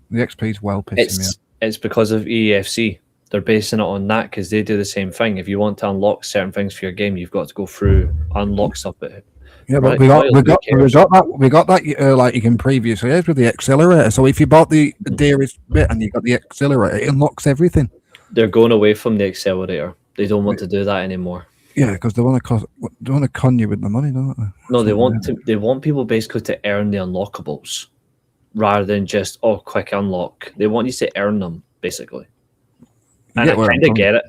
The XP's well pissing me off. It's because of EFC. They're basing it on that because they do the same thing. If you want to unlock certain things for your game, you've got to go through unlock stuff. Yeah, but we got that like you can previous years with the accelerator. So if you bought the dearest bit and you got the accelerator, it unlocks everything. They're going away from the accelerator. They don't want to do that anymore. Yeah, because they want to con you with the money, don't they? No, they want people basically to earn the unlockables rather than just quick unlock. They want you to earn them basically. And I kind of get it.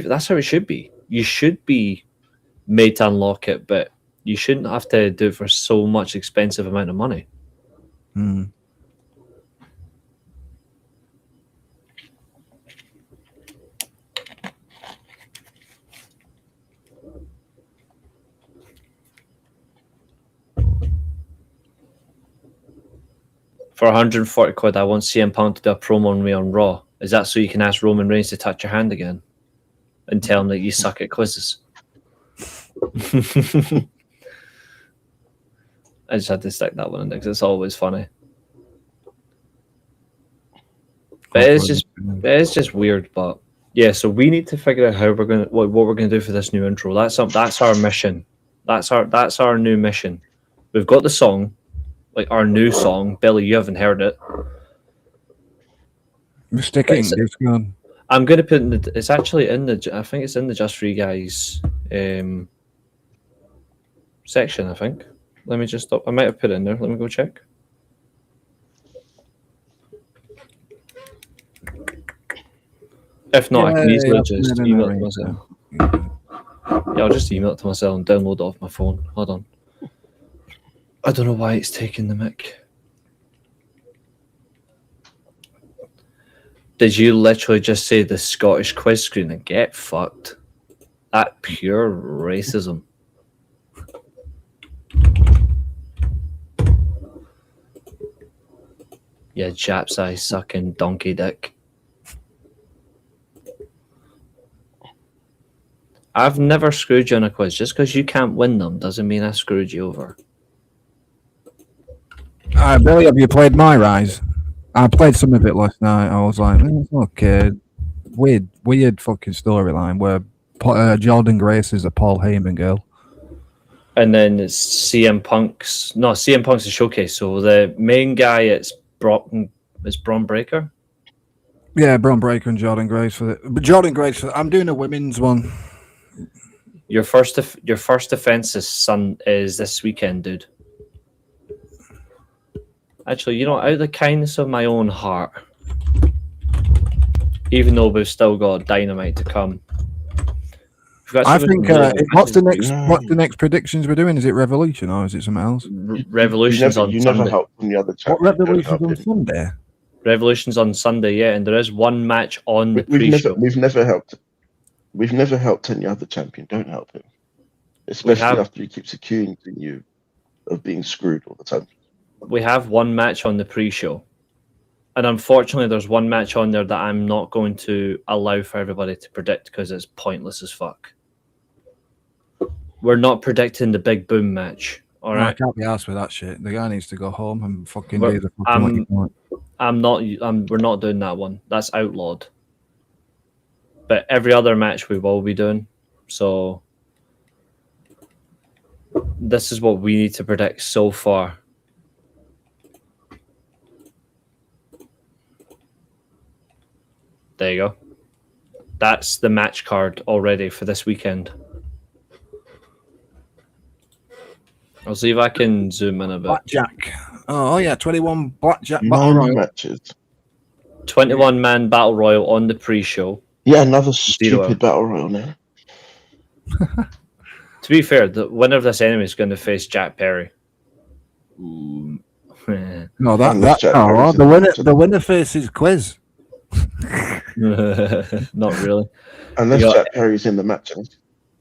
That's how it should be. You should be made to unlock it, but you shouldn't have to do it for so much expensive amount of money. Mm. For 140 quid, I want CM Punk to do a promo on me on Raw. Is that so you can ask Roman Reigns to touch your hand again and tell him that you suck at quizzes? I just had to stick that one in there because it's always funny. But it's just weird. But yeah, so we need to figure out how we're gonna what we're gonna do for this new intro. That's our mission. That's our new mission. We've got the song, like our new song. Billy, you haven't heard it. Sticking. It's gone. I'm gonna put in the. It's actually in the. I think it's in the Just For You Guys section. I think. Let me just stop. I might have put it in there. Let me go check. If not, I can easily just email it to myself. Yeah, I'll just email it to myself and download it off my phone. Hold on. I don't know why it's taking the mic. Did you literally just say the Scottish quiz screen and get fucked? That pure racism. Yeah, Jap's eye sucking donkey dick. I've never screwed you on a quiz. Just because you can't win them doesn't mean I screwed you over. Billy, have you played My Rise? I played some of it last night. I was like, okay, weird fucking storyline where Jordan Grace is a Paul Heyman girl. And then it's CM Punk's a showcase. So the main guy is Braun Breaker. Yeah, Braun Breaker and Jordan Grace for it. But Jordan Grace, I'm doing a women's one. Your first offense is this weekend, dude. Actually, you know, out of the kindness of my own heart, even though we've still got Dynamite to come, I think what's the next predictions we're doing? Is it Revolution or is it something else? Revolution's on Sunday. Never help from the other chat. What Revolution's on Sunday? Revolution's on Sunday, yeah, and there is one match on the pre-show. We've never helped any other champion. Don't help him, especially after he keeps accusing you of being screwed all the time. We have one match on the pre-show, and unfortunately, there's one match on there that I'm not going to allow for everybody to predict because it's pointless as fuck. We're not predicting the big boom match. All right, I can't be asked with that shit. The guy needs to go home and fucking do the fucking what you want. We're not doing that one. That's outlawed. But every other match we will be doing. So this is what we need to predict so far. There you go. That's the match card already for this weekend. I'll see if I can zoom in a bit. Blackjack. Oh yeah, 21 Blackjack Battle Royal matches. 21-man Battle Royal on the pre-show. Yeah, another stupid Battle Royal now. To be fair, the winner of this enemy is going to face Jack Perry. No, the winner faces Quiz. Not really. Unless Jack Perry's in the match.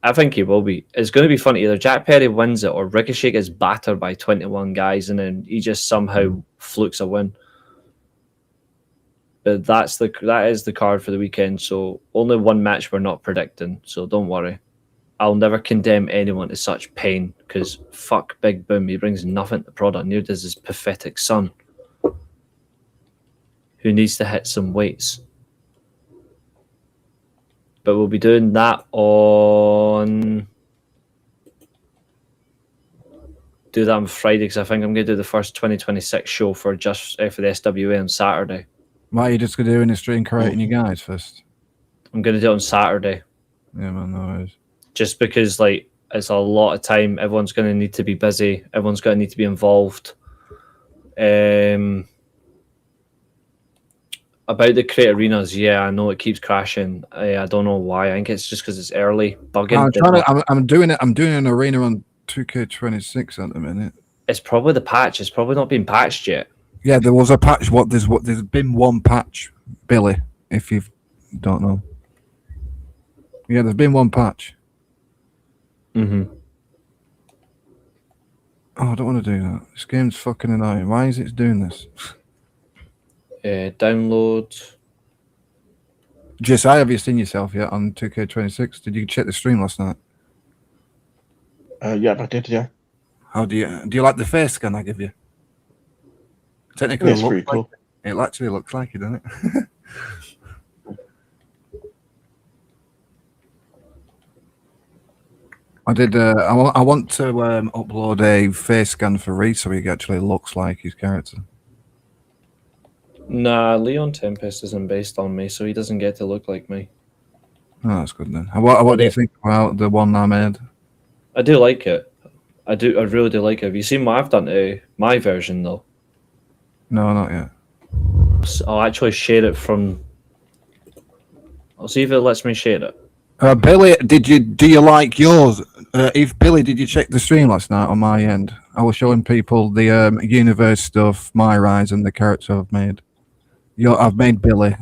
I think he will be. It's going to be funny. Either Jack Perry wins it or Ricochet gets battered by 21 guys and then he just somehow flukes a win. But that is the card for the weekend. So only one match we're not predicting. So don't worry. I'll never condemn anyone to such pain because fuck Big Boom. He brings nothing to the product. Neither does his pathetic son, who needs to hit some weights. But we'll be doing that on... Do that on Friday because I think I'm going to do the first 2026 show for the SWA on Saturday. Why are you just going to do in the stream creating you guys first? I'm going to do it on Saturday. Yeah, man, no worries. Just because, like, it's a lot of time. Everyone's going to need to be busy. Everyone's going to need to be involved. About the crate arenas, yeah, I know it keeps crashing. I don't know why. I think it's just because it's early bugging. I'm doing it. I'm doing an arena on 2K26 at the minute. It's probably the patch. It's probably not been patched yet. Yeah, there was a patch. There's been one patch, Billy. If you don't know, yeah, there's been one patch. Mm-hmm. Oh, I don't want to do that. This game's fucking annoying. Why is it doing this? Download. Jess, have you seen yourself yet on 2K26? Did you check the stream last night? Yeah, I did, yeah. How do you like the face scan I give you? Technically, It's pretty cool. It actually looks like it, doesn't it? I did. I want to upload a face scan for Reese so he actually looks like his character. Nah, Leon Tempest isn't based on me, so he doesn't get to look like me. Oh, that's good then. What do you think about the one I made? I do like it. I really do like it. Have you seen what I've done to my version though? No, not yet. So I'll actually share it from. I'll see if it lets me share it. Billy, do you like yours? If Billy, did you check the stream last night on my end? I was showing people the universe stuff, my rise, and the character I've made. I've made Billy.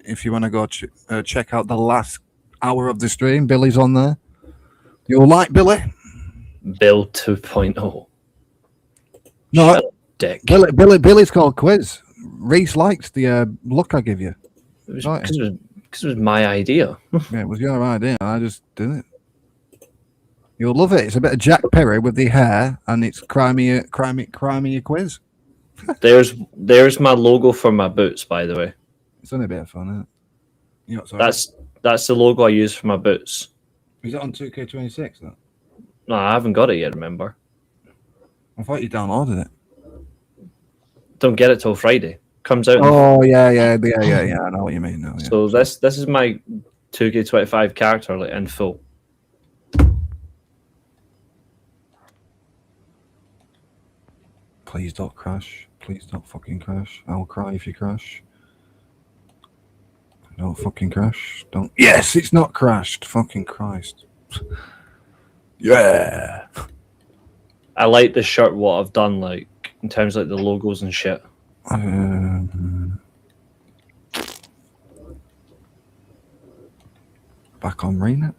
If you want to go check out the last hour of the stream, Billy's on there. You'll like Billy? Bill 2.0. No, Shut up, dick. Billy's called Quiz. Reese likes the look I give you. It was Right. because it was my idea. Yeah, it was your idea. I just did it. You'll love it. It's a bit of Jack Perry with the hair, and it's crimey Quiz. There's my logo for my boots, by the way. It's only a bit of fun, isn't it? You know, sorry. That's the logo I use for my boots. Is it on 2K26? That? No, I haven't got it yet. Remember? I thought you downloaded it. Don't get it till Friday. Comes out. Oh yeah. I know what you mean now. Yeah. So this is my 2K25 character like in full. Please don't crash. Please don't fucking crash. I'll cry if you crash. Don't fucking crash. Don't. Yes, it's not crashed. Fucking Christ. Yeah. I like the shirt. What I've done, like in terms of like the logos and shit. Back on Rena.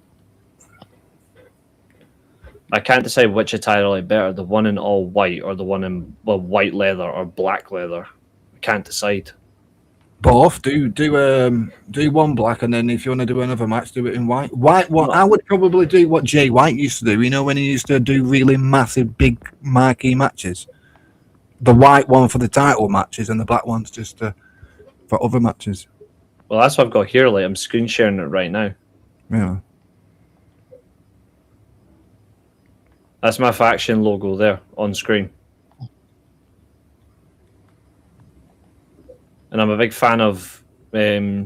I can't decide which attire I like better, the one in all white or the one in white leather or black leather. I can't decide. Both. Do one black, and then if you want to do another match, do it in white. White one. I would probably do what Jay White used to do. You know, when he used to do really massive, big marquee matches. The white one for the title matches, and the black one's just for other matches. Well, that's what I've got here. Like I'm screen sharing it right now. Yeah. That's my faction logo there on screen. And I'm a big fan of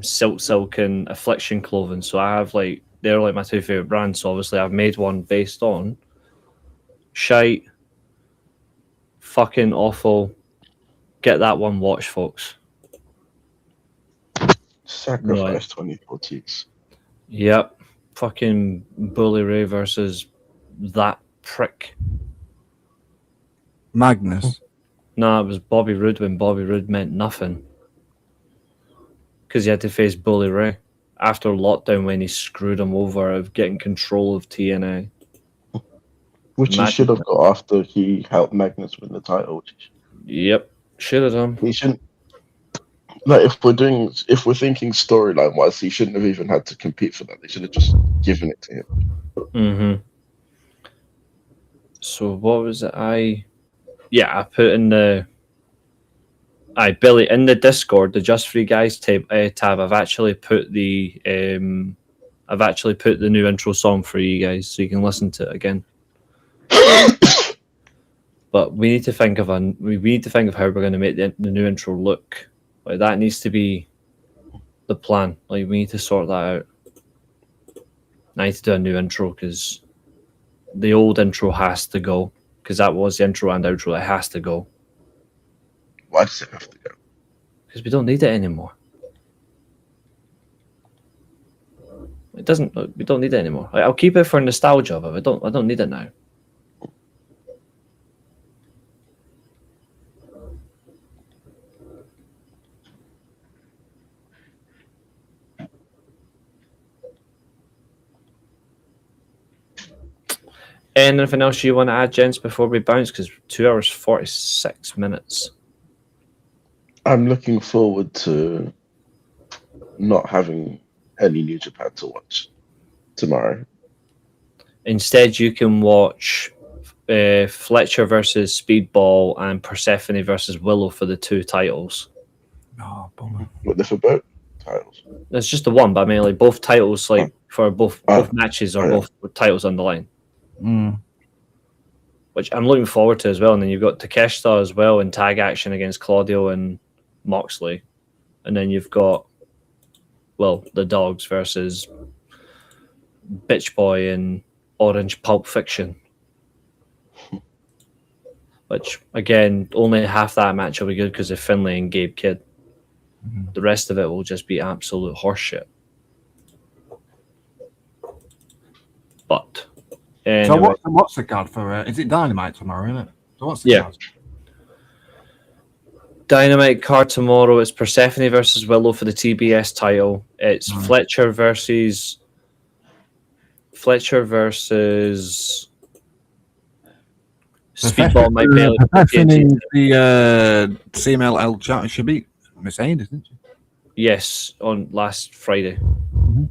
Silk and Affliction clothing. So I have they're like my two favorite brands. So obviously I've made one based on shite, fucking awful. Get that one watched, folks. Sacrifice 24 cheeks. Yep. Fucking Bully Ray versus that prick. Magnus. No, it was Bobby Roode when Bobby Roode meant nothing. Because he had to face Bully Ray after lockdown when he screwed him over of getting control of TNA. Which he should have got after he helped Magnus win the title. Yep, should have done. He shouldn't. Like if we're thinking storyline wise, he shouldn't have even had to compete for that. They should have just given it to him. Mm-hmm. So what was it? I put in the Billy in the Discord, the Just Free Guys tab. I've actually put the new intro song for you guys, so you can listen to it again. But we need to think of how we're going to make the new intro look. Like that needs to be the plan. Like we need to sort that out. I need to do a new intro because the old intro has to go because that was the intro and outro. It has to go. Why does it have to go? Because we don't need it anymore. It doesn't. We don't need it anymore. Like, I'll keep it for nostalgia, but I don't need it now. Anything else you want to add, gents, before we bounce? Because 2 hours 46 minutes. I'm looking forward to not having any New Japan to watch tomorrow. Instead, you can watch Fletcher versus Speedball and Persephone versus Willow for the 2 titles. Oh, bummer. What, they're for both titles? It's just the one, but I mean, like both titles, like for both matches or both titles on the line. Mm. Which I'm looking forward to as well. And then you've got Takeshita as well in tag action against Claudio and Moxley. And then you've got, well, the Dogs versus Bitch Boy and Orange Pulp Fiction. Which, again, only half that match will be good because of Finlay and Gabe Kidd. Mm-hmm. The rest of it will just be absolute horseshit. But anyway. So what's the card for? Is it Dynamite tomorrow? Isn't it? So what's the card? Dynamite card tomorrow is Persephone versus Willow for the TBS title. It's Fletcher versus Speedball Mike Bailey. The CMLL chat. She beat Mercedes, didn't she? Yes, on last Friday. Mm-hmm.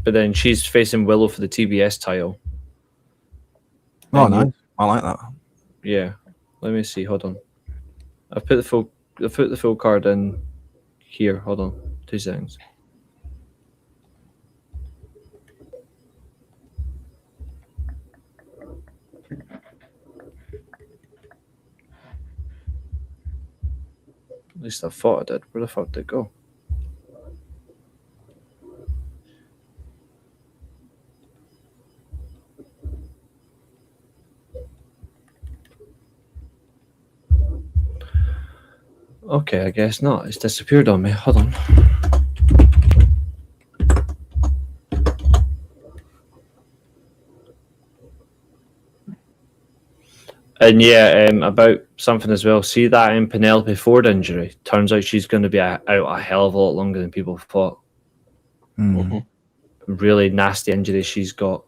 But then she's facing Willow for the TBS title. Oh, nice. I like that. Yeah. Let me see. Hold on. I've put the full card in here. Hold on. 2 seconds. At least I thought I did. Where the fuck did it go? Okay, I guess not. It's disappeared on me. Hold on. And yeah, about something as well. See that in Penelope Ford injury? Turns out she's going to be out a hell of a lot longer than people thought. Mm-hmm. Really nasty injury she's got.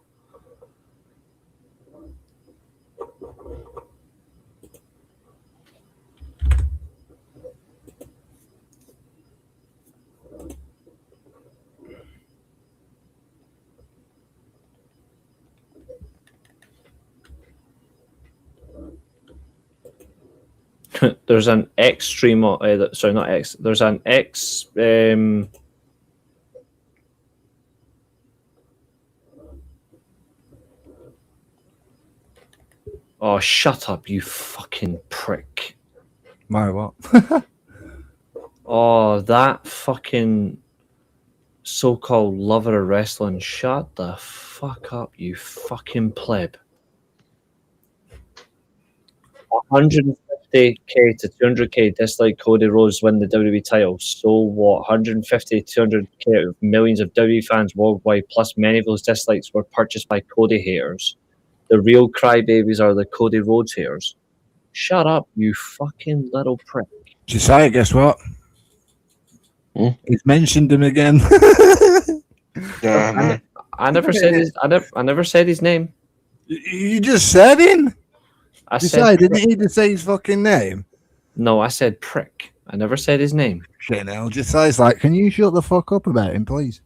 There's an extreme. Sorry, not X. There's an X. Oh, shut up, you fucking prick! My what? Oh, that fucking so-called lover of wrestling. Shut the fuck up, you fucking pleb. 150k to 200k dislike Cody Rhodes win the WWE title. So what? 150 to 200k of millions of WWE fans worldwide, plus many of those dislikes were purchased by Cody haters. The real crybabies are the Cody Rhodes haters. Shut up, you fucking little prick. Josiah, guess what? He's mentioned him again. Yeah, I never said his name. You just said him. Josiah, didn't he just say his fucking name? No, I said prick. I never said his name. Shit, now Josiah's like, can you shut the fuck up about him, please?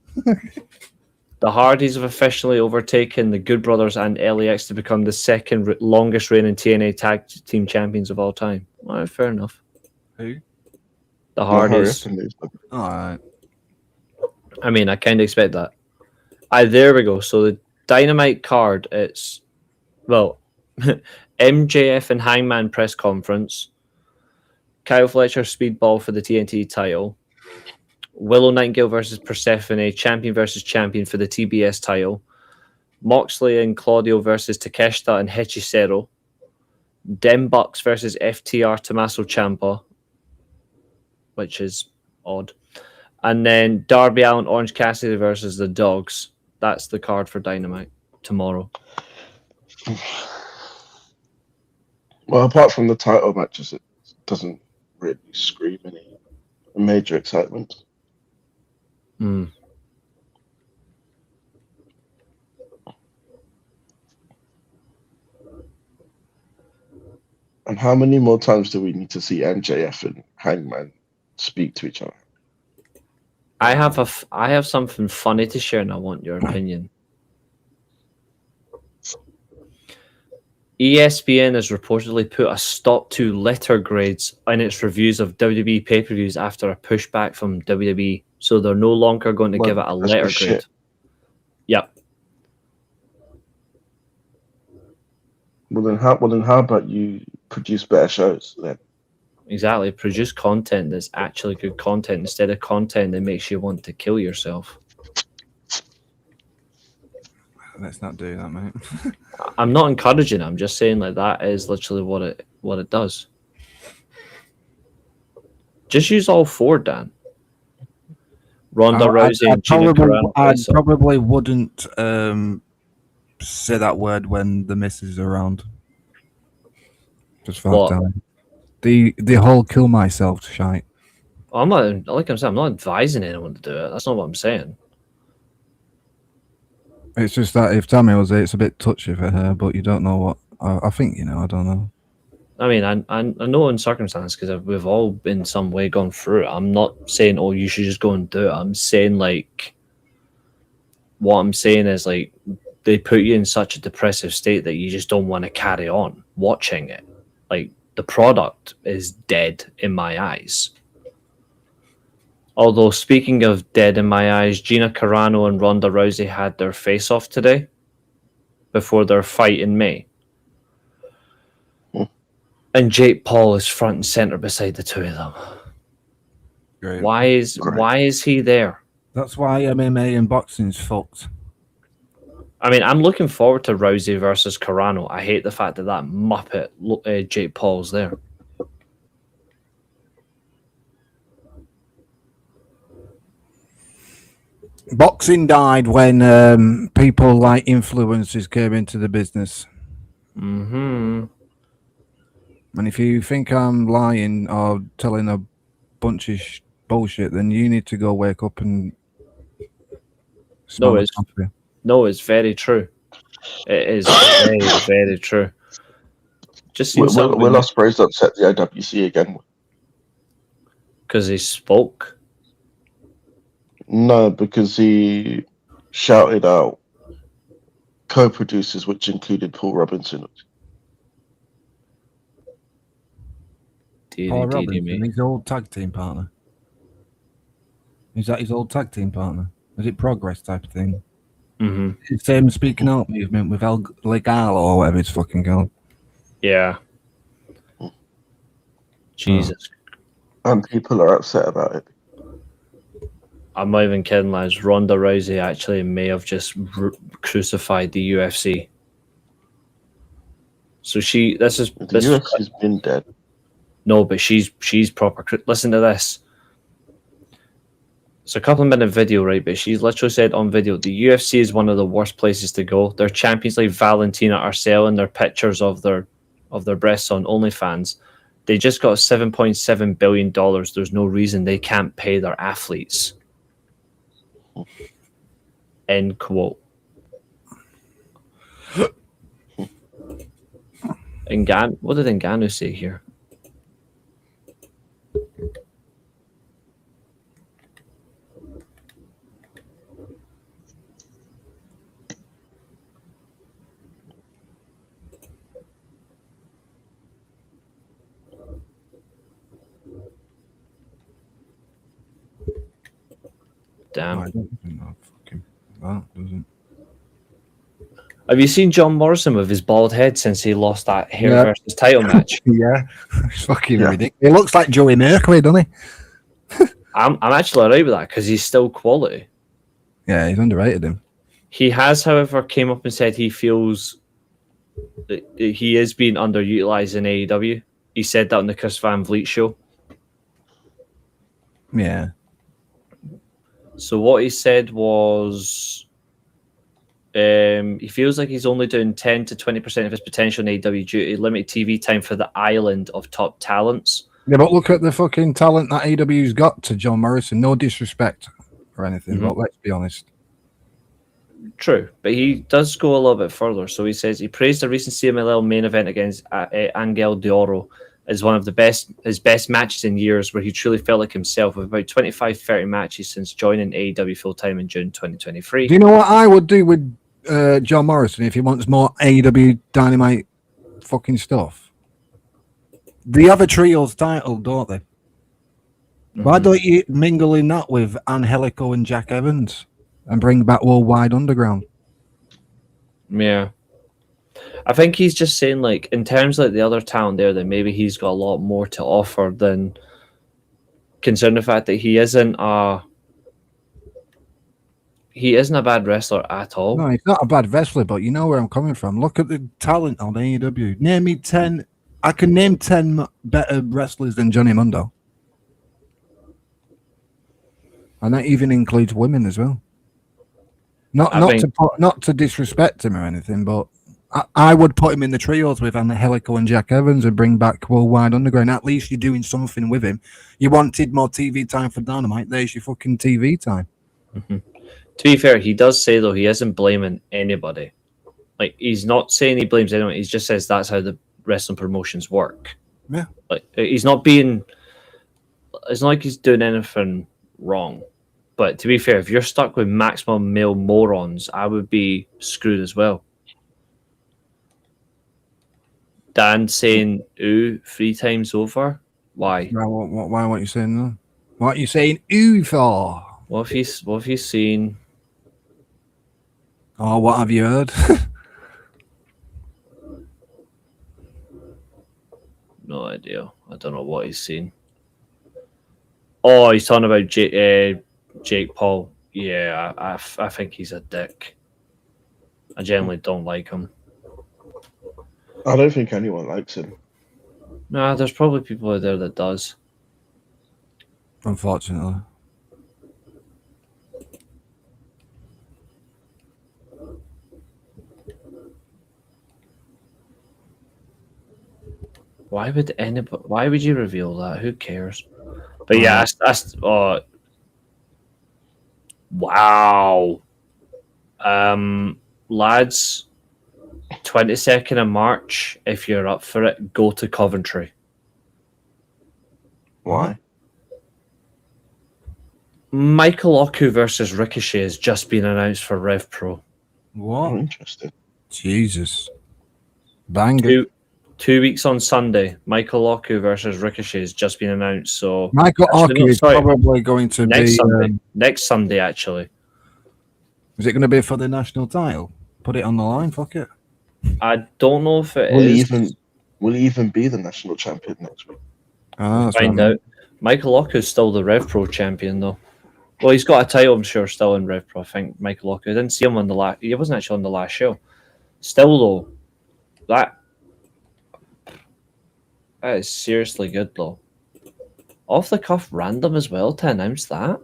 The Hardys have officially overtaken the Good Brothers and LAX to become the second longest reigning TNA Tag Team Champions of all time. All right, fair enough. Who? The Hardys. All right. I mean, I kind of expect that. There we go. So the Dynamite card, it's, well, MJF and Hangman press conference. Kyle Fletcher Speedball for the TNT title. Willow Nightingale versus Persephone, champion versus champion for the TBS title. Moxley and Claudio versus Takeshita and Hechicero. Dem Bucks versus FTR Tommaso Ciampa, which is odd. And then Darby Allin, Orange Cassidy versus the Dogs. That's the card for Dynamite tomorrow. Well, apart from the title matches, it doesn't really scream any major excitement. Hmm. And how many more times do we need to see MJF and Hangman speak to each other? I have something funny to share, and I want your opinion. ESPN has reportedly put a stop to letter grades in its reviews of WWE pay-per-views after a pushback from WWE. So they're no longer going to give it a That's letter just grade. shit. Yep. Well then, how about you produce better shows then? Exactly. Produce content that's actually good content instead of content that makes you want to kill yourself. Let's not do that, mate. I'm not encouraging it. I'm just saying like that is literally what it does. Just use all four, Dan. Ronda Rousey and Gina Carano. I probably wouldn't say that word when the missus are around. Just for What? time. The whole kill myself shite. I'm not, like I'm saying, I'm not advising anyone to do it. That's not what I'm saying. It's just that if Tammy was there, it's a bit touchy for her, but you don't know what. I think, you know, I don't know. I mean, I know in circumstance because we've all in some way gone through it. I'm not saying, oh, you should just go and do it. I'm saying, like, what I'm saying is, like, they put you in such a depressive state that you just don't want to carry on watching it. Like, the product is dead in my eyes. Although, speaking of dead in my eyes, Gina Carano and Ronda Rousey had their face-off today before their fight in May. And Jake Paul is front and center beside the two of them. Great. Why is he there? That's why MMA and boxing's fucked. I mean, I'm looking forward to Rousey versus Carano. I hate the fact that muppet Jake Paul's there. Boxing died when people like influencers came into the business. Mm-hmm. And if you think I'm lying or telling a bunch of bullshit, then you need to go wake up and smell the coffee. No, it's very true. It is very, very true. Just Will Ospreay's upset the IWC again? Because he spoke? No, because he shouted out co-producers, which included Paul Robinson. Paul Robinson, his old tag team partner. Is that his old tag team partner? Is it Progress type of thing? Mm-hmm. Same speaking out movement with El Legalo or whatever it's fucking called. Yeah. Jesus. And people are upset about it. I'm not even kidding, lads. Ronda Rousey actually may have just crucified the UFC. So the UFC's been dead. No, but she's proper. Listen to this. It's a couple of minute video, right? But she's literally said on video, the UFC is one of the worst places to go. Their champions like Valentina are selling their pictures of their breasts on OnlyFans. They just got $7.7 billion. There's no reason they can't pay their athletes. End quote. What did Ngannou say here? Damn. I don't know. Fucking that doesn't. Have you seen John Morrison with his bald head since he lost that hair versus title match? Yeah, it's fucking ridiculous. He looks like Joey Merkley, doesn't he? I'm actually alright with that because he's still quality. Yeah, he's underrated him. He has, however, came up and said he feels that he is being underutilized in AEW. He said that on the Chris Van Vliet show. Yeah. So what he said was he feels like he's only doing 10 to 20% of his potential in AEW due to limited TV time for the island of top talents. Yeah, but look at the fucking talent that AEW's got to John Morrison. No disrespect or anything, but let's be honest. True, but he does go a little bit further. So he says he praised the recent CMLL main event against Angel de Oro as one of his best matches in years, where he truly felt like himself, with about 25-30 matches since joining AEW full-time in June 2023. Do you know what I would do with John Morrison if he wants more AEW Dynamite fucking stuff. They have a trios title, don't they? Why don't you mingle in that with Angelico and Jack Evans and bring back Worldwide Underground? Yeah. I think he's just saying, like, in terms of like, the other talent there, that maybe he's got a lot more to offer than considering the fact that he isn't a bad wrestler at all. No, he's not a bad wrestler, but you know where I'm coming from. Look at the talent on AEW. Name me 10. I can name 10 better wrestlers than Johnny Mundo. And that even includes women as well. Not to disrespect him or anything, but I would put him in the trios with Angelico and Jack Evans and bring back Worldwide Underground. At least you're doing something with him. You wanted more TV time for Dynamite. There's your fucking TV time. Mm-hmm. To be fair, he does say, though, he isn't blaming anybody. Like, he's not saying he blames anyone. He just says that's how the wrestling promotions work. Yeah. Like, he's not being... It's not like he's doing anything wrong. But to be fair, if you're stuck with maximum male morons, I would be screwed as well. Dan saying, ooh, 3 times over? Why? Why what you saying that? What are you saying ooh for? What if he's seen... Oh, what have you heard? No idea. I don't know what he's seen. Oh, he's talking about Jake Paul. Yeah, I think he's a dick. I generally don't like him. I don't think anyone likes him. Nah, there's probably people out there that does. Unfortunately. Why would you reveal that? Who cares? But yeah, wow. Lads, 22nd of March, if you're up for it, go to Coventry. Why? Michael Oku versus Ricochet has just been announced for Rev Pro. What? Oh, interesting. Jesus. Banger. 2 weeks on Sunday, Michael Oku versus Ricochet has just been announced. So Michael Oku is probably going to be next Sunday. Actually, is it going to be for the national title? Put it on the line. Fuck it. I don't know if it is. Will he even be the national champion next week? Find out. Michael Oku is still the Rev Pro champion, though. Well, he's got a title, I'm sure, still in Rev Pro. I think Michael Oku. I didn't see him on the last. He wasn't actually on the last show. Still, though, that is seriously good, though. Off the cuff, random as well to announce that.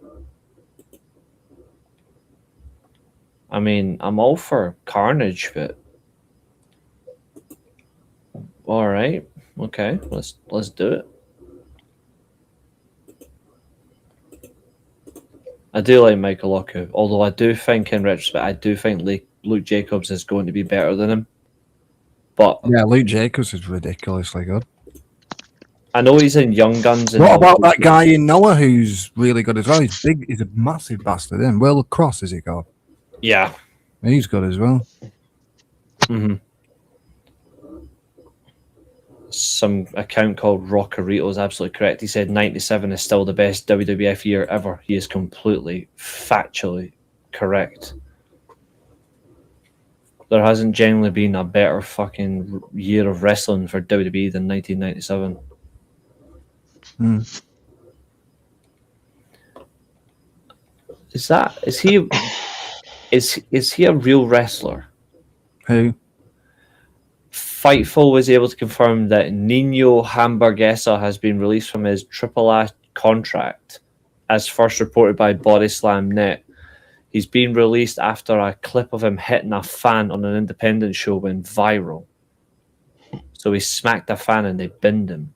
I mean, I'm all for Carnage, but all right, okay, let's do it. I do like Michael Oku, although I do think, in retrospect, I do think Luke Jacobs is going to be better than him. But yeah, Luke Jacobs is ridiculously good. I know he's in Young Guns. What about that guy in Noah who's really good as well? He's big. He's a massive bastard. Will Cross, is he called? Yeah. He's good as well. Mm-hmm. Some account called Rockerito is absolutely correct. He said 97 is still the best WWF year ever. He is completely, factually correct. There hasn't generally been a better fucking year of wrestling for WWE than 1997. Is he a real wrestler? Who? Fightful was able to confirm that Nino Hamburguesa has been released from his AAA contract, as first reported by BodySlam.net. He's been released after a clip of him hitting a fan on an independent show went viral. So he smacked a fan and they binned him.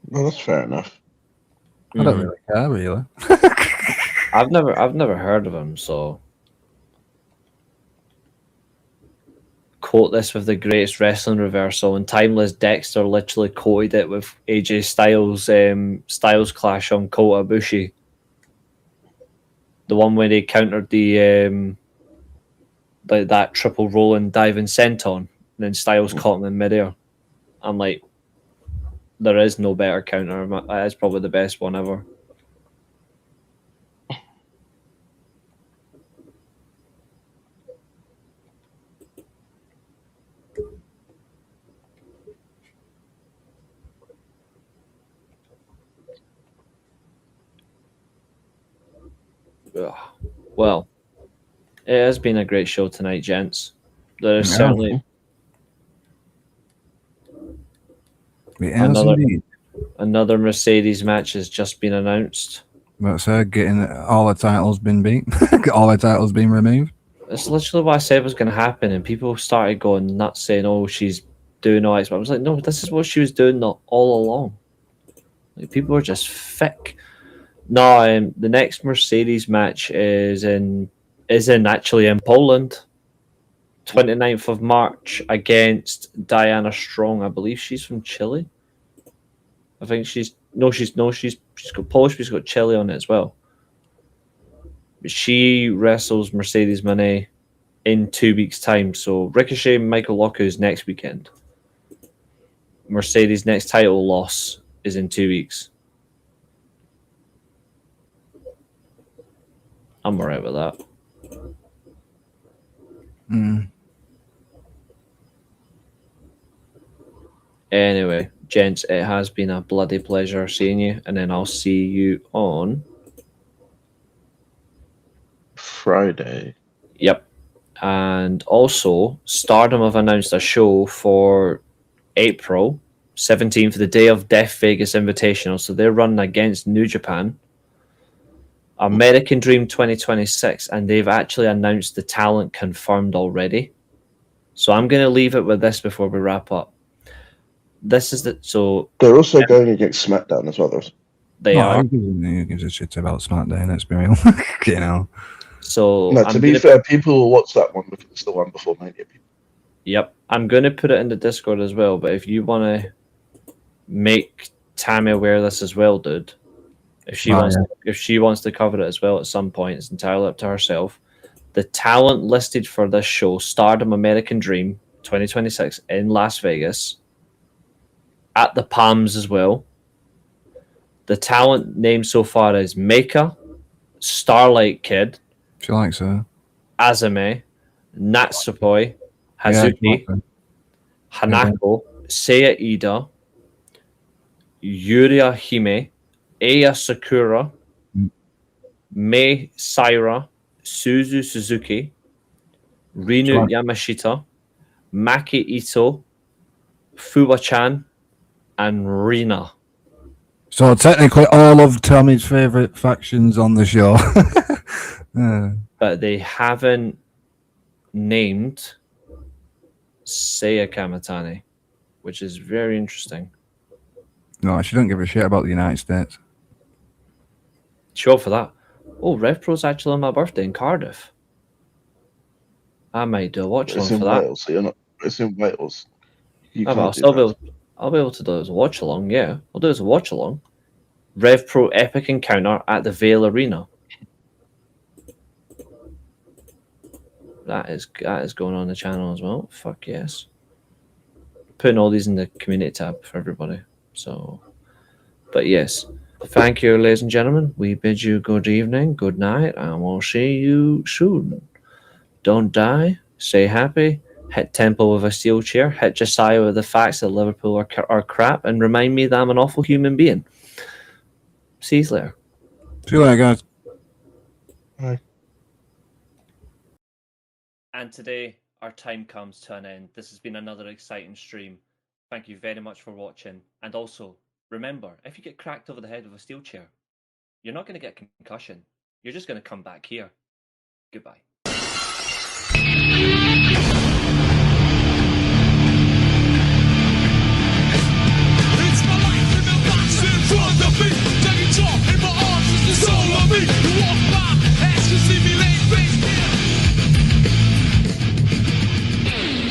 Well, that's fair enough. I don't really care, really. I've never heard of him, so quote this with the greatest wrestling reversal, and Timeless Dexter literally quoted it with AJ Styles Clash on Kota Ibushi. The one where they countered the that triple rolling diving senton then Styles caught him in midair. I'm like, there is no better counter. That is probably the best one ever. Ugh. Well, it has been a great show tonight, gents. There is certainly It has indeed. another Mercedes match has just been announced. That's getting all the titles been beat, all the titles been removed. It's literally what I said was going to happen, and people started going nuts saying, "Oh, she's doing all this." But I was like, "No, this is what she was doing all along." Like, people are just thick. No, the next Mercedes match is actually in Poland, 29th of March against Diana Strong. I believe she's from Chile. I think she's got Polish, but she's got Chile on it as well. She wrestles Mercedes Moné in 2 weeks' time. So Ricochet and Michael Locke is next weekend. Mercedes' next title loss is in 2 weeks. I'm alright with that. Anyway, gents, it has been a bloody pleasure seeing you, and then I'll see you on Friday. Yep. And also, Stardom have announced a show for April 17th, the day of Death Vegas Invitational. So they're running against New Japan, American Dream 2026, and they've actually announced the talent confirmed already. So I'm going to leave it with this before we wrap up. This is they're also going against SmackDown as well. They are. Who gives a shit about SmackDown? Let's be real. You know. So no, to be fair, people will watch that one because it's the one before Mania. Yep, I'm going to put it in the Discord as well. But if you want to make Tammy aware of this as well, dude. If she wants to cover it as well at some point, it's entirely up to herself. The talent listed for this show, Stardom American Dream 2026 in Las Vegas, at the Palms as well. The talent named so far is Meika, Starlight Kid, She likes her. Azame, Natsupoi, Hazuki, Hanako, Seiya Ida, Yuria Hime, Aya Sakura, Mei Saira, Suzu Suzuki, Rinu Yamashita, Maki Ito, Fuwa-chan, and Rina. So technically all of Tommy's favourite factions on the show. But they haven't named Seiya Kamatani, which is very interesting. No, she don't give a shit about the United States. Sure for that. Oh, RevPro's actually on my birthday in Cardiff. I might do a watch along for that. Wales, so you're not. It's in Wales. I'll be able to do it as a watch along. Yeah, I'll do it as a watch along. RevPro Epic Encounter at the Vale Arena. That is going on the channel as well. Fuck yes. Putting all these in the community tab for everybody. So, but yes, thank you, ladies and gentlemen. We bid you good evening, good night, and we'll see you soon. Don't die. Stay happy. Hit Temple with a steel chair. Hit Josiah with the facts that Liverpool are crap, and remind me that I'm an awful human being. See you later. See you later, guys. Bye. And today, our time comes to an end. This has been another exciting stream. Thank you very much for watching. And also, remember, if you get cracked over the head with a steel chair, you're not going to get a concussion. You're just going to come back here. Goodbye.